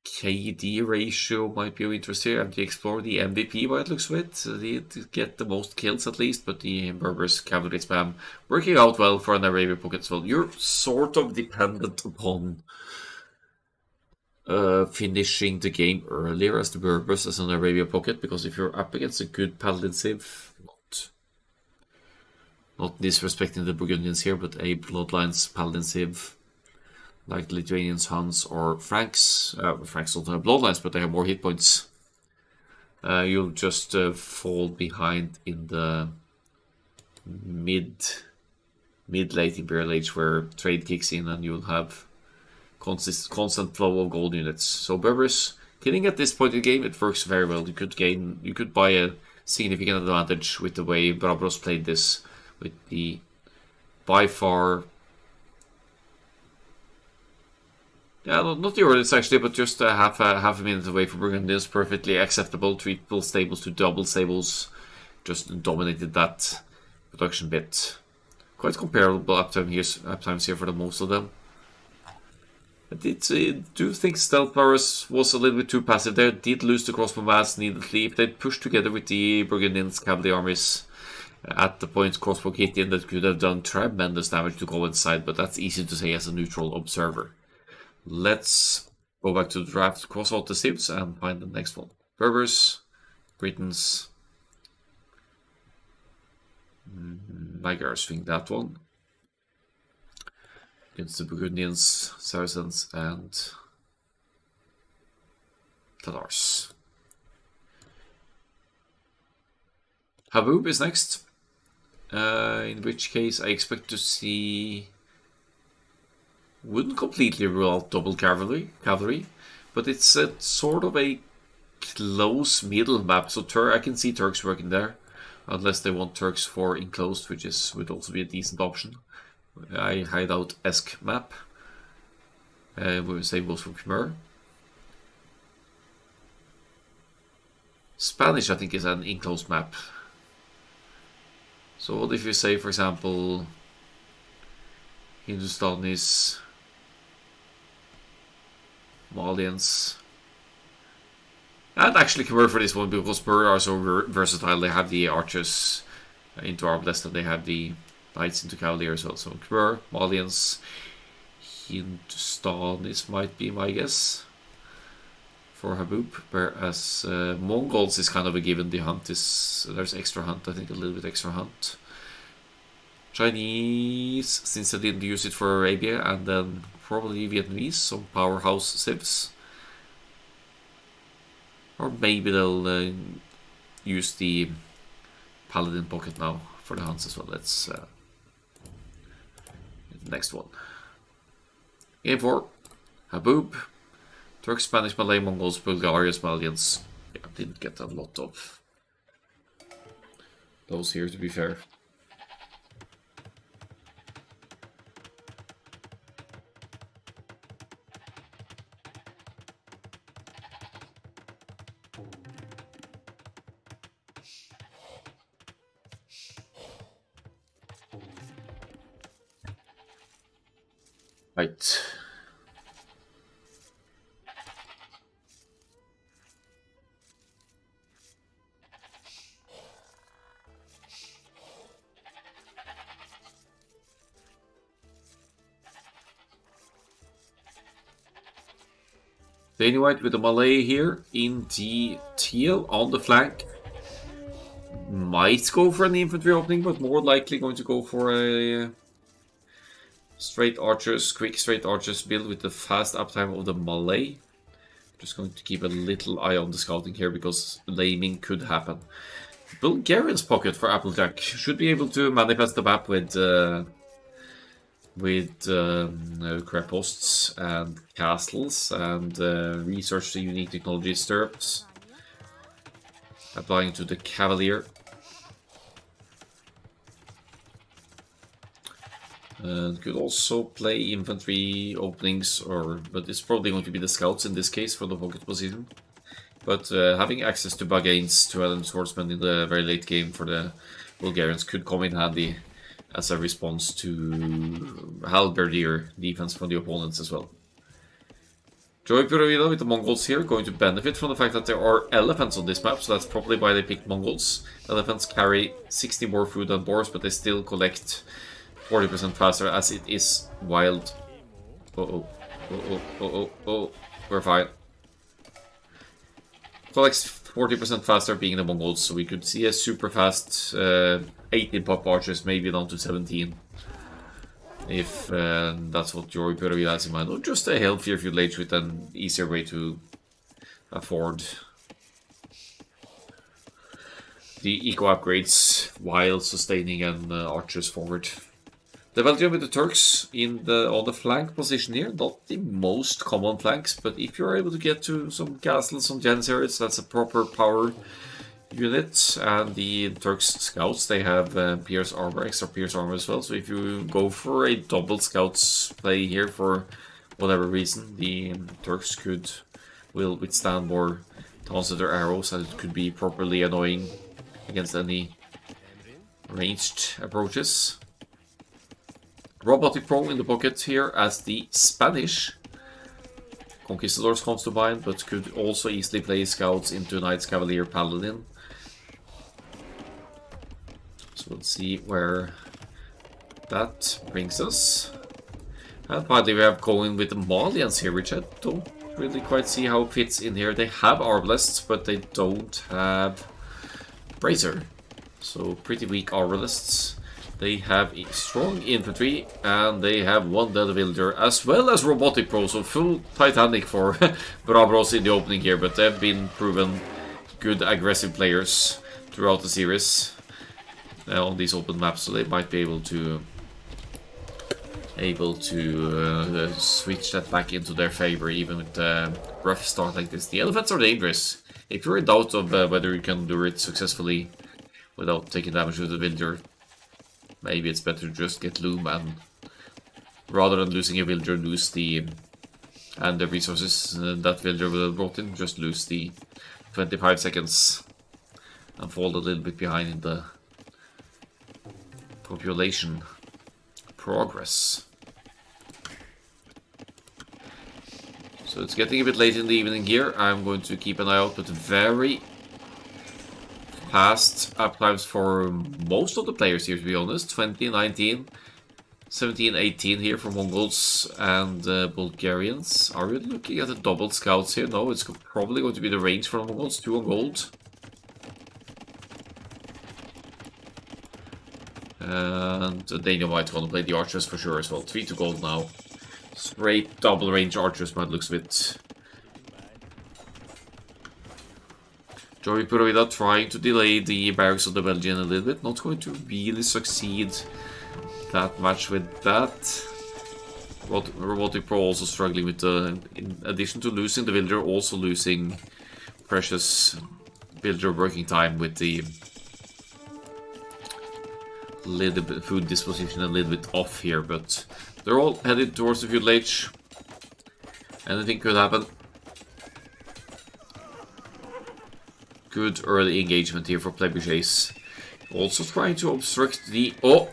KD ratio. Might be of interest here. MT Explorer, the MVP by it looks of it. They get the most kills at least, but the Berbers cavalry spam working out well for an Arabia pocket as well. You're sort of dependent upon finishing the game earlier as the Berbers as an Arabia pocket, because if you're up against a good Paladin Civ, not disrespecting the Burgundians here, but a Bloodlines Paladin Civ like the Lithuanians, Huns, or Franks. Franks don't have Bloodlines, but they have more hit points. You'll just fall behind in the mid-late Imperial Age, where trade kicks in and you'll have constant flow of gold units. So Berbers, killing at this point in the game, it works very well. You could buy a significant advantage with the way Brabros played this, with the by far, yeah, not the earliest actually, but just half a minute away from Burgundians, perfectly acceptable. Triple stables to double stables, just dominated that production bit. Quite comparable uptimes here for the most of them. I do think Stealth Powers was a little bit too passive there. Did lose the crossbow mass needlessly. If they'd pushed together with the Burgundians cavalry armies at the point crossbow kicked in, that could have done tremendous damage to go inside, but that's easy to say as a neutral observer. Let's go back to the draft, cross out the civs, and find the next one. Berbers, Britons. Magyars think that one. Against the Burgundians, Saracens, and Tatars. Habub is next. In which case I expect to see... Wouldn't completely rule out double cavalry, but it's a sort of a close middle map, so I can see Turks working there, unless they want Turks for enclosed, which would also be a decent option. I hideout-esque map. We would say goes from Khmer. Spanish, I think, is an enclosed map. So what if you say, for example, Hindustanis, Malians, and actually Khmer for this one, because Khmer are so versatile. They have the archers into Arbalest, and they have the knights into cavalry as well. So Khmer, Malians, Hindustanis might be my guess for Habub, whereas Mongols is kind of a given. The hunt is, there's extra hunt, I think a little bit extra hunt. Chinese, since they didn't use it for Arabia, and then probably Vietnamese, some powerhouse civs. Or maybe they'll use the Paladin pocket now for the hunts as well. Let's the next one. Game 4. Habub. Turks, Spanish, Malay, Mongols, Bulgarians, Malians. Yeah, didn't get a lot of those here, to be fair. Right. Danny White with the Malay here in the teal on the flank. Might go for an infantry opening, but more likely going to go for a straight archers, quick straight archers build with the fast uptime of the Malay. Just going to keep a little eye on the scouting here, because laming could happen. Bulgarian's pocket for Applejack should be able to manifest the map with crab posts and castles, and research the unique technology stirrups, applying to the cavalier. And could also play infantry openings, but it's probably going to be the scouts in this case for the pocket position. But having access to Bagains, to Allen Swordsmen in the very late game for the Bulgarians could come in handy as a response to halberdier defense from the opponents as well. Joy Puravida with the Mongols here, going to benefit from the fact that there are elephants on this map, so that's probably why they picked Mongols. Elephants carry 60 more food than boars, but they still collect 40% faster, as it is wild. We're fine. Collects 40% faster being the Mongols, so we could see a super fast 18 pop archers, maybe down to 17. If that's what Jory Puravila has in mind. Or just a healthier feudal age with an easier way to afford the eco upgrades while sustaining an archers forward. The Belgium with the Turks on the flank position here, not the most common flanks, but if you're able to get to some castles, some janissaries, that's a proper power unit. And the Turks scouts, they have Pierce armor, extra Pierce armor as well. So if you go for a double scouts play here for whatever reason, the Turks will withstand more taunts of their arrows, and it could be properly annoying against any ranged approaches. Robotic Pro in the pocket here as the Spanish Conquistadors comes to mind, but could also easily play scouts into Knights, Cavalier, Paladin. So we'll see where that brings us. And finally we have Cohen with the Malians here, which I don't really quite see how it fits in here. They have Arbalists, but they don't have Bracer. So pretty weak Arbalists. They have strong infantry, and they have one dead villager, as well as Robotic Pro, so full Titanic for Brabros in the opening here, but they've been proven good aggressive players throughout the series on these open maps, so they might be able to switch that back into their favor, even with a rough start like this. The elephants are dangerous. If you're in doubt of whether you can do it successfully without taking damage with the villager, maybe it's better to just get Loom, and rather than losing a villager, lose the resources that villager will have brought in, just lose the 25 seconds and fall a little bit behind in the population progress. So it's getting a bit late in the evening here. I'm going to keep an eye out, but very fast uptimes for most of the players here, to be honest. 2019, 17-18 here for Mongols and Bulgarians. Are we looking at the double scouts here? No, it's probably going to be the range for the Mongols, 2 on gold. And Dynamite going to play the archers for sure as well. 3 to gold now. Straight double range archers by the looks of it. Joey Purovida trying to delay the barracks of the Belgian a little bit. Not going to really succeed that much with that. Robotic Pro also struggling with the, in addition to losing the villager, also losing precious villager working time with the little bit food disposition a little bit off here, but they're all headed towards the feudal age. Anything could happen. Good early engagement here for Plebuchase. Also trying to obstruct the... Oh!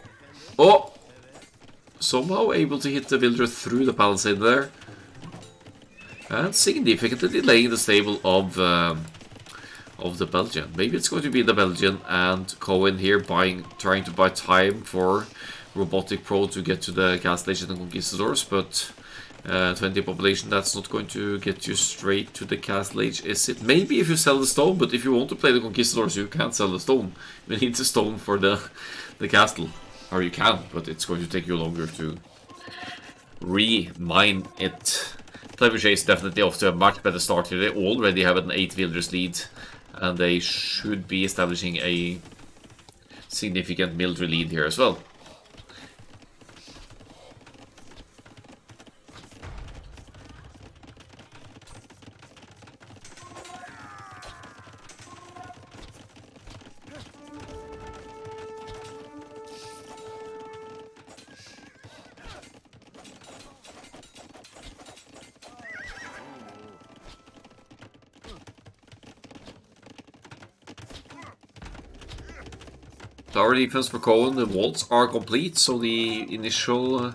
Somehow able to hit the villager through the palisade there. And significantly delaying the stable of the Belgian. Maybe it's going to be the Belgian and Cohen here trying to buy time for Robotic Pro to get to the Castle Age and Conquistadors, but 20 population, that's not going to get you straight to the Castle Age, is it? Maybe if you sell the stone, but if you want to play the Conquistadors, you can't sell the stone. You need the stone for the castle. Or you can, but it's going to take you longer to re-mine it. Plebuchase is definitely off to a much better start here. They already have an 8 villagers lead, and they should be establishing a significant military lead here as well. Tower defense for Cohen, the walls are complete, so the initial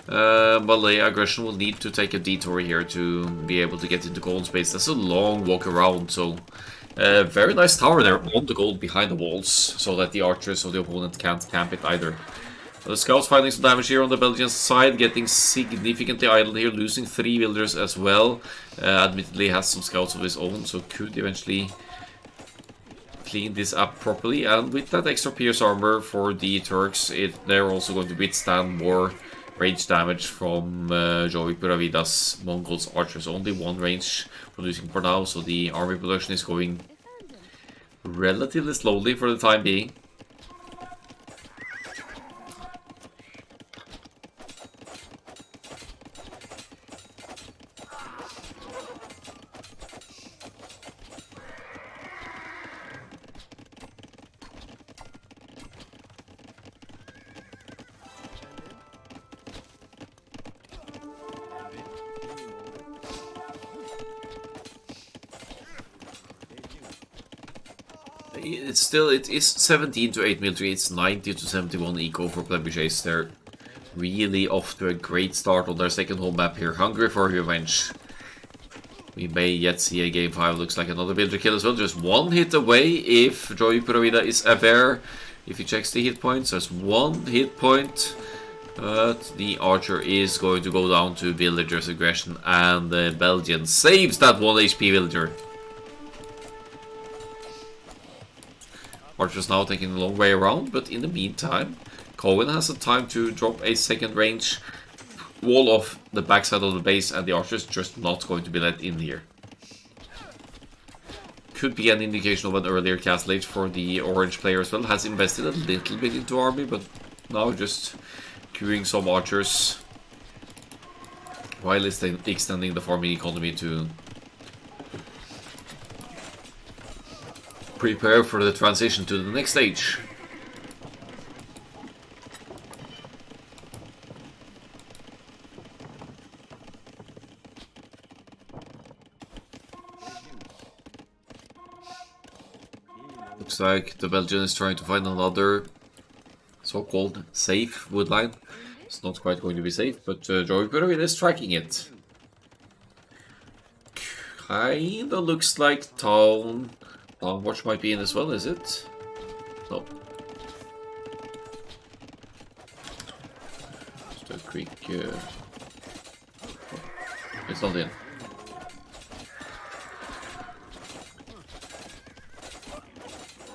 Malay aggression will need to take a detour here to be able to get into Cohen space. That's a long walk around, so very nice tower there on the gold behind the walls, so that the archers of the opponent can't camp it either. The scouts finding some damage here on the Belgian side, getting significantly idle here, losing 3 villagers as well. Admittedly has some scouts of his own, so could eventually clean this up properly, and with that extra pierce armor for the Turks, they're also going to withstand more range damage from Joey Puravida's Mongols archers. Only 1 range producing for now, so the army production is going relatively slowly for the time being. It's still, it is 17 to 8 military, it's 90 to 71 eco for Plebuchase. They're really off to a great start on their second home map here. Hungry for revenge. We may yet see a game 5. Looks like another villager kill as well. Just one hit away if Joey Puravida is aware. If he checks the hit points, there's one hit point. But the archer is going to go down to villager's aggression, and the Belgian saves that 1 HP villager. Archer's now taking a long way around, but in the meantime, Cohen has the time to drop a second range wall off the backside of the base, and the archer's just not going to be let in here. Could be an indication of an earlier castle age for the orange player as well. Has invested a little bit into army, but now just queuing some archers while extending the farming economy to prepare for the transition to the next stage. Looks like the Belgian is trying to find another so-called safe woodline. It's not quite going to be safe, but Joey Puravida is tracking it. Kinda looks like Town Watch might be in as well, is it? No. Just a quick... it's not in.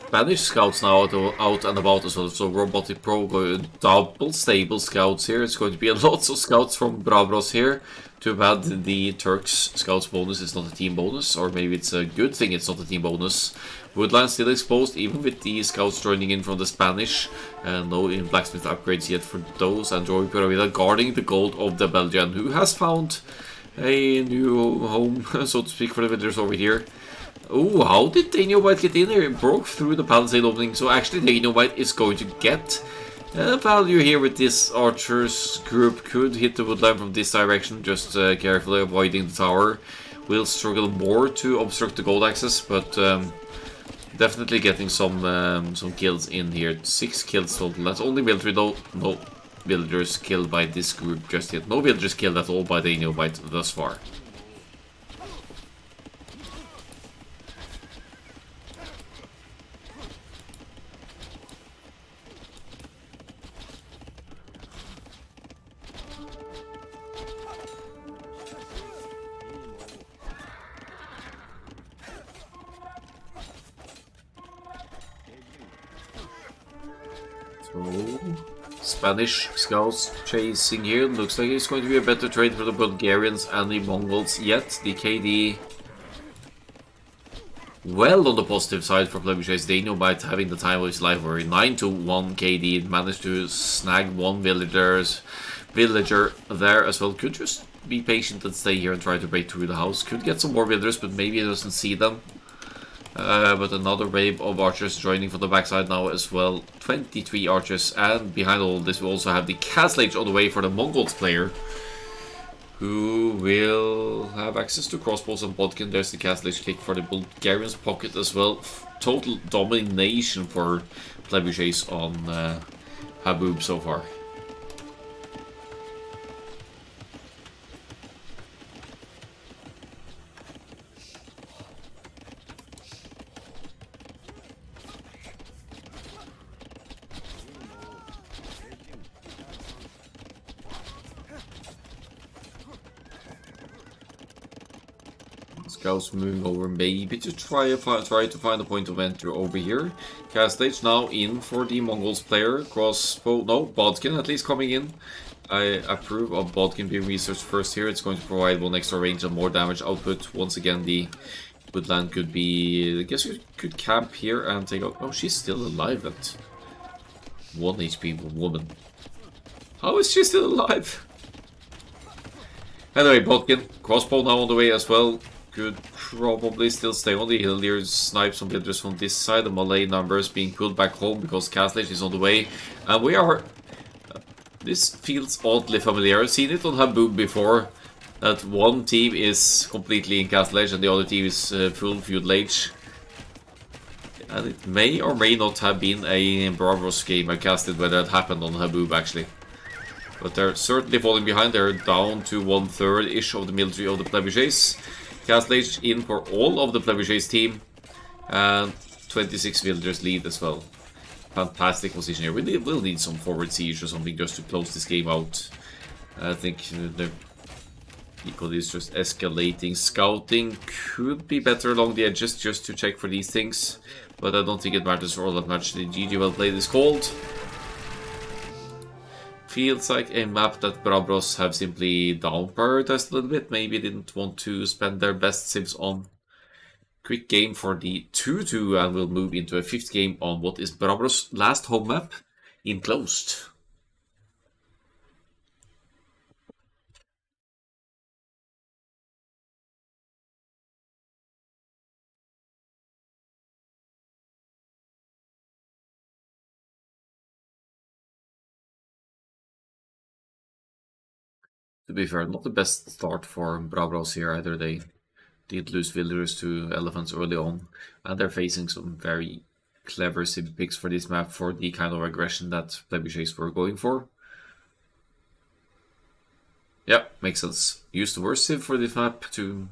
Spanish scouts now out and about as well, so Robotic Pro going double stable scouts here. It's going to be lots of scouts from Bravros here. Too bad the Turks scouts bonus is not a team bonus, or maybe it's a good thing it's not a team bonus. Woodline still exposed, even with the scouts joining in from the Spanish. No in blacksmith upgrades yet for those, and Joey Puravida guarding the gold of the Belgian, who has found a new home, so to speak, for the villagers over here. Oh, how did Daniel White get in there? It broke through the palisade opening, so actually Daniel White is going to get value here with this archers group. Could hit the woodline from this direction, just carefully avoiding the tower. Will struggle more to obstruct the gold access, but definitely getting some kills in here. 6 kills total. That's only military though. No villagers killed by this group just yet. No villagers killed at all by Daniel White thus far. Spanish scouts chasing here. Looks like it's going to be a better trade for the Bulgarians and the Mongols yet. The KD well on the positive side for Plebuchase. Daniel White having the time of his life, where 9 to 1 KD managed to snag one villager there as well. Could just be patient and stay here and try to break through the house. Could get some more villagers, but maybe he doesn't see them. But another wave of archers joining from the backside now as well. 23 archers, and behind all this we also have the Castle Age on the way for the Mongols player, who will have access to crossbows and bodkin. There's the Castle Age kick for the Bulgarians' pocket as well. Total domination for Plebuchase on Haboob so far. Scouts moving over, maybe to try to find a point of entry over here. Castage now in for the Mongols player. Crossbow, no, Bodkin at least coming in. I approve of Bodkin being researched first here. It's going to provide 1 extra range and more damage output. Once again, the woodland could be... I guess you could camp here and take out... Oh, she's still alive at 1 HP woman. How is she still alive? Anyway, Bodkin, crossbow now on the way as well. Could probably still stay on the hill here, snipe some villagers from this side. The Malay numbers being pulled back home because Castle Age is on the way. And we are... this feels oddly familiar. I've seen it on Haboob before. That one team is completely in Castle Age and the other team is full feudal age. And it may or may not have been a Bravos game I casted whether it happened on Haboob actually. But they're certainly falling behind. They're down to 1/3-ish of the military of the Trebuchets. Castle Age in for all of the Trebuchets team. And 26 villagers lead as well. Fantastic position here. We'll need some forward siege or something just to close this game out. I think the equal is just escalating. Scouting could be better along the edges just to check for these things. But I don't think it matters all that much. The GG well played is called. Feels like a map that Brabros have simply down prioritized a little bit. Maybe didn't want to spend their best civs on. Quick game for the 2-2 and we'll move into a 5th game on what is Brabros' last home map, Enclosed. To be fair, not the best start for Brabros here either. They did lose villagers to elephants early on, and they're facing some very clever civ picks for this map for the kind of aggression that Trebuchets were going for. Yeah, makes sense. Use the worst civ for this map to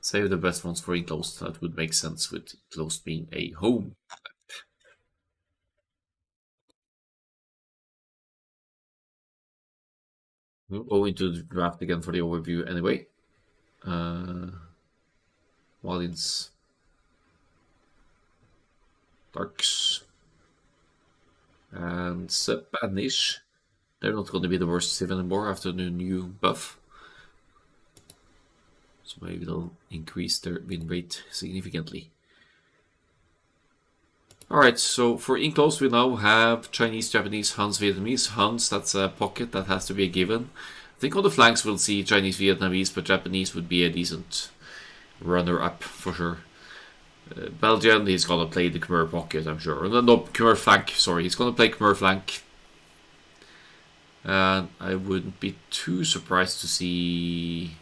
save the best ones for Enclosed. That would make sense with Enclosed being a home. We'll go into the draft again for the overview anyway. Wallins, Darks, and Spanish. They're not going to be the worst civ anymore after the new buff. So maybe they'll increase their win rate significantly. Alright, so for Enclosed we now have Chinese, Japanese, Huns, Vietnamese. Huns, that's a pocket that has to be a given. I think on the flanks we'll see Chinese, Vietnamese, but Japanese would be a decent runner-up for sure. Belgian, he's gonna play the Khmer pocket, I'm sure. No, Khmer flank, sorry. He's gonna play Khmer flank. And I wouldn't be too surprised to see...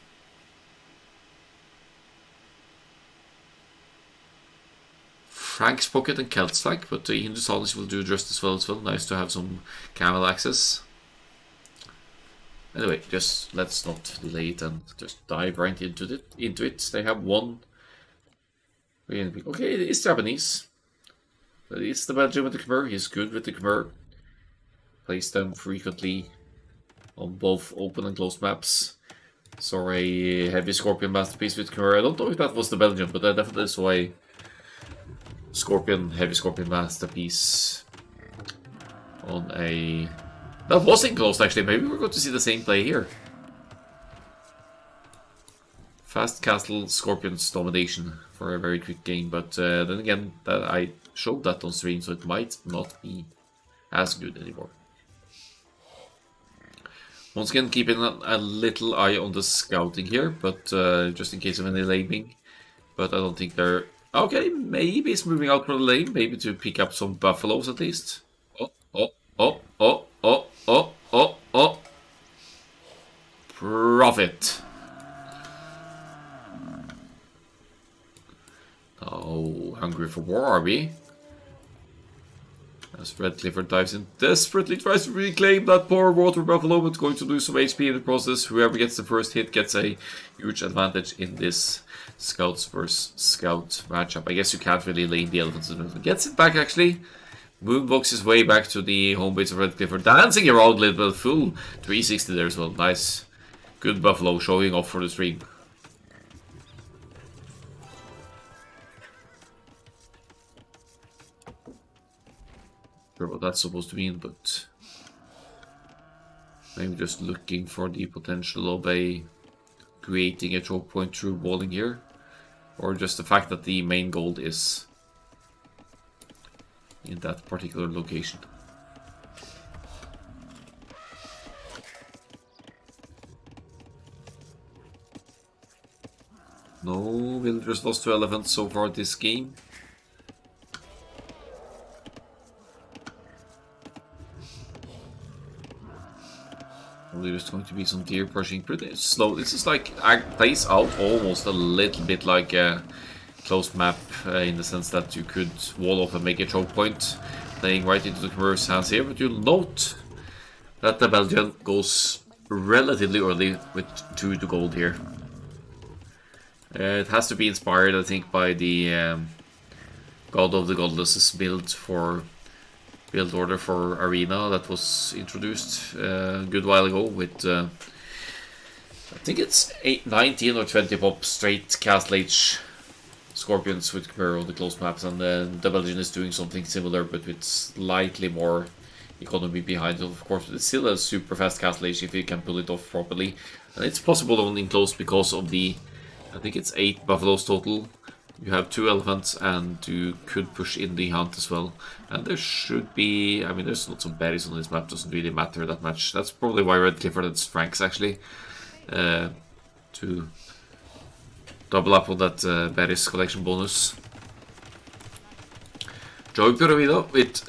Frank's pocket and Celt's flank, but the Hindustanis will do just as well. Nice to have some camel access. Anyway, just let's not delay it and just dive right into it. They have one. Okay, it is Japanese. But it's the Belgian with the Khmer. He's good with the Khmer. Plays them frequently on both open and closed maps. Saw a heavy Scorpion masterpiece with Khmer. I don't know if that was the Belgian, but I definitely saw a heavy Scorpion masterpiece on a... That was Enclosed actually. Maybe we're going to see the same play here. Fast Castle Scorpion's domination for a very quick game, but then again, that I showed that on stream, so it might not be as good anymore. Once again, keeping a little eye on the scouting here, but just in case of any laming. But I don't think they're... Okay, maybe it's moving out for the lane, maybe to pick up some buffaloes at least. Oh. Profit. Oh, hungry for war, are we? As Red Clifford dives in, desperately tries to reclaim that poor water buffalo, but going to lose some HP in the process. Whoever gets the first hit gets a huge advantage in this scouts versus scout matchup. I guess you can't really lane the elephants. Gets it back actually. Moonbox his way back to the home base of Red Clifford, dancing around a little bit. Full 360 there as well. Nice. Good buffalo showing off for the stream. Sure what that's supposed to mean, but I'm just looking for the potential of creating a choke point through walling here, or just the fact that the main gold is in that particular location. No villagers lost to elephants so far this game. There's going to be some deer brushing pretty slow. This is like plays out almost a little bit like closed map in the sense that you could wall off and make a choke point, playing right into the Khmer's hands here. But you'll note that the Belgian goes relatively early with 2 to gold here. It has to be inspired, I think, by the God of the Godlesses build order for Arena that was introduced a good while ago with I think it's 19 or 20 pop straight Castle Age Scorpions with Khmer on the close maps, and then the Belgian is doing something similar but with slightly more economy behind it. Of course, it's still a super fast Castle Age if you can pull it off properly, and it's possible only in close because of the, I think it's 8 buffaloes total. You have 2 elephants and you could push in the hunt as well. And there should be, I mean, there's lots of berries on this map, doesn't really matter that much. That's probably why Red Clifford has Franks actually. To double up on that berries collection bonus. Joey Puravido with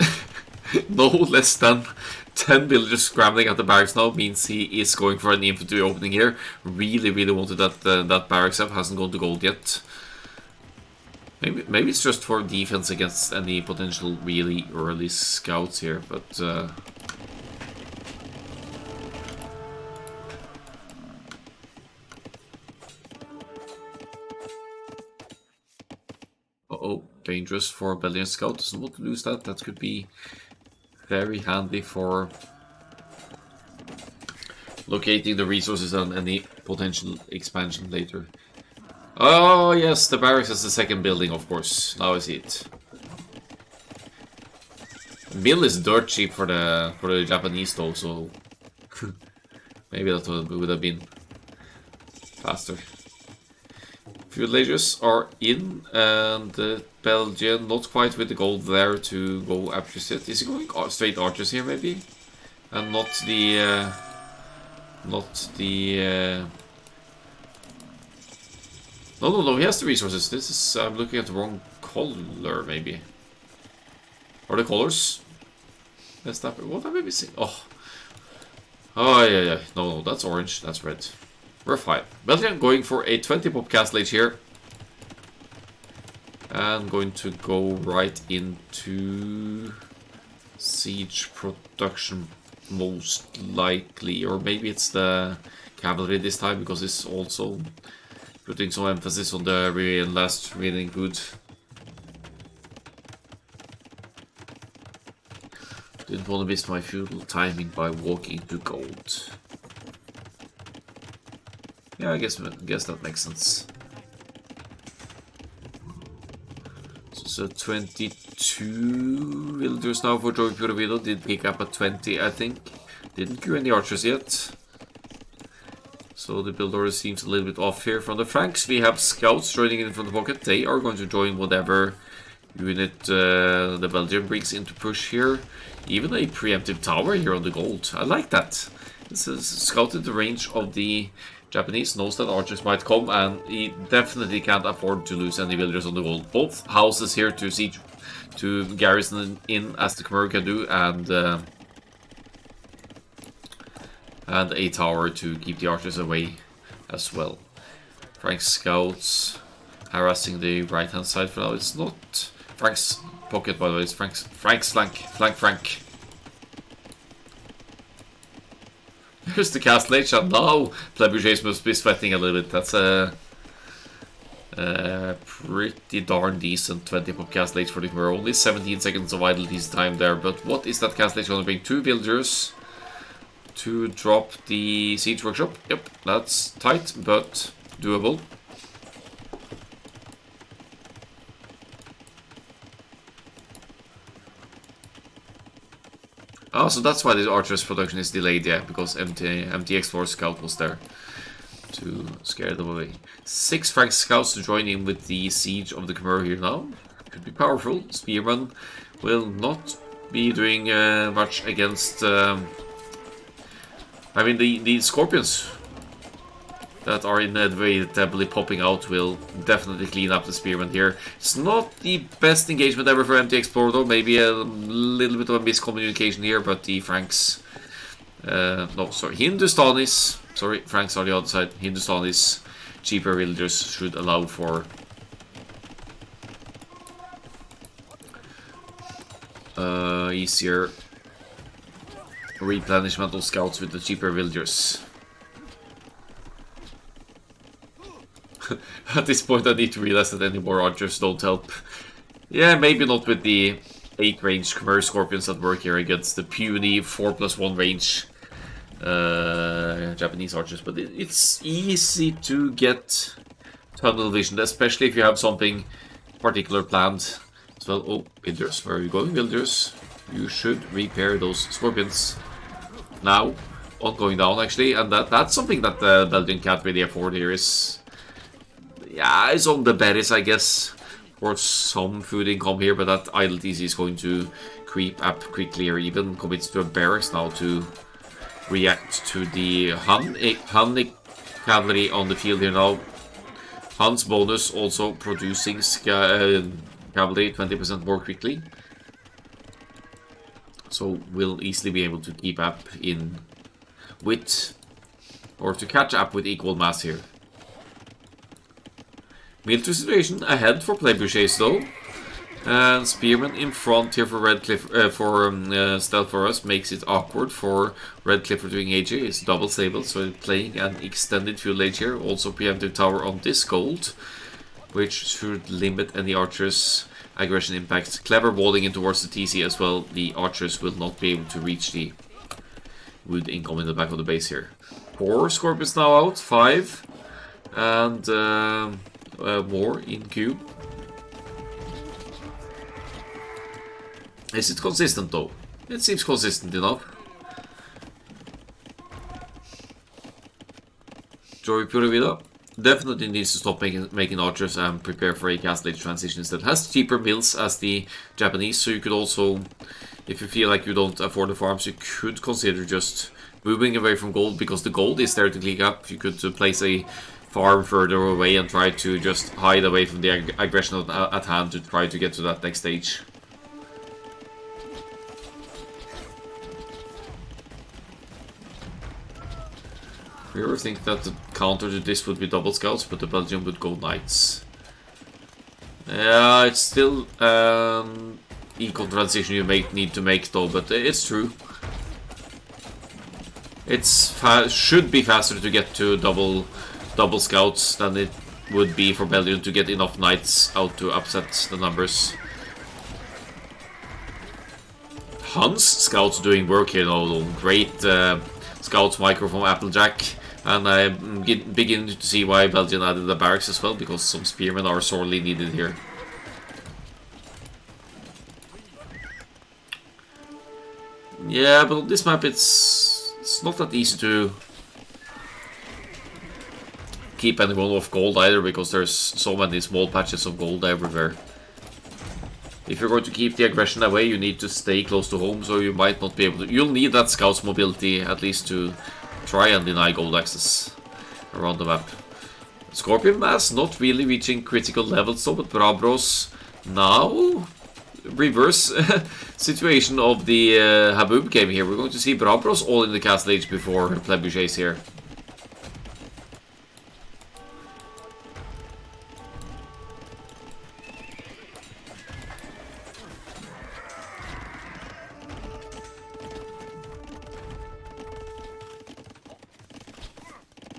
no less than 10 villagers scrambling at the barracks now means he is going for an infantry opening here. Really wanted that that barracks up, hasn't gone to gold yet. Maybe it's just for defense against any potential really early scouts here, but uh-oh, dangerous for Belgian scout. Doesn't want to lose that. That could be very handy for locating the resources and any potential expansion later. Oh yes, the barracks is the second building, of course. Now I see it. Mill is dirt cheap for the Japanese though, so maybe that would have been faster. Few villagers are in, and the Belgian not quite with the gold there to go archers yet. Is he going straight archers here maybe, and not the No, he has the resources. This is, I'm looking at the wrong color, maybe. Are the colors? That's that, what am I missing? Oh, yeah. No, that's orange, that's red. We're fine. Belgian going for a 20 pop Castle Age here. And going to go right into siege production, most likely. Or maybe it's the cavalry this time, because it's also putting some emphasis on the last reading good. Didn't want to miss my feudal timing by walking to gold. Yeah, I guess that makes sense. So 22 villagers now for Joey Puravido. Did pick up at 20, I think. Didn't queue any archers yet. So the build order seems a little bit off here. From the Franks, we have scouts joining in from the pocket. They are going to join whatever unit the Belgian brings into push here. Even a preemptive tower here on the gold. I like that. This is scouted the range of the Japanese, knows that archers might come, and he definitely can't afford to lose any villagers on the gold. Both houses here to siege, to garrison in as the Khmer can do, and a tower to keep the archers away as well. Frank's scouts harassing the right hand side for now. It's not Frank's pocket, by the way, it's Frank's flank Frank. Here's the Castle Age, and now Plebuchets must be sweating a little bit. That's a pretty darn decent 20 pop Castle Age for the Khmer. Only 17 seconds of idle time there, but what is that Castle Age going to bring? 2 villagers to drop the siege workshop. Yep, that's tight, but doable. Oh, so that's why the archers production is delayed, yeah, because MT Explorer Scout was there to scare them away. 6 Frank Scouts to join in with the siege of the Khmer here now. Could be powerful. Spearman will not be doing much against... I mean, the Scorpions that are inevitably popping out will definitely clean up the Spearman here. It's not the best engagement ever for MT Explorer though, maybe a little bit of a miscommunication here, but the Franks... no, sorry, Hindustanis, sorry, Franks are the other side, Hindustanis, cheaper villagers should allow for easier replenishment of scouts with the cheaper villagers. At this point I need to realize that any more archers don't help. Yeah, maybe not with the 8 range Khmer Scorpions that work here against the puny 4+1 range Japanese archers, but it's easy to get tunnel vision, especially if you have something particular planned as well. Oh, villagers, where are you going, villagers? You should repair those Scorpions now, on going down actually, and that's something that the Belgian can't really afford here. Yeah, it's on the berries, I guess, for some food income here, but that idle TC is going to creep up quickly, or even commits to a barracks now to react to the Han cavalry on the field here now. Han's bonus also producing cavalry 20% more quickly, so we'll easily be able to keep up in with, or to catch up with equal mass here. Military situation ahead for Trebuchets though, and Spearman in front here for Red Cliff Stealth for us makes it awkward for Red Clifford to engage here. It's double stable, so playing an extended fuel age here. Also preemptive tower on this gold, which should limit any archers' aggression impact. Clever walling in towards the TC as well. The archers will not be able to reach the wood income in the back of the base here. 4 Scorpions now out, 5, and more in queue. Is it consistent though? It seems consistent enough. Joey Puravida definitely needs to stop making archers and prepare for a Castle Age transition instead. Has cheaper mills as the Japanese, so you could also, if you feel like you don't afford the farms, you could consider just moving away from gold, because the gold is there to click up. You could place a farm further away and try to just hide away from the aggression at hand to try to get to that next stage. We ever think that the counter to this would be double scouts, but the Belgian would go knights. Yeah, it's still econ transition you need to make though, but it's true. Should be faster to get to double scouts than it would be for Belgium to get enough knights out to upset the numbers. Hans scouts doing work here though. Great scouts micro from Applejack. And I'm beginning to see why Belgium added the barracks as well, because some spearmen are sorely needed here. Yeah, but on this map it's not that easy to keep anyone off gold either, because there's so many small patches of gold everywhere. If you're going to keep the aggression away, you need to stay close to home, so you might not be able to. You'll need that scout's mobility at least to try and deny gold access around the map. Scorpion mass not really reaching critical levels though, but Brabros now reverse situation of the Habub game here. We're going to see Brabros all in the Castle Age before Trebuchets here.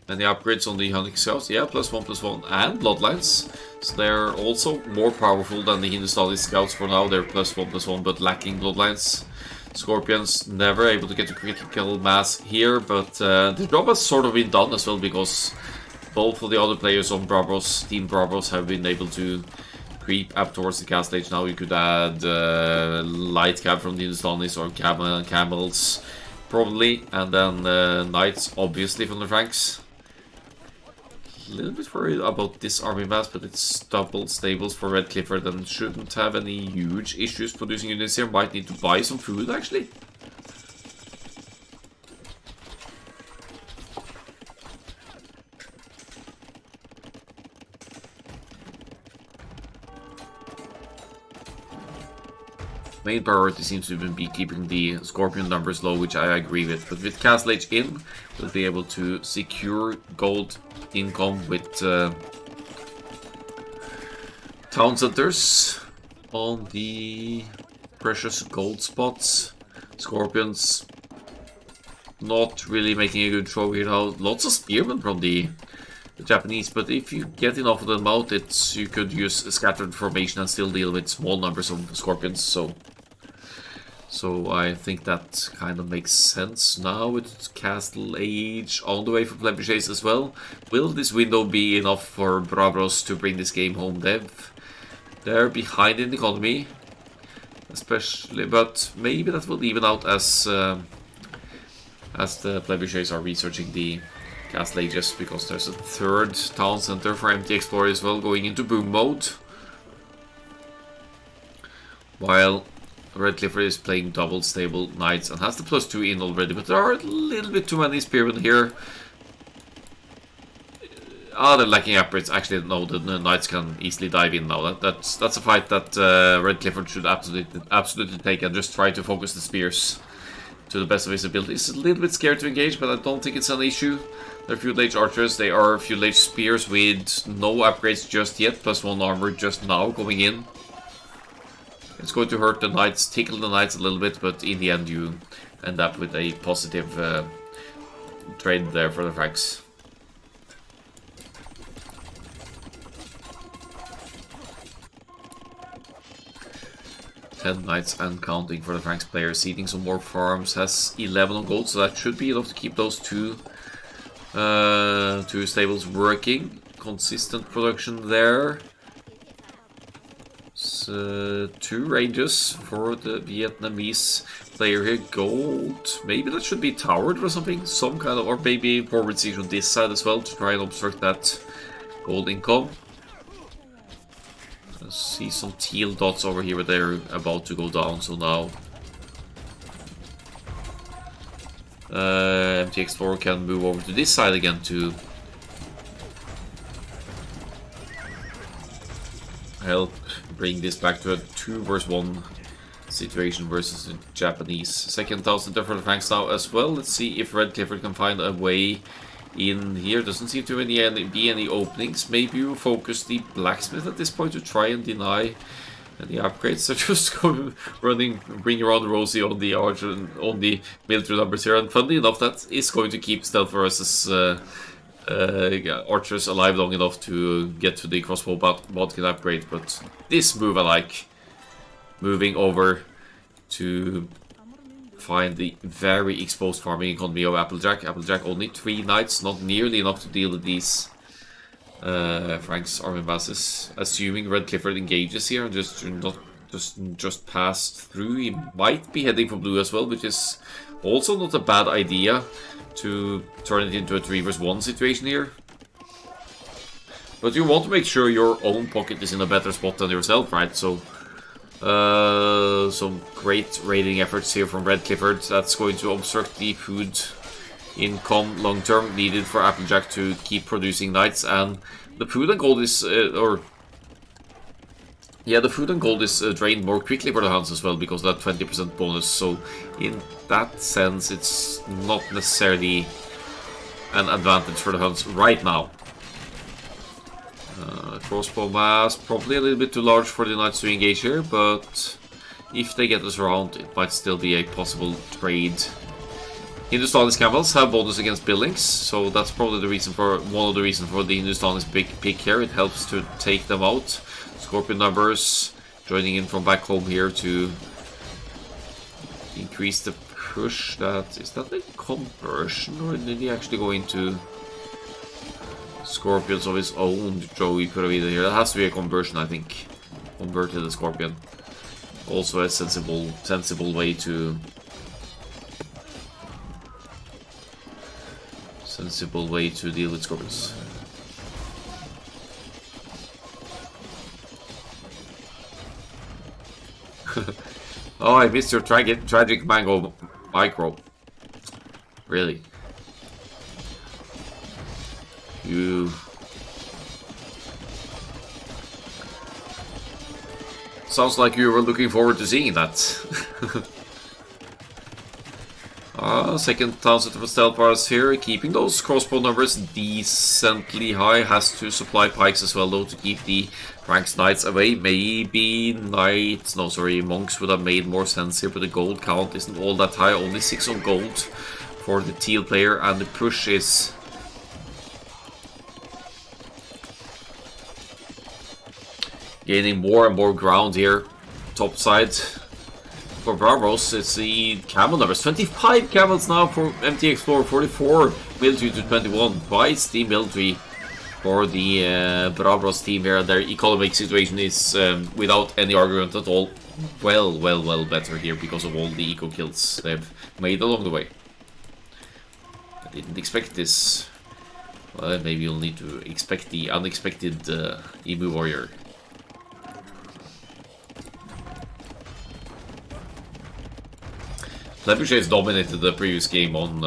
And the upgrades on the Hunting Scouts, yeah, +1/+1 and Bloodlines. So they're also more powerful than the Hindustani Scouts for now. They're +1/+1 but lacking Bloodlines. Scorpions never able to get to critical mass here, but the job has sort of been done as well, because both of the other players on Brabros, Team Brabros, have been able to creep up towards the Castle Age now. You could add light cab from the Hindustanis or camels probably, and then knights obviously from the Franks. A little bit worried about this army mass, but it's double stables for Red Clifford and shouldn't have any huge issues producing units here. Might need to buy some food actually. Main priority seems to be keeping the Scorpion numbers low, which I agree with. But with Castle Age in, we'll be able to secure gold income with town centers on the precious gold spots. Scorpions not really making a good throw here now. Lots of spearmen from the Japanese, but if you get enough of them out, you could use a scattered formation and still deal with small numbers of scorpions. So I think that kind of makes sense. Now with Castle Age on the way for Plebichates as well. Will this window be enough for Bravos to bring this game home? They're behind in the economy, especially, but maybe that will even out as the Plebichates are researching the Castle Ages, because there's a third town center for MT Explorer as well going into boom mode. While Red Clifford is playing double stable knights and has the +2 in already, but there are a little bit too many spearmen here. They're lacking upgrades. Actually, no, the knights can easily dive in now. That's a fight that Red Clifford should absolutely take, and just try to focus the spears to the best of his ability. He's a little bit scared to engage, but I don't think it's an issue. They're Feudal Age archers. They are Feudal Age spears with no upgrades just yet, +1 armor just now going in. It's going to hurt the knights, tickle the knights a little bit, but in the end you end up with a positive trade there for the Franks. Ten knights and counting for the Franks player. Seeding some more farms, has 11 on gold, so that should be enough to keep those two stables working. Consistent production there. Two ranges for the Vietnamese player here. Gold. Maybe that should be towered or something. Some kind of, or maybe forward siege on this side as well to try and obstruct that gold income. I see some teal dots over here, but they're about to go down. So now MT Explorer can move over to this side again to help bring this back to a 2 versus 1 situation versus the Japanese. Second 1,000 for the Franks now as well. Let's see if Red Clifford can find a way in here. Doesn't seem to be any openings. Maybe we'll focus the blacksmith at this point to try and deny any upgrades. So just go running, bring around Rosie on the archer, on the military numbers here. And funnily enough, that is going to keep Stealth versus archers alive long enough to get to the crossbow bodkin upgrade. But this move I like. Moving over to find the very exposed farming economy of Applejack. Applejack only 3 knights, not nearly enough to deal with these Frank's army masses. Assuming Red Clifford engages here and just pass through. He might be heading for blue as well, which is also not a bad idea to turn it into a 3 versus 1 situation here. But you want to make sure your own pocket is in a better spot than yourself, right? So some great raiding efforts here from Red Clifford. That's going to obstruct the food income long term needed for Applejack to keep producing knights. And the food and gold is the food and gold is drained more quickly for the Huns as well because of that 20% bonus. So in that sense, it's not necessarily an advantage for the Huns right now. Crossbow mass, probably a little bit too large for the knights to engage here, but if they get us around, it might still be a possible trade. Hindustanis camels have bonus against buildings, so that's probably one of the reasons for the Hindustanis big pick here. It helps to take them out. Scorpion numbers joining in from back home here to increase the push. Is that a conversion, or did he actually go into Scorpions of his own? Joey could have either here. That has to be a conversion, I think. Converted the Scorpion. Also a sensible way to deal with Scorpions. Oh, I missed your tragic mango micro. Really? You... Sounds like you were looking forward to seeing that. Second town center for Stealth here, keeping those crossbow numbers decently high. Has to supply pikes as well, though, to keep the ranks knights away. Maybe monks would have made more sense here, but the gold count isn't all that high. Only 6 on gold for the teal player, and the push is gaining more and more ground here. Top side. For Bravos, it's the camel numbers. 25 camels now for MT Explorer, 44 military to 21. Twice the military for the Bravos team here. Their economic situation is, without any argument at all, well better here because of all the eco kills they've made along the way. I didn't expect this. Well, maybe you'll need to expect the unexpected Emu Warrior. Trebuchets dominated the previous game on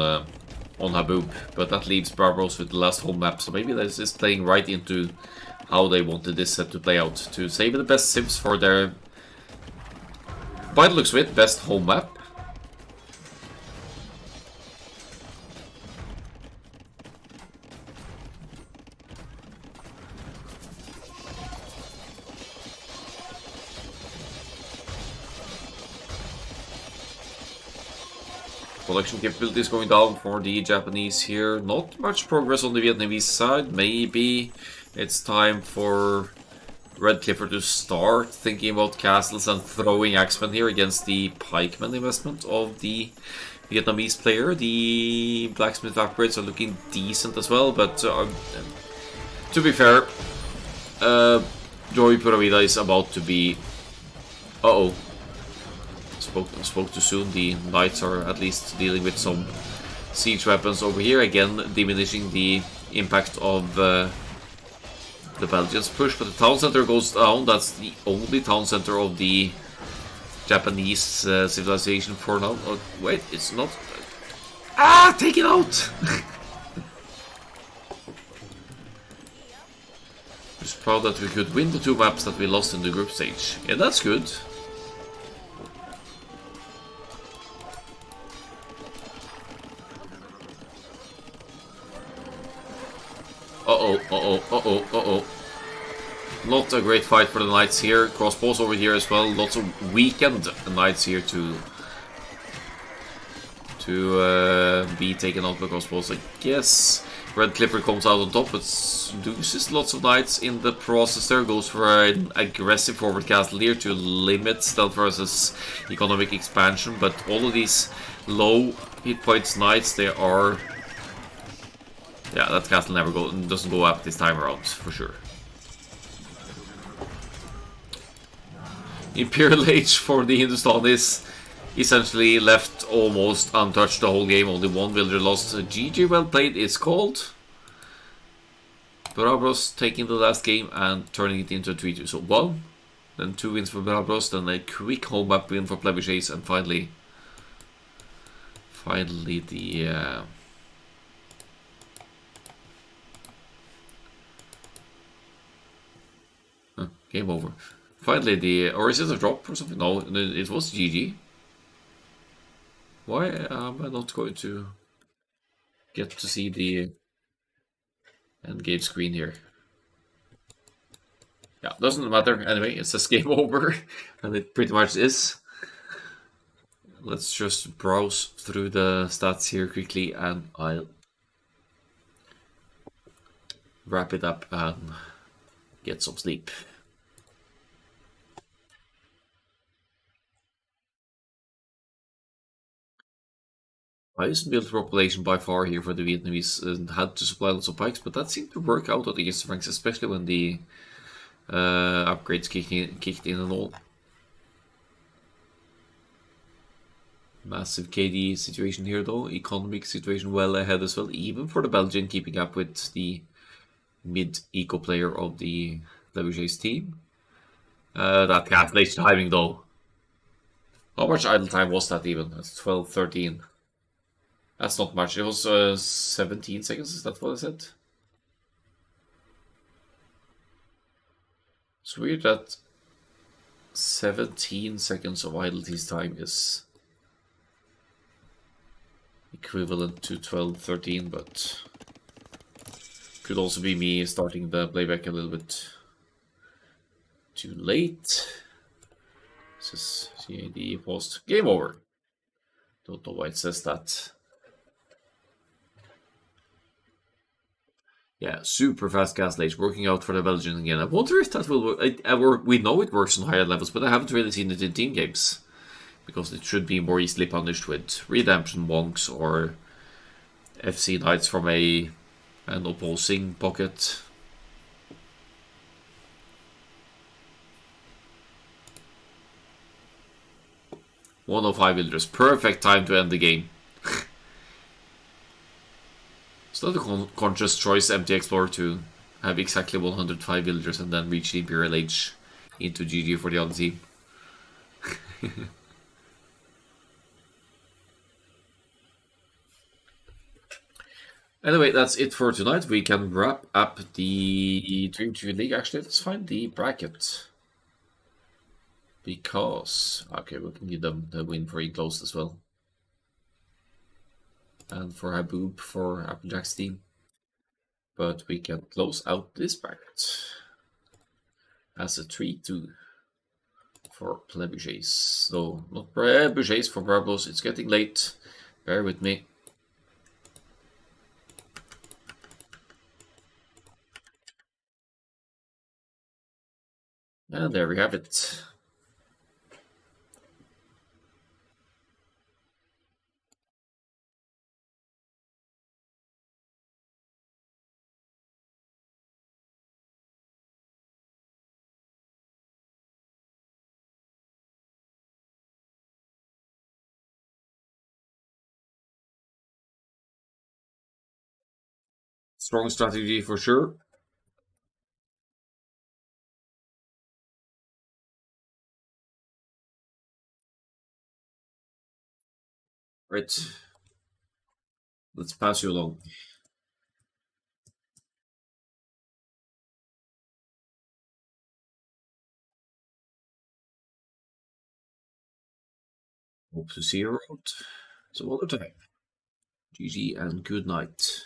Haboob, but that leaves Barbaros with the last home map, so maybe this is playing right into how they wanted this set to play out, to save the best sims for their, by the looks of it, best home map. Production capabilities going down for the Japanese here. Not much progress on the Vietnamese side. Maybe it's time for Red Clifford to start thinking about castles and throwing axemen here against the pikeman investment of the Vietnamese player. The blacksmith upgrades are looking decent as well, but to be fair, Joey Puravida is about to be... Spoke too soon. The knights are at least dealing with some siege weapons over here, again diminishing the impact of the Belgians' push, but the town center goes down. That's the only town center of the Japanese civilization for now. Oh, wait, it's not. Take it out! Just proud that we could win the 2 maps that we lost in the group stage. Yeah, that's good. Not a great fight for the knights here. Crossbows over here as well. Lots of weakened knights here to be taken out by crossbows. I guess Red Clifford comes out on top, but loses lots of knights in the process there. Goes for an aggressive forward castle here to limit stealth versus economic expansion. But all of these low hit points knights, they are... Yeah, that castle doesn't go up this time around, for sure. Imperial Age for the Hindustanis essentially left almost untouched the whole game. Only 1 villager lost. GG, well played, it's called. Barbaros taking the last game and turning it into a 3-2. So 1, then 2 wins for Barbaros, then a quick home map win for Plebichase, and finally the... Game over. Finally, or is it a drop or something? No, it was GG. Why am I not going to get to see the end game screen here? Yeah, doesn't matter. Anyway, it says game over, and it pretty much is. Let's just browse through the stats here quickly, and I'll wrap it up and get some sleep. Highest military population by far here for the Vietnamese, had to supply lots of pikes, but that seemed to work out against the Franks, especially when the upgrades kicked in and all. Massive KD situation here though, economic situation well ahead as well, even for the Belgian, keeping up with the mid-eco player of the Lebuchay's team. That calculation timing though. How much idle time was that even? That's 12, 13. That's not much. It was 17 seconds, is that what I said? It's weird that 17 seconds of idle time is equivalent to 12-13, but could also be me starting the playback a little bit too late. This is CAD post. Game over. Don't know why it says that. Yeah, super fast gas late, working out for the Belgian again. I wonder if that will work. We know it works on higher levels, but I haven't really seen it in team games. Because it should be more easily punished with redemption wonks or FC Knights from an opposing pocket. One of 5 villagers. Perfect time to end the game. It's not a conscious choice, Empty Explorer, to have exactly 105 villagers and then reach the Imperial Age into GG for the other team. Anyway, that's it for tonight. We can wrap up the Dream Team League. Actually, let's find the bracket. Because, okay, we can give them the win for enclosed as well. And for Haboob for Applejack's team. But we can close out this bracket as a 3-2 for Plebuchets. No, not Plebuchets, for Brabos. It's getting late. Bear with me. And there we have it. Strong strategy for sure. Right. Let's pass you along. Hope to see you around some other time. GG and good night.